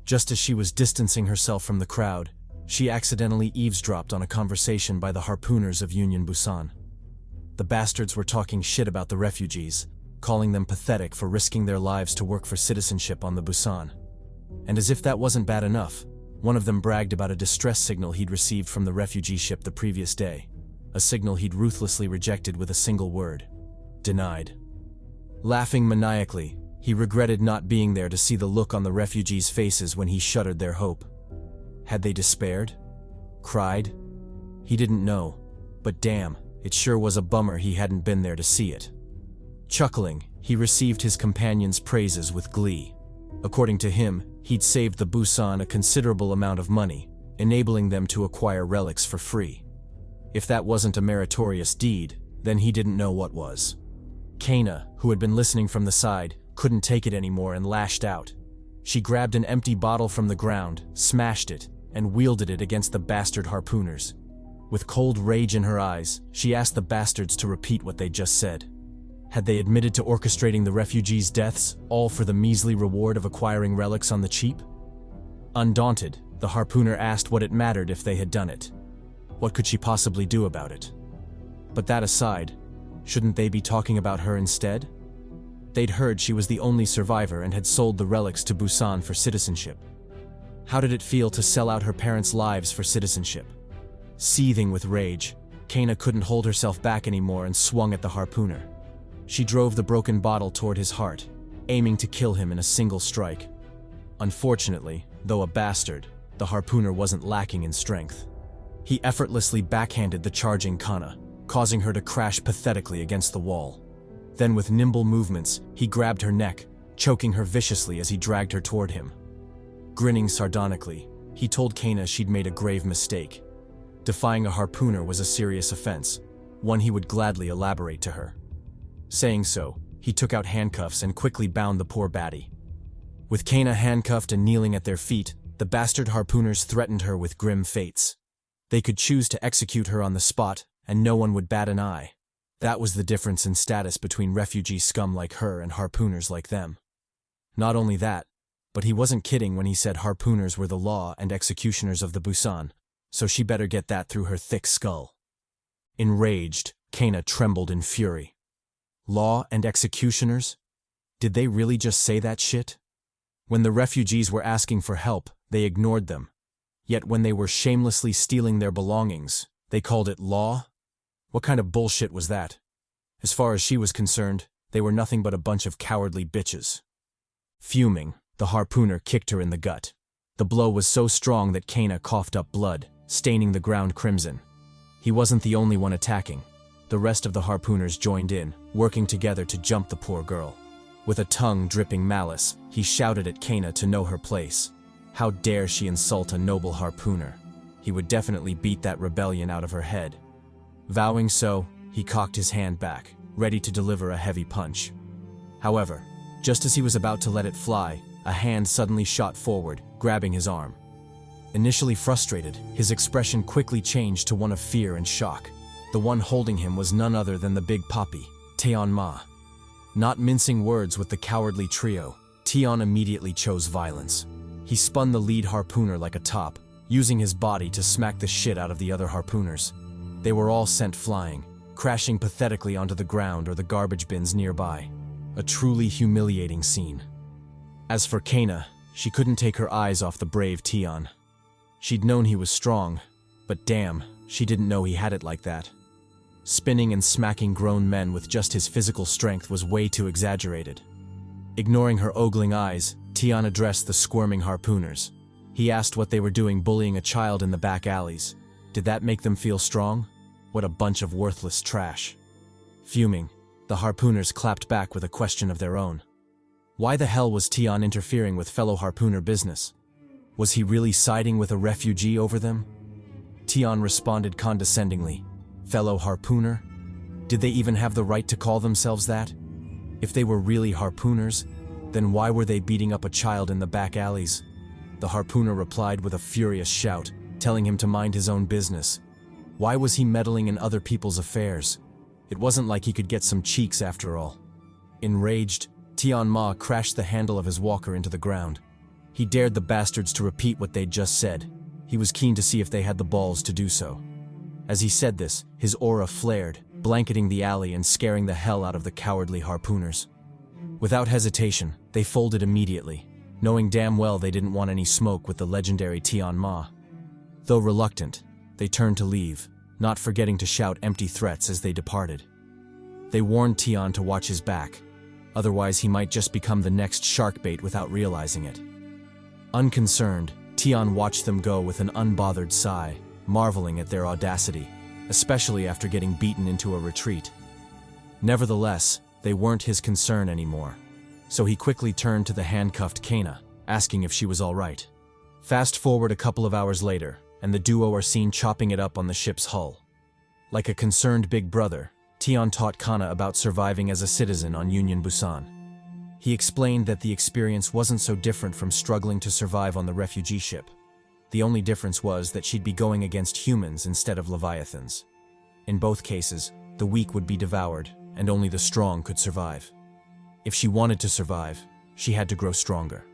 Just as she was distancing herself from the crowd, she accidentally eavesdropped on a conversation by the harpooners of Union Busan. The bastards were talking shit about the refugees, calling them pathetic for risking their lives to work for citizenship on the Busan. And as if that wasn't bad enough, one of them bragged about a distress signal he'd received from the refugee ship the previous day, a signal he'd ruthlessly rejected with a single word: denied. Laughing maniacally, he regretted not being there to see the look on the refugees' faces when he shuttered their hope. Had they despaired? Cried? He didn't know, but damn, it sure was a bummer he hadn't been there to see it. Chuckling, he received his companion's praises with glee. According to him, he'd saved the Busan a considerable amount of money, enabling them to acquire relics for free. If that wasn't a meritorious deed, then he didn't know what was. Kana, who had been listening from the side, couldn't take it anymore and lashed out. She grabbed an empty bottle from the ground, smashed it, and wielded it against the bastard harpooners. With cold rage in her eyes, she asked the bastards to repeat what they'd just said. Had they admitted to orchestrating the refugees' deaths, all for the measly reward of acquiring relics on the cheap? Undaunted, the harpooner asked what it mattered if they had done it. What could she possibly do about it? But that aside, shouldn't they be talking about her instead? They'd heard she was the only survivor and had sold the relics to Busan for citizenship. How did it feel to sell out her parents' lives for citizenship? Seething with rage, Kana couldn't hold herself back anymore and swung at the harpooner. She drove the broken bottle toward his heart, aiming to kill him in a single strike. Unfortunately, though a bastard, the harpooner wasn't lacking in strength. He effortlessly backhanded the charging Kana, causing her to crash pathetically against the wall. Then with nimble movements, he grabbed her neck, choking her viciously as he dragged her toward him. Grinning sardonically, he told Kana she'd made a grave mistake. Defying a harpooner was a serious offense, one he would gladly elaborate to her. Saying so, he took out handcuffs and quickly bound the poor baddie. With Kana handcuffed and kneeling at their feet, the bastard harpooners threatened her with grim fates. They could choose to execute her on the spot, and no one would bat an eye. That was the difference in status between refugee scum like her and harpooners like them. Not only that, but he wasn't kidding when he said harpooners were the law and executioners of the Busan, so she better get that through her thick skull. Enraged, Kana trembled in fury. Law and executioners? Did they really just say that shit? When the refugees were asking for help, they ignored them. Yet when they were shamelessly stealing their belongings, they called it law? What kind of bullshit was that? As far as she was concerned, they were nothing but a bunch of cowardly bitches. Fuming, the harpooner kicked her in the gut. The blow was so strong that Kana coughed up blood, staining the ground crimson. He wasn't the only one attacking. The rest of the harpooners joined in, working together to jump the poor girl. With a tongue dripping malice, he shouted at Kana to know her place. How dare she insult a noble harpooner? He would definitely beat that rebellion out of her head. Vowing so, he cocked his hand back, ready to deliver a heavy punch. However, just as he was about to let it fly, a hand suddenly shot forward, grabbing his arm. Initially frustrated, his expression quickly changed to one of fear and shock. The one holding him was none other than the big poppy, Taeon Ma. Not mincing words with the cowardly trio, Taeon immediately chose violence. He spun the lead harpooner like a top, using his body to smack the shit out of the other harpooners. They were all sent flying, crashing pathetically onto the ground or the garbage bins nearby. A truly humiliating scene. As for Kana, she couldn't take her eyes off the brave Taeon. She'd known he was strong, but damn, she didn't know he had it like that. Spinning and smacking grown men with just his physical strength was way too exaggerated. Ignoring her ogling eyes, Taeon addressed the squirming harpooners. He asked what they were doing bullying a child in the back alleys. Did that make them feel strong? What a bunch of worthless trash. Fuming, the harpooners clapped back with a question of their own. Why the hell was Taeon interfering with fellow harpooner business? Was he really siding with a refugee over them? Taeon responded condescendingly. Fellow harpooner? Did they even have the right to call themselves that? If they were really harpooners, then why were they beating up a child in the back alleys? The harpooner replied with a furious shout, telling him to mind his own business. Why was he meddling in other people's affairs? It wasn't like he could get some cheeks after all. Enraged, Taeon Ma crashed the handle of his walker into the ground. He dared the bastards to repeat what they'd just said. He was keen to see if they had the balls to do so. As he said this, his aura flared, blanketing the alley and scaring the hell out of the cowardly harpooners. Without hesitation, they folded immediately, knowing damn well they didn't want any smoke with the legendary Taeon Ma. Though reluctant, they turned to leave, not forgetting to shout empty threats as they departed. They warned Taeon to watch his back, otherwise he might just become the next shark bait without realizing it. Unconcerned, Taeon watched them go with an unbothered sigh, marveling at their audacity, especially after getting beaten into a retreat. Nevertheless, they weren't his concern anymore, so he quickly turned to the handcuffed Kana, asking if she was all right. Fast forward a couple of hours later, and the duo are seen chopping it up on the ship's hull. Like a concerned big brother, Taeon taught Kana about surviving as a citizen on Union Busan. He explained that the experience wasn't so different from struggling to survive on the refugee ship. The only difference was that she'd be going against humans instead of leviathans. In both cases, the weak would be devoured, and only the strong could survive. If she wanted to survive, she had to grow stronger.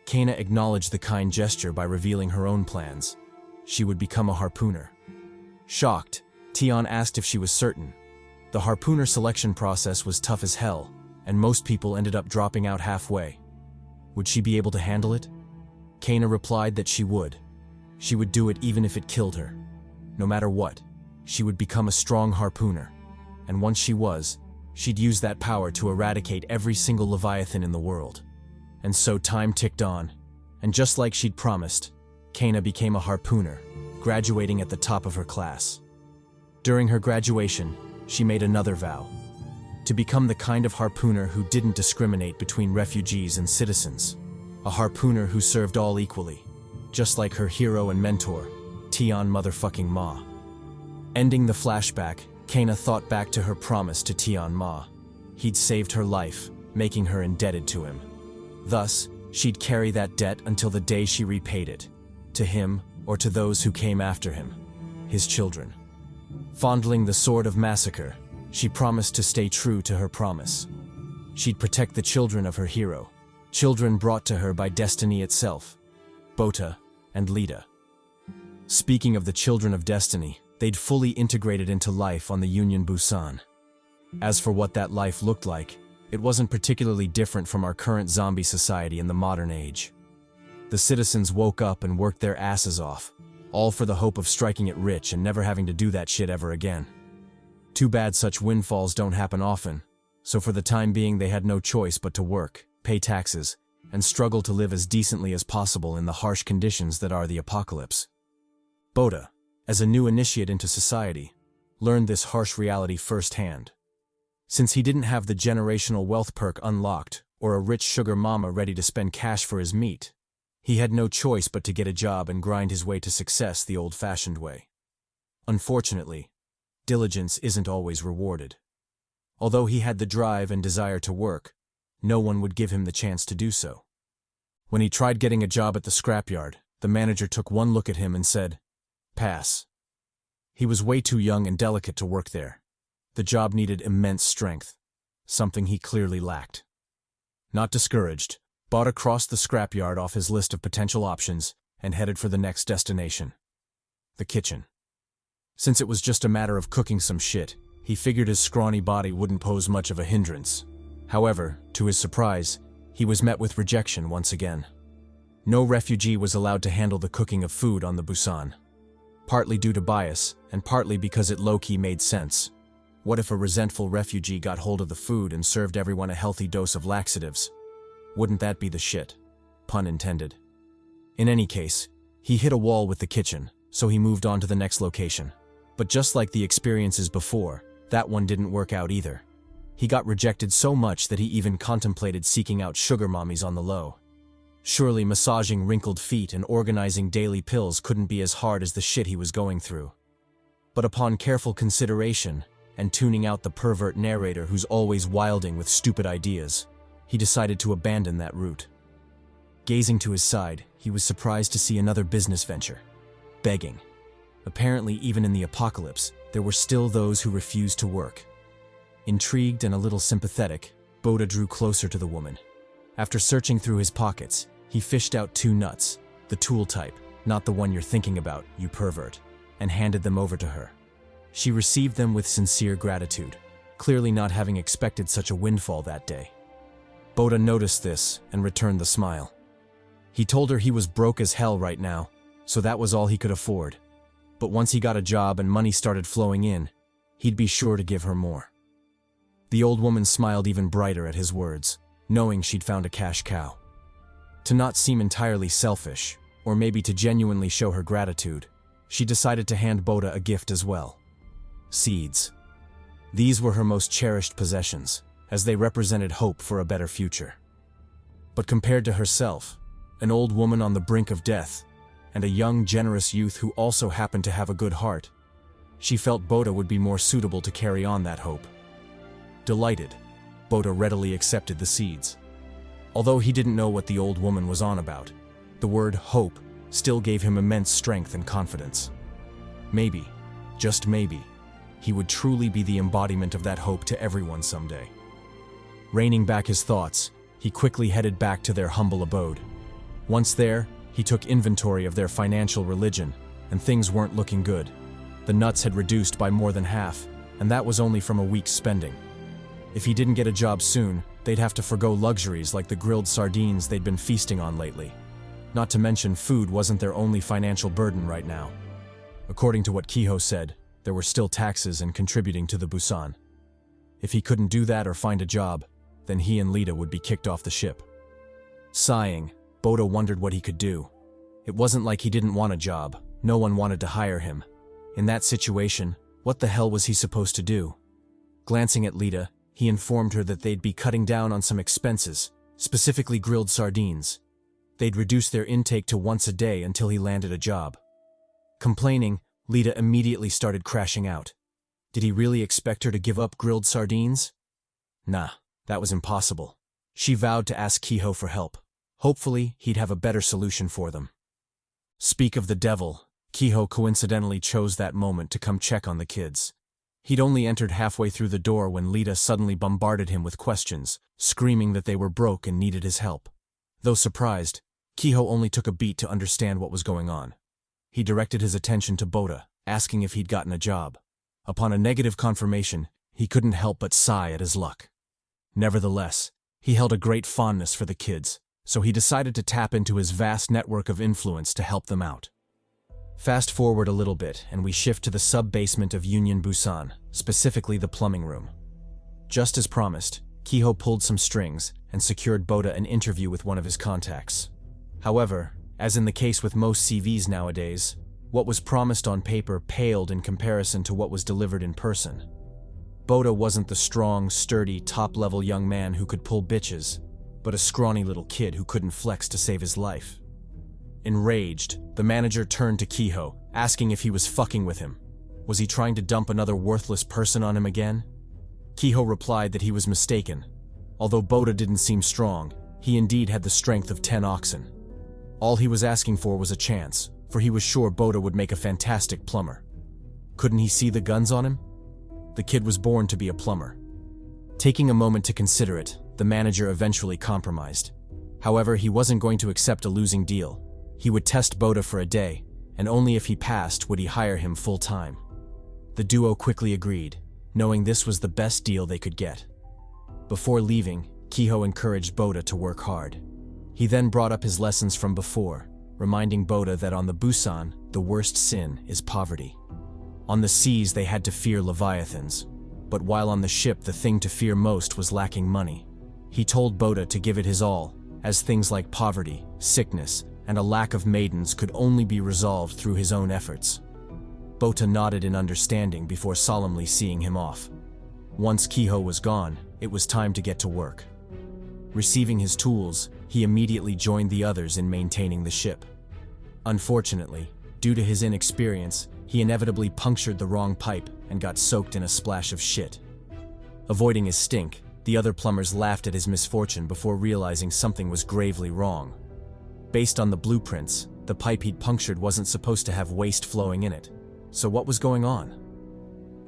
Kana acknowledged the kind gesture by revealing her own plans. She would become a harpooner. Shocked, Taeon asked if she was certain. The harpooner selection process was tough as hell, and most people ended up dropping out halfway. Would she be able to handle it? Kana replied that she would. She would do it even if it killed her. No matter what, she would become a strong harpooner. And once she was, she'd use that power to eradicate every single Leviathan in the world. And so time ticked on, and just like she'd promised, Kana became a harpooner, graduating at the top of her class. During her graduation, she made another vow: to become the kind of harpooner who didn't discriminate between refugees and citizens. A harpooner who served all equally, just like her hero and mentor, Taeon motherfucking Ma. Ending the flashback, Kana thought back to her promise to Taeon Ma. He'd saved her life, making her indebted to him. Thus, she'd carry that debt until the day she repaid it. To him, or to those who came after him, his children. Fondling the sword of massacre, she promised to stay true to her promise. She'd protect the children of her hero, children brought to her by destiny itself, Bota and Lita. Speaking of the children of destiny, they'd fully integrated into life on the Union Busan. As for what that life looked like, it wasn't particularly different from our current zombie society in the modern age. The citizens woke up and worked their asses off, all for the hope of striking it rich and never having to do that shit ever again. Too bad such windfalls don't happen often, so for the time being they had no choice but to work, pay taxes, and struggle to live as decently as possible in the harsh conditions that are the apocalypse. Bota, as a new initiate into society, learned this harsh reality firsthand. Since he didn't have the generational wealth perk unlocked, or a rich sugar mama ready to spend cash for his meat, he had no choice but to get a job and grind his way to success the old-fashioned way. Unfortunately, diligence isn't always rewarded. Although he had the drive and desire to work, no one would give him the chance to do so. When he tried getting a job at the scrapyard, the manager took one look at him and said, "Pass." He was way too young and delicate to work there. The job needed immense strength, something he clearly lacked. Not discouraged, Bota crossed the scrapyard off his list of potential options and headed for the next destination, the kitchen. Since it was just a matter of cooking some shit, he figured his scrawny body wouldn't pose much of a hindrance. However, to his surprise, he was met with rejection once again. No refugee was allowed to handle the cooking of food on the Busan. Partly due to bias, and partly because it low-key made sense. What if a resentful refugee got hold of the food and served everyone a healthy dose of laxatives? Wouldn't that be the shit? Pun intended. In any case, he hit a wall with the kitchen, so he moved on to the next location. But just like the experiences before, that one didn't work out either. He got rejected so much that he even contemplated seeking out sugar mommies on the low. Surely massaging wrinkled feet and organizing daily pills couldn't be as hard as the shit he was going through. But upon careful consideration, and tuning out the pervert narrator who's always wilding with stupid ideas, he decided to abandon that route. Gazing to his side, he was surprised to see another business venture: begging. Apparently, even in the apocalypse, there were still those who refused to work. Intrigued and a little sympathetic, Bota drew closer to the woman. After searching through his pockets, he fished out 2 nuts, the tool type, not the one you're thinking about, you pervert, and handed them over to her. She received them with sincere gratitude, clearly not having expected such a windfall that day. Bota noticed this and returned the smile. He told her he was broke as hell right now, so that was all he could afford. But once he got a job and money started flowing in, he'd be sure to give her more. The old woman smiled even brighter at his words, knowing she'd found a cash cow. To not seem entirely selfish, or maybe to genuinely show her gratitude, she decided to hand Bota a gift as well: seeds. These were her most cherished possessions, as they represented hope for a better future. But compared to herself, an old woman on the brink of death, and a young, generous youth who also happened to have a good heart, she felt Bota would be more suitable to carry on that hope. Delighted, Bota readily accepted the seeds. Although he didn't know what the old woman was on about, the word hope still gave him immense strength and confidence. Maybe, just maybe, he would truly be the embodiment of that hope to everyone someday. Reining back his thoughts, he quickly headed back to their humble abode. Once there, he took inventory of their financial religion, and things weren't looking good. The nuts had reduced by more than half, and that was only from a week's spending. If he didn't get a job soon, they'd have to forgo luxuries like the grilled sardines they'd been feasting on lately. Not to mention, food wasn't their only financial burden right now. According to what Kiho said, there were still taxes and contributing to the Busan. If he couldn't do that or find a job, then he and Lita would be kicked off the ship. Sighing, Bota wondered what he could do. It wasn't like he didn't want a job. No one wanted to hire him. In that situation, what the hell was he supposed to do? Glancing at Lita, he informed her that they'd be cutting down on some expenses, specifically grilled sardines. They'd reduce their intake to once a day until he landed a job. Complaining, Lita immediately started crashing out. Did he really expect her to give up grilled sardines? Nah, that was impossible. She vowed to ask Kiho for help. Hopefully, he'd have a better solution for them. Speak of the devil, Kiho coincidentally chose that moment to come check on the kids. He'd only entered halfway through the door when Lita suddenly bombarded him with questions, screaming that they were broke and needed his help. Though surprised, Kiho only took a beat to understand what was going on. He directed his attention to Bota, asking if he'd gotten a job. Upon a negative confirmation, he couldn't help but sigh at his luck. Nevertheless, he held a great fondness for the kids, so he decided to tap into his vast network of influence to help them out. Fast forward a little bit, and we shift to the sub-basement of Union Busan, specifically the plumbing room. Just as promised, Kiho pulled some strings and secured Bota an interview with one of his contacts. However, as in the case with most CVs nowadays, what was promised on paper paled in comparison to what was delivered in person. Bota wasn't the strong, sturdy, top-level young man who could pull bitches, but a scrawny little kid who couldn't flex to save his life. Enraged, the manager turned to Kiho, asking if he was fucking with him. Was he trying to dump another worthless person on him again? Kiho replied that he was mistaken. Although Bota didn't seem strong, he indeed had the strength of 10 oxen. All he was asking for was a chance, for he was sure Bota would make a fantastic plumber. Couldn't he see the guns on him? The kid was born to be a plumber. Taking a moment to consider it, the manager eventually compromised. However, he wasn't going to accept a losing deal. He would test Bota for a day, and only if he passed would he hire him full-time. The duo quickly agreed, knowing this was the best deal they could get. Before leaving, Kiho encouraged Bota to work hard. He then brought up his lessons from before, reminding Bota that on the Busan, the worst sin is poverty. On the seas they had to fear leviathans, but while on the ship the thing to fear most was lacking money. He told Bota to give it his all, as things like poverty, sickness, and a lack of maidens could only be resolved through his own efforts. Bota nodded in understanding before solemnly seeing him off. Once Kiho was gone, it was time to get to work. Receiving his tools, he immediately joined the others in maintaining the ship. Unfortunately, due to his inexperience, he inevitably punctured the wrong pipe and got soaked in a splash of shit. Avoiding his stink, the other plumbers laughed at his misfortune before realizing something was gravely wrong. Based on the blueprints, the pipe he'd punctured wasn't supposed to have waste flowing in it. So what was going on?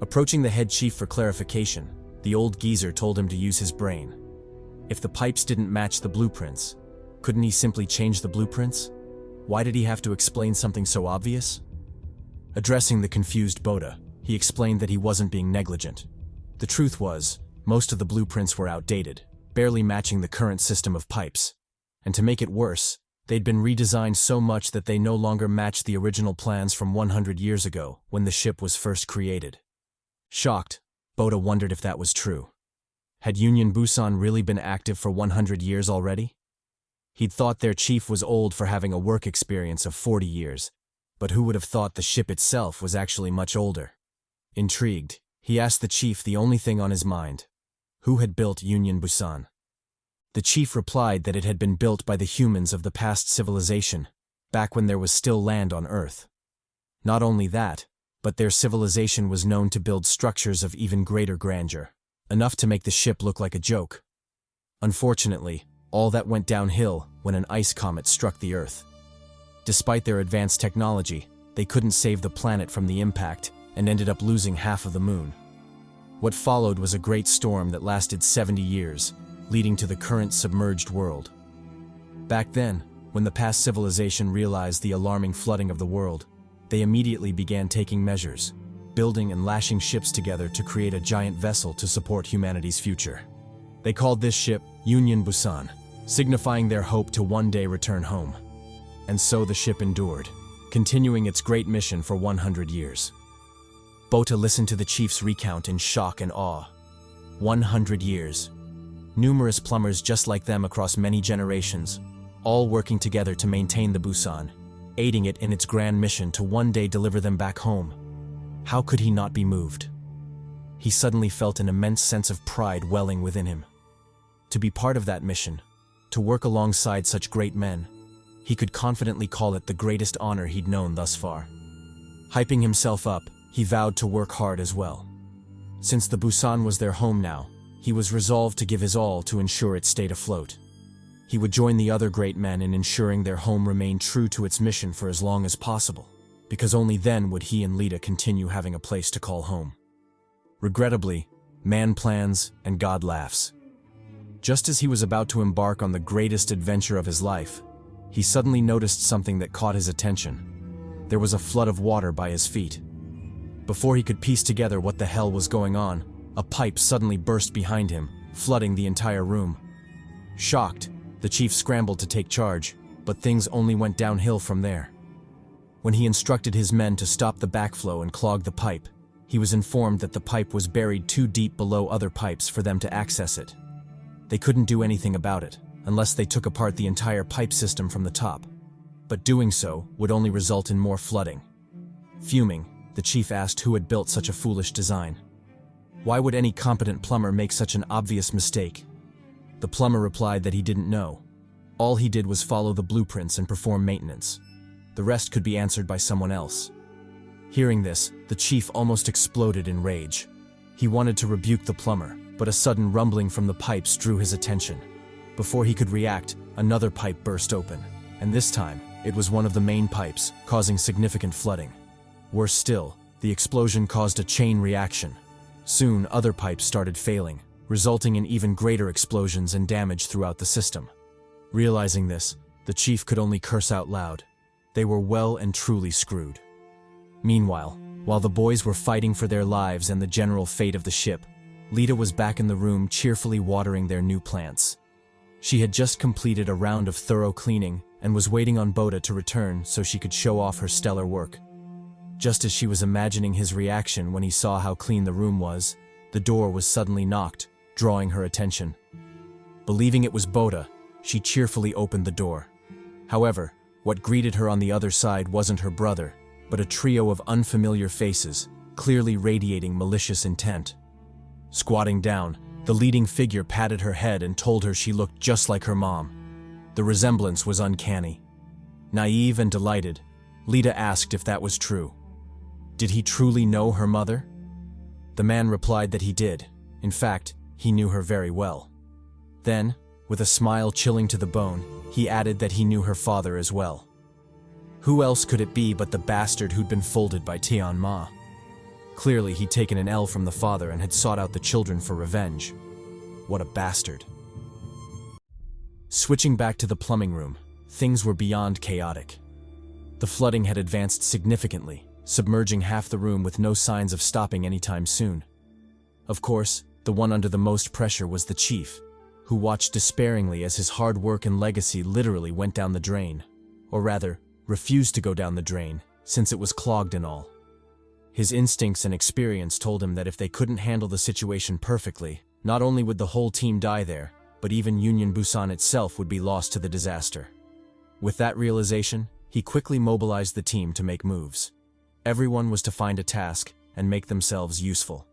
Approaching the head chief for clarification, the old geezer told him to use his brain. If the pipes didn't match the blueprints, couldn't he simply change the blueprints? Why did he have to explain something so obvious? Addressing the confused Bota, he explained that he wasn't being negligent. The truth was, most of the blueprints were outdated, barely matching the current system of pipes. And to make it worse, they'd been redesigned so much that they no longer matched the original plans from 100 years ago, when the ship was first created. Shocked, Bota wondered if that was true. Had Union Busan really been active for 100 years already? He'd thought their chief was old for having a work experience of 40 years, but who would have thought the ship itself was actually much older? Intrigued, he asked the chief the only thing on his mind. Who had built Union Busan? The chief replied that it had been built by the humans of the past civilization, back when there was still land on Earth. Not only that, but their civilization was known to build structures of even greater grandeur, enough to make the ship look like a joke. Unfortunately, all that went downhill when an ice comet struck the Earth. Despite their advanced technology, they couldn't save the planet from the impact and ended up losing half of the moon. What followed was a great storm that lasted 70 years, leading to the current submerged world. Back then, when the past civilization realized the alarming flooding of the world, they immediately began taking measures, building and lashing ships together to create a giant vessel to support humanity's future. They called this ship Union Busan, signifying their hope to one day return home. And so the ship endured, continuing its great mission for 100 years. Bota listened to the chief's recount in shock and awe. 100 years. Numerous plumbers just like them across many generations, all working together to maintain the Busan, aiding it in its grand mission to one day deliver them back home. How could he not be moved? He suddenly felt an immense sense of pride welling within him. To be part of that mission, to work alongside such great men, he could confidently call it the greatest honor he'd known thus far. Hyping himself up, he vowed to work hard as well. Since the Busan was their home now, he was resolved to give his all to ensure it stayed afloat. He would join the other great men in ensuring their home remained true to its mission for as long as possible, because only then would he and Lita continue having a place to call home. Regrettably, man plans and God laughs. Just as he was about to embark on the greatest adventure of his life, he suddenly noticed something that caught his attention. There was a flood of water by his feet. Before he could piece together what the hell was going on, a pipe suddenly burst behind him, flooding the entire room. Shocked, the chief scrambled to take charge, but things only went downhill from there. When he instructed his men to stop the backflow and clog the pipe, he was informed that the pipe was buried too deep below other pipes for them to access it. They couldn't do anything about it, unless they took apart the entire pipe system from the top. But doing so would only result in more flooding. Fuming, the chief asked who had built such a foolish design. Why would any competent plumber make such an obvious mistake? The plumber replied that he didn't know. All he did was follow the blueprints and perform maintenance. The rest could be answered by someone else. Hearing this, the chief almost exploded in rage. He wanted to rebuke the plumber, but a sudden rumbling from the pipes drew his attention. Before he could react, another pipe burst open, and this time, it was one of the main pipes, causing significant flooding. Worse still, the explosion caused a chain reaction. Soon, other pipes started failing, resulting in even greater explosions and damage throughout the system. Realizing this, the chief could only curse out loud. They were well and truly screwed. Meanwhile, while the boys were fighting for their lives and the general fate of the ship, Lita was back in the room cheerfully watering their new plants. She had just completed a round of thorough cleaning and was waiting on Bota to return so she could show off her stellar work. Just as she was imagining his reaction when he saw how clean the room was, the door was suddenly knocked, drawing her attention. Believing it was Bota, she cheerfully opened the door. However, what greeted her on the other side wasn't her brother, but a trio of unfamiliar faces, clearly radiating malicious intent. Squatting down, the leading figure patted her head and told her she looked just like her mom. The resemblance was uncanny. Naive and delighted, Lita asked if that was true. Did he truly know her mother? The man replied that he did. In fact, he knew her very well. Then, with a smile chilling to the bone, he added that he knew her father as well. Who else could it be but the bastard who'd been folded by Tian Ma? Clearly, he'd taken an L from the father and had sought out the children for revenge. What a bastard. Switching back to the plumbing room, things were beyond chaotic. The flooding had advanced significantly, submerging half the room with no signs of stopping anytime soon. Of course, the one under the most pressure was the chief, who watched despairingly as his hard work and legacy literally went down the drain. Or rather, refused to go down the drain, since it was clogged and all. His instincts and experience told him that if they couldn't handle the situation perfectly, not only would the whole team die there, but even Union Busan itself would be lost to the disaster. With that realization, he quickly mobilized the team to make moves. Everyone was to find a task and make themselves useful.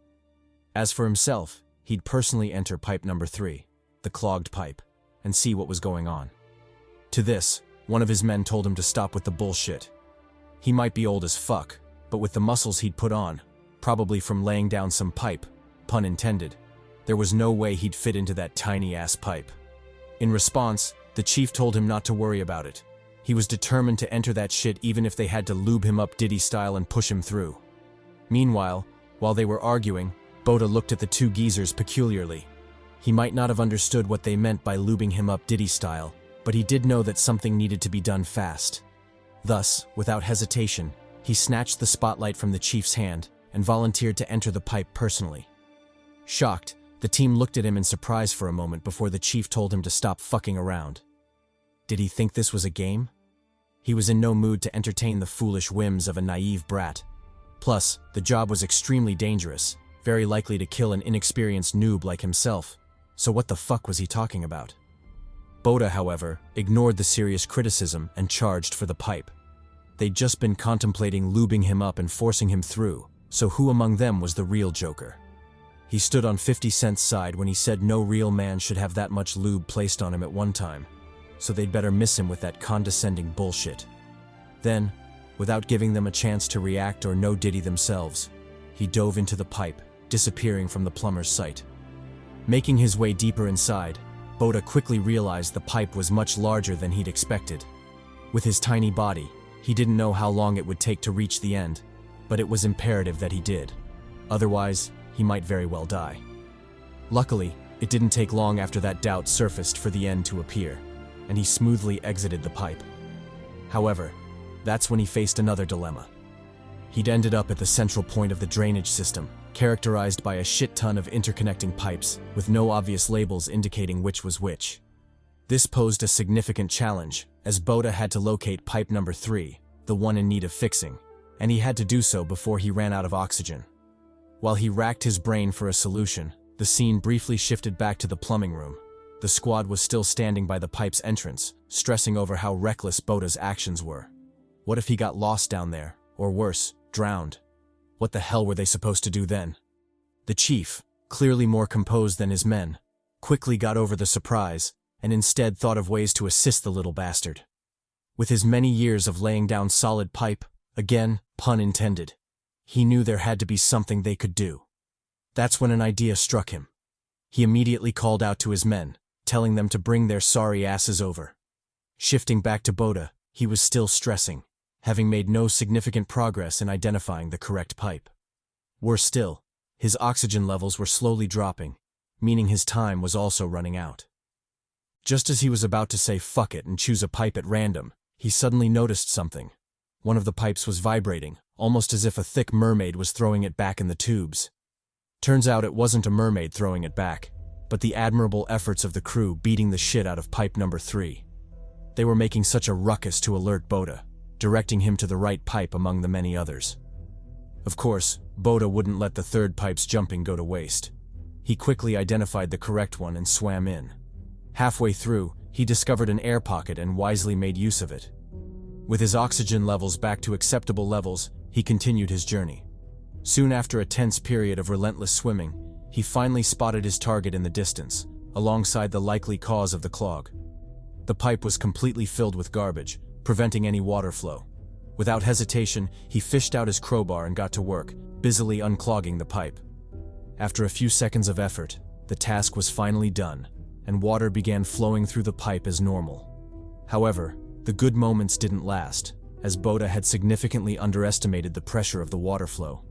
As for himself, he'd personally enter pipe number 3, the clogged pipe, and see what was going on. To this, one of his men told him to stop with the bullshit. He might be old as fuck, but with the muscles he'd put on, probably from laying down some pipe, pun intended, there was no way he'd fit into that tiny-ass pipe. In response, the chief told him not to worry about it. He was determined to enter that shit even if they had to lube him up Diddy style and push him through. Meanwhile, while they were arguing, Bota looked at the two geezers peculiarly. He might not have understood what they meant by lubing him up Diddy style, but he did know that something needed to be done fast. Thus, without hesitation, he snatched the spotlight from the chief's hand and volunteered to enter the pipe personally. Shocked, the team looked at him in surprise for a moment before the chief told him to stop fucking around. Did he think this was a game? He was in no mood to entertain the foolish whims of a naive brat. Plus, the job was extremely dangerous, very likely to kill an inexperienced noob like himself. So what the fuck was he talking about? Bota, however, ignored the serious criticism and charged for the pipe. They'd just been contemplating lubing him up and forcing him through, so who among them was the real joker? He stood on 50 Cent's side when he said no real man should have that much lube placed on him at one time, so they'd better miss him with that condescending bullshit. Then, without giving them a chance to react or know Diddy themselves, he dove into the pipe, disappearing from the plumber's sight. Making his way deeper inside, Bota quickly realized the pipe was much larger than he'd expected. With his tiny body, he didn't know how long it would take to reach the end, but it was imperative that he did. Otherwise, he might very well die. Luckily, it didn't take long after that doubt surfaced for the end to appear, and he smoothly exited the pipe. However, that's when he faced another dilemma. He'd ended up at the central point of the drainage system, characterized by a shit ton of interconnecting pipes, with no obvious labels indicating which was which. This posed a significant challenge, as Bota had to locate pipe number 3, the one in need of fixing, and he had to do so before he ran out of oxygen. While he racked his brain for a solution, the scene briefly shifted back to the plumbing room. The squad was still standing by the pipe's entrance, stressing over how reckless Bota's actions were. What if he got lost down there, or worse, drowned? What the hell were they supposed to do then? The chief, clearly more composed than his men, quickly got over the surprise, and instead thought of ways to assist the little bastard. With his many years of laying down solid pipe, again, pun intended, he knew there had to be something they could do. That's when an idea struck him. He immediately called out to his men, telling them to bring their sorry asses over. Shifting back to Bota, he was still stressing, having made no significant progress in identifying the correct pipe. Worse still, his oxygen levels were slowly dropping, meaning his time was also running out. Just as he was about to say fuck it and choose a pipe at random, he suddenly noticed something. One of the pipes was vibrating, almost as if a thick mermaid was throwing it back in the tubes. Turns out it wasn't a mermaid throwing it back, but the admirable efforts of the crew beating the shit out of pipe number 3. They were making such a ruckus to alert Bota, directing him to the right pipe among the many others. Of course, Bota wouldn't let the third pipe's jumping go to waste. He quickly identified the correct one and swam in. Halfway through, he discovered an air pocket and wisely made use of it. With his oxygen levels back to acceptable levels, he continued his journey. Soon after a tense period of relentless swimming, he finally spotted his target in the distance, alongside the likely cause of the clog. The pipe was completely filled with garbage, preventing any water flow. Without hesitation, he fished out his crowbar and got to work, busily unclogging the pipe. After a few seconds of effort, the task was finally done, and water began flowing through the pipe as normal. However, the good moments didn't last, as Bota had significantly underestimated the pressure of the water flow.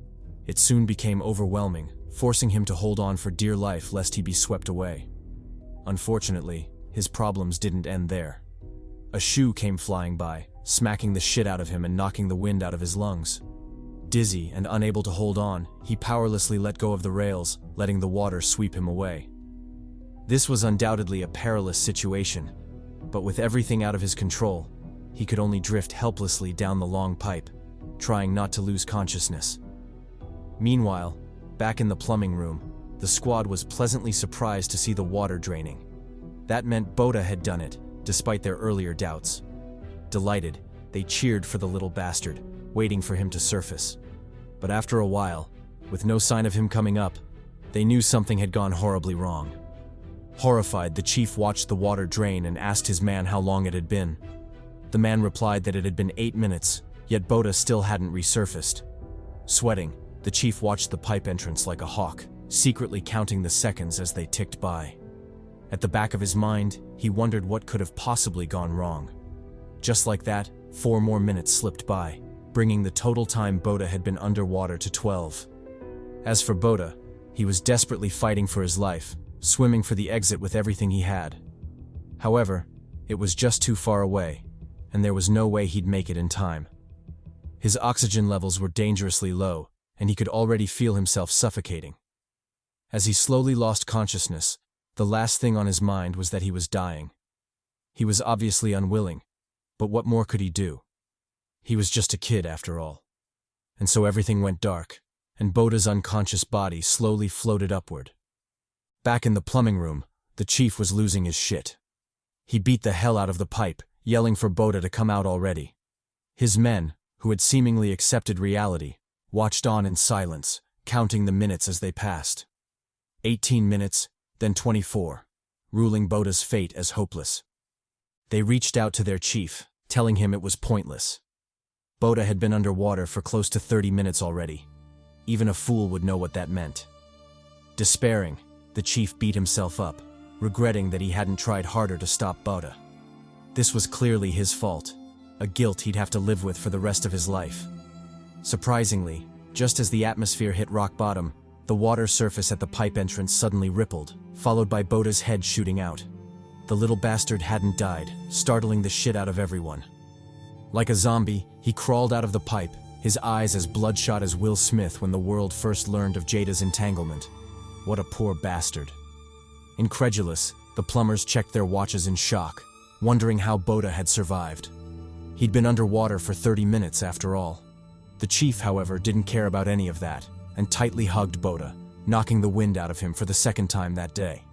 It soon became overwhelming, forcing him to hold on for dear life lest he be swept away. Unfortunately, his problems didn't end there. A shoe came flying by, smacking the shit out of him and knocking the wind out of his lungs. Dizzy and unable to hold on, he powerlessly let go of the rails, letting the water sweep him away. This was undoubtedly a perilous situation, but with everything out of his control, he could only drift helplessly down the long pipe, trying not to lose consciousness. Meanwhile, back in the plumbing room, the squad was pleasantly surprised to see the water draining. That meant Bota had done it, despite their earlier doubts. Delighted, they cheered for the little bastard, waiting for him to surface. But after a while, with no sign of him coming up, they knew something had gone horribly wrong. Horrified, the chief watched the water drain and asked his man how long it had been. The man replied that it had been 8 minutes, yet Bota still hadn't resurfaced. Sweating, the chief watched the pipe entrance like a hawk, secretly counting the seconds as they ticked by. At the back of his mind, he wondered what could have possibly gone wrong. Just like that, 4 more minutes slipped by, bringing the total time Bota had been underwater to 12. As for Bota, he was desperately fighting for his life, swimming for the exit with everything he had. However, it was just too far away, and there was no way he'd make it in time. His oxygen levels were dangerously low, and he could already feel himself suffocating. As he slowly lost consciousness, the last thing on his mind was that he was dying. He was obviously unwilling, but what more could he do? He was just a kid after all. And so everything went dark, and Bota's unconscious body slowly floated upward. Back in the plumbing room, the chief was losing his shit. He beat the hell out of the pipe, yelling for Bota to come out already. His men, who had seemingly accepted reality, watched on in silence, counting the minutes as they passed. 18 minutes, then 24, ruling Bota's fate as hopeless. They reached out to their chief, telling him it was pointless. Bota had been underwater for close to 30 minutes already. Even a fool would know what that meant. Despairing, the chief beat himself up, regretting that he hadn't tried harder to stop Bota. This was clearly his fault, a guilt he'd have to live with for the rest of his life. Surprisingly, just as the atmosphere hit rock bottom, the water surface at the pipe entrance suddenly rippled, followed by Bota's head shooting out. The little bastard hadn't died, startling the shit out of everyone. Like a zombie, he crawled out of the pipe, his eyes as bloodshot as Will Smith when the world first learned of Jada's entanglement. What a poor bastard. Incredulous, the plumbers checked their watches in shock, wondering how Bota had survived. He'd been underwater for 30 minutes after all. The chief, however, didn't care about any of that, and tightly hugged Bota, knocking the wind out of him for the second time that day.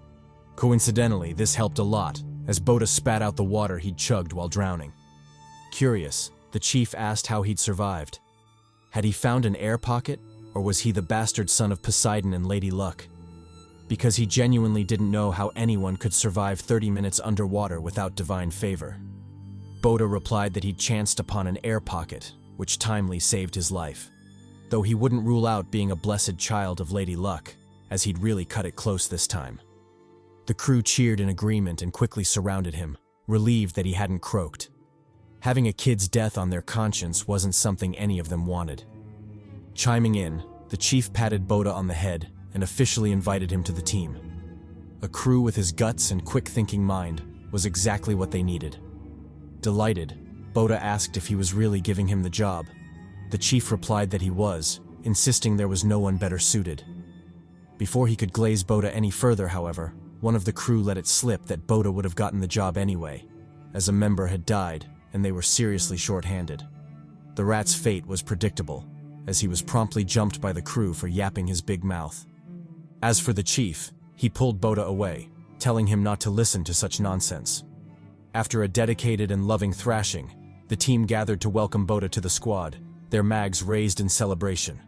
Coincidentally, this helped a lot, as Bota spat out the water he'd chugged while drowning. Curious, the chief asked how he'd survived. Had he found an air pocket, or was he the bastard son of Poseidon and Lady Luck? Because he genuinely didn't know how anyone could survive 30 minutes underwater without divine favor. Bota replied that he'd chanced upon an air pocket, which timely saved his life, though he wouldn't rule out being a blessed child of Lady Luck, as he'd really cut it close this time. The crew cheered in agreement and quickly surrounded him, relieved that he hadn't croaked. Having a kid's death on their conscience wasn't something any of them wanted. Chiming in, the chief patted Bota on the head and officially invited him to the team. A crew with his guts and quick-thinking mind was exactly what they needed. Delighted, Bota asked if he was really giving him the job. The chief replied that he was, insisting there was no one better suited. Before he could glaze Bota any further, however, one of the crew let it slip that Bota would have gotten the job anyway, as a member had died and they were seriously short-handed. The rat's fate was predictable, as he was promptly jumped by the crew for yapping his big mouth. As for the chief, he pulled Bota away, telling him not to listen to such nonsense. After a dedicated and loving thrashing, the team gathered to welcome Bota to the squad, their mags raised in celebration.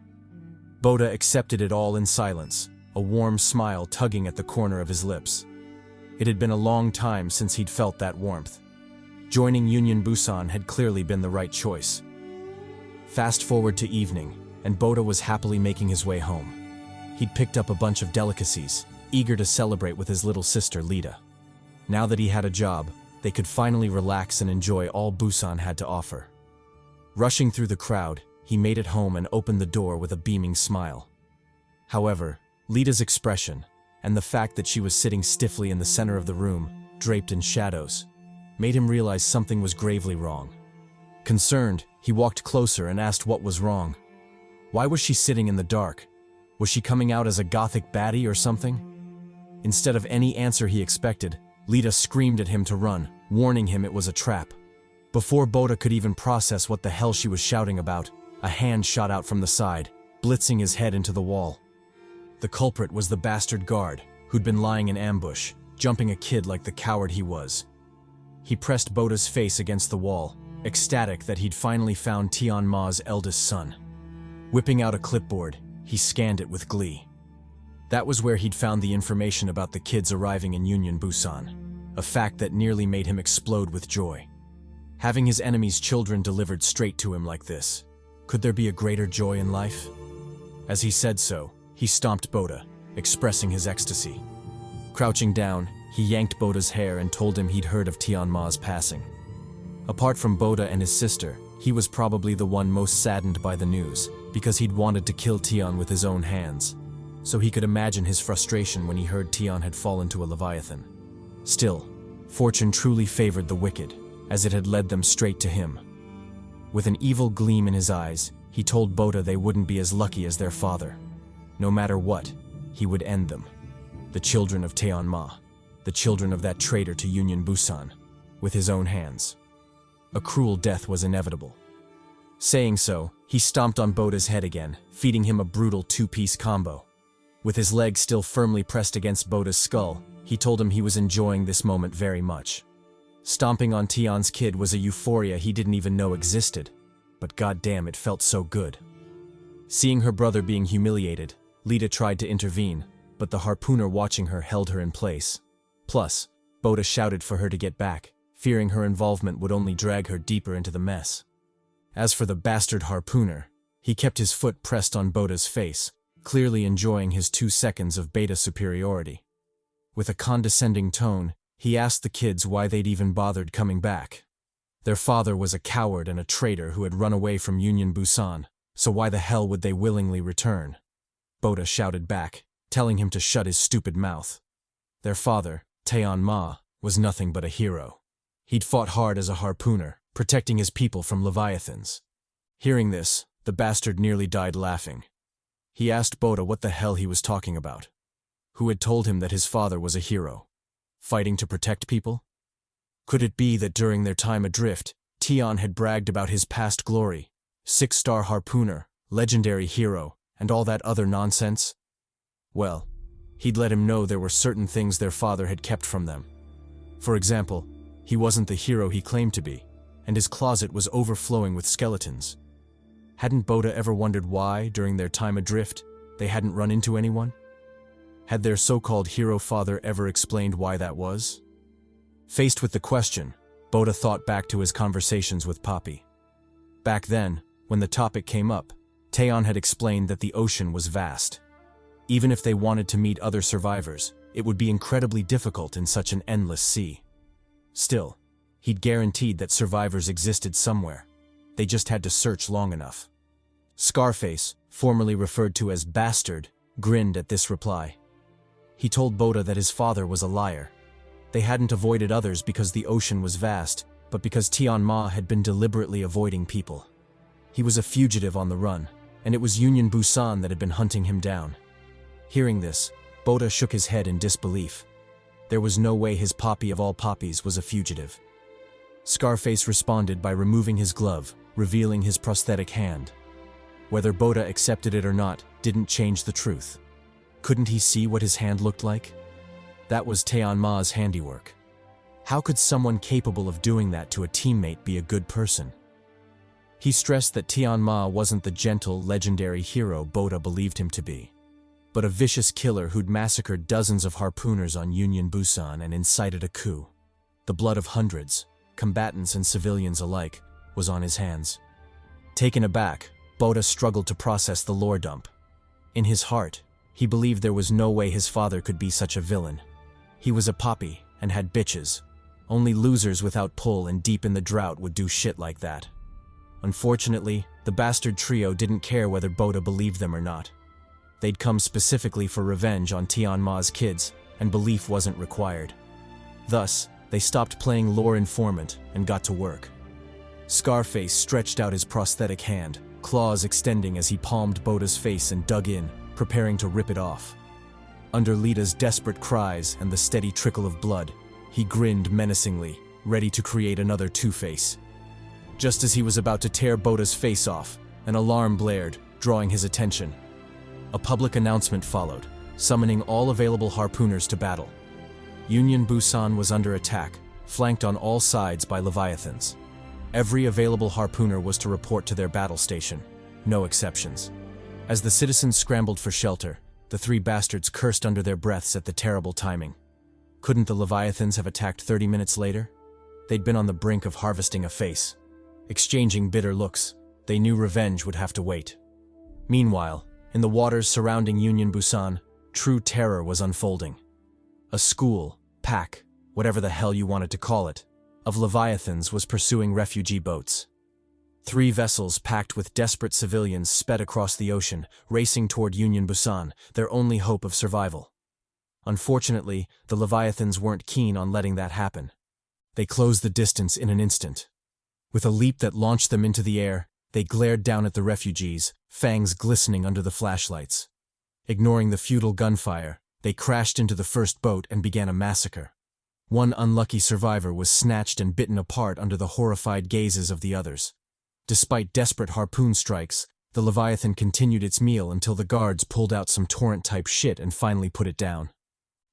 Bota accepted it all in silence, a warm smile tugging at the corner of his lips. It had been a long time since he'd felt that warmth. Joining Union Busan had clearly been the right choice. Fast forward to evening, and Bota was happily making his way home. He'd picked up a bunch of delicacies, eager to celebrate with his little sister Lita. Now that he had a job, they could finally relax and enjoy all Busan had to offer. Rushing through the crowd, he made it home and opened the door with a beaming smile. However, Lita's expression, and the fact that she was sitting stiffly in the center of the room, draped in shadows, made him realize something was gravely wrong. Concerned, he walked closer and asked what was wrong. Why was she sitting in the dark? Was she coming out as a gothic baddie or something? Instead of any answer he expected, Lita screamed at him to run, warning him it was a trap. Before Bota could even process what the hell she was shouting about, a hand shot out from the side, blitzing his head into the wall. The culprit was the bastard guard, who'd been lying in ambush, jumping a kid like the coward he was. He pressed Bota's face against the wall, ecstatic that he'd finally found Tian Ma's eldest son. Whipping out a clipboard, he scanned it with glee. That was where he'd found the information about the kids arriving in Union Busan, a fact that nearly made him explode with joy. Having his enemy's children delivered straight to him like this, could there be a greater joy in life? As he said so, he stomped Bota, expressing his ecstasy. Crouching down, he yanked Bota's hair and told him he'd heard of Tian Ma's passing. Apart from Bota and his sister, he was probably the one most saddened by the news, because he'd wanted to kill Tian with his own hands. So he could imagine his frustration when he heard Tian had fallen to a Leviathan. Still, fortune truly favored the wicked, as it had led them straight to him. With an evil gleam in his eyes, he told Bota they wouldn't be as lucky as their father. No matter what, he would end them. The children of Tian Ma, the children of that traitor to Union Busan, with his own hands. A cruel death was inevitable. Saying so, he stomped on Bota's head again, feeding him a brutal two-piece combo. With his leg still firmly pressed against Bota's skull, he told him he was enjoying this moment very much. Stomping on Tian's kid was a euphoria he didn't even know existed, but goddamn, it felt so good. Seeing her brother being humiliated, Lita tried to intervene, but the harpooner watching her held her in place. Plus, Bota shouted for her to get back, fearing her involvement would only drag her deeper into the mess. As for the bastard harpooner, he kept his foot pressed on Bota's face, clearly enjoying his 2 seconds of beta superiority. With a condescending tone, he asked the kids why they'd even bothered coming back. Their father was a coward and a traitor who had run away from Union Busan, so why the hell would they willingly return? Bota shouted back, telling him to shut his stupid mouth. Their father, Taeon Ma, was nothing but a hero. He'd fought hard as a harpooner, protecting his people from leviathans. Hearing this, the bastard nearly died laughing. He asked Bota what the hell he was talking about. Who had told him that his father was a hero? Fighting to protect people? Could it be that during their time adrift, Taeon had bragged about his past glory, 6-star harpooner, legendary hero, and all that other nonsense? Well, he'd let him know there were certain things their father had kept from them. For example, he wasn't the hero he claimed to be, and his closet was overflowing with skeletons. Hadn't Bota ever wondered why, during their time adrift, they hadn't run into anyone? Had their so-called hero father ever explained why that was? Faced with the question, Bota thought back to his conversations with Poppy. Back then, when the topic came up, Taeon had explained that the ocean was vast. Even if they wanted to meet other survivors, it would be incredibly difficult in such an endless sea. Still, he'd guaranteed that survivors existed somewhere. They just had to search long enough. Scarface, formerly referred to as Bastard, grinned at this reply. He told Bota that his father was a liar. They hadn't avoided others because the ocean was vast, but because Taeon Ma had been deliberately avoiding people. He was a fugitive on the run, and it was Union Busan that had been hunting him down. Hearing this, Bota shook his head in disbelief. There was no way his Poppy of all poppies was a fugitive. Scarface responded by removing his glove, revealing his prosthetic hand. Whether Bota accepted it or not didn't change the truth. Couldn't he see what his hand looked like? That was Taeon Ma's handiwork. How could someone capable of doing that to a teammate be a good person? He stressed that Taeon Ma wasn't the gentle, legendary hero Bota believed him to be, but a vicious killer who'd massacred dozens of harpooners on Union Busan and incited a coup. The blood of hundreds, combatants and civilians alike, was on his hands. Taken aback, Bota struggled to process the lore dump. In his heart, he believed there was no way his father could be such a villain. He was a poppy and had bitches. Only losers without pull and deep in the drought would do shit like that. Unfortunately, the bastard trio didn't care whether Bota believed them or not. They'd come specifically for revenge on Taeon Ma's kids, and belief wasn't required. Thus, they stopped playing lore informant and got to work. Scarface stretched out his prosthetic hand, claws extending as he palmed Bota's face and dug in, preparing to rip it off. Under Lita's desperate cries and the steady trickle of blood, he grinned menacingly, ready to create another Two-Face. Just as he was about to tear Bota's face off, an alarm blared, drawing his attention. A public announcement followed, summoning all available harpooners to battle. Union Busan was under attack, flanked on all sides by leviathans. Every available harpooner was to report to their battle station, no exceptions. As the citizens scrambled for shelter, the three bastards cursed under their breaths at the terrible timing. Couldn't the leviathans have attacked 30 minutes later? They'd been on the brink of harvesting a face. Exchanging bitter looks, they knew revenge would have to wait. Meanwhile, in the waters surrounding Union Busan, true terror was unfolding. A school, pack, whatever the hell you wanted to call it, of leviathans was pursuing refugee boats. 3 vessels packed with desperate civilians sped across the ocean, racing toward Union Busan, their only hope of survival. Unfortunately, the leviathans weren't keen on letting that happen. They closed the distance in an instant. With a leap that launched them into the air, they glared down at the refugees, fangs glistening under the flashlights. Ignoring the futile gunfire, they crashed into the first boat and began a massacre. One unlucky survivor was snatched and bitten apart under the horrified gazes of the others. Despite desperate harpoon strikes, the Leviathan continued its meal until the guards pulled out some torrent-type shit and finally put it down.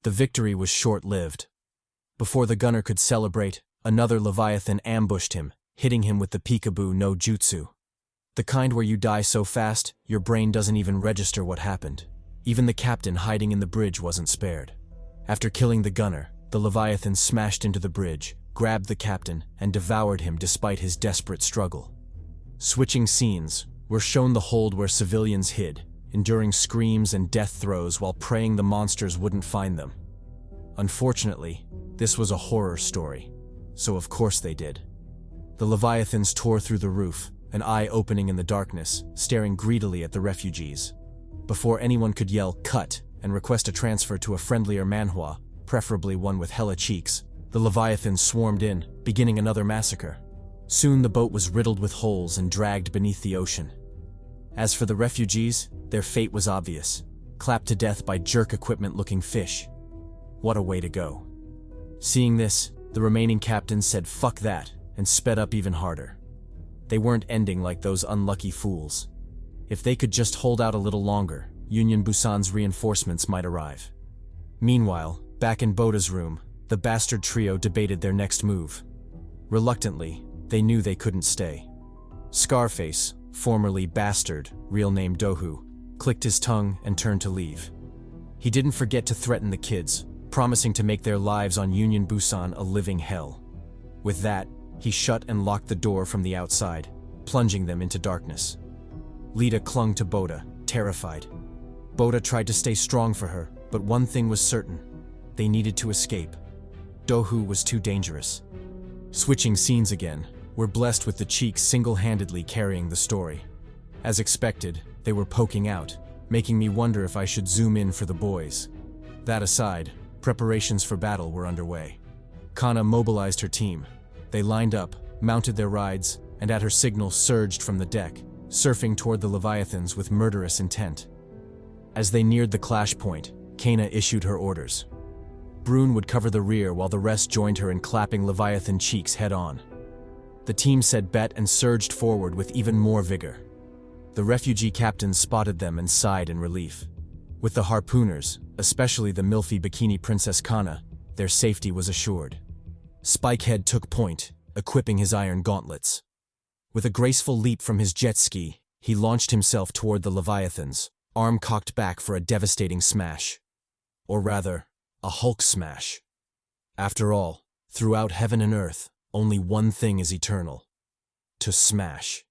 The victory was short-lived. Before the gunner could celebrate, another Leviathan ambushed him, hitting him with the peekaboo no jutsu. The kind where you die so fast, your brain doesn't even register what happened. Even the captain hiding in the bridge wasn't spared. After killing the gunner, the Leviathan smashed into the bridge, grabbed the captain, and devoured him despite his desperate struggle. Switching scenes, we're shown the hold where civilians hid, enduring screams and death throes while praying the monsters wouldn't find them. Unfortunately, this was a horror story, so of course they did. The Leviathans tore through the roof, an eye opening in the darkness, staring greedily at the refugees. Before anyone could yell "cut" and request a transfer to a friendlier manhwa, preferably one with hella cheeks, the Leviathans swarmed in, beginning another massacre. Soon the boat was riddled with holes and dragged beneath the ocean. As for the refugees, their fate was obvious, clapped to death by jerk equipment-looking fish. What a way to go. Seeing this, the remaining captains said fuck that and sped up even harder. They weren't ending like those unlucky fools. If they could just hold out a little longer, Union Busan's reinforcements might arrive. Meanwhile, back in Bota's room, the bastard trio debated their next move. Reluctantly, they knew they couldn't stay. Scarface, formerly Bastard, real name Dohu, clicked his tongue and turned to leave. He didn't forget to threaten the kids, promising to make their lives on Union Busan a living hell. With that, he shut and locked the door from the outside, plunging them into darkness. Lita clung to Bota, terrified. Bota tried to stay strong for her, but one thing was certain: they needed to escape. Dohu was too dangerous. Switching scenes again, we're blessed with the Cheeks single-handedly carrying the story. As expected, they were poking out, making me wonder if I should zoom in for the boys. That aside, preparations for battle were underway. Kana mobilized her team. They lined up, mounted their rides, and at her signal surged from the deck, surfing toward the Leviathans with murderous intent. As they neared the clash point, Kana issued her orders. Brune would cover the rear while the rest joined her in clapping Leviathan Cheeks head-on. The team said bet and surged forward with even more vigor. The refugee captains spotted them and sighed in relief. With the harpooners, especially the milfy bikini Princess Kana, their safety was assured. Spikehead took point, equipping his iron gauntlets. With a graceful leap from his jet ski, he launched himself toward the Leviathans, arm cocked back for a devastating smash. Or rather, a Hulk smash. After all, throughout heaven and earth, only one thing is eternal: to smash.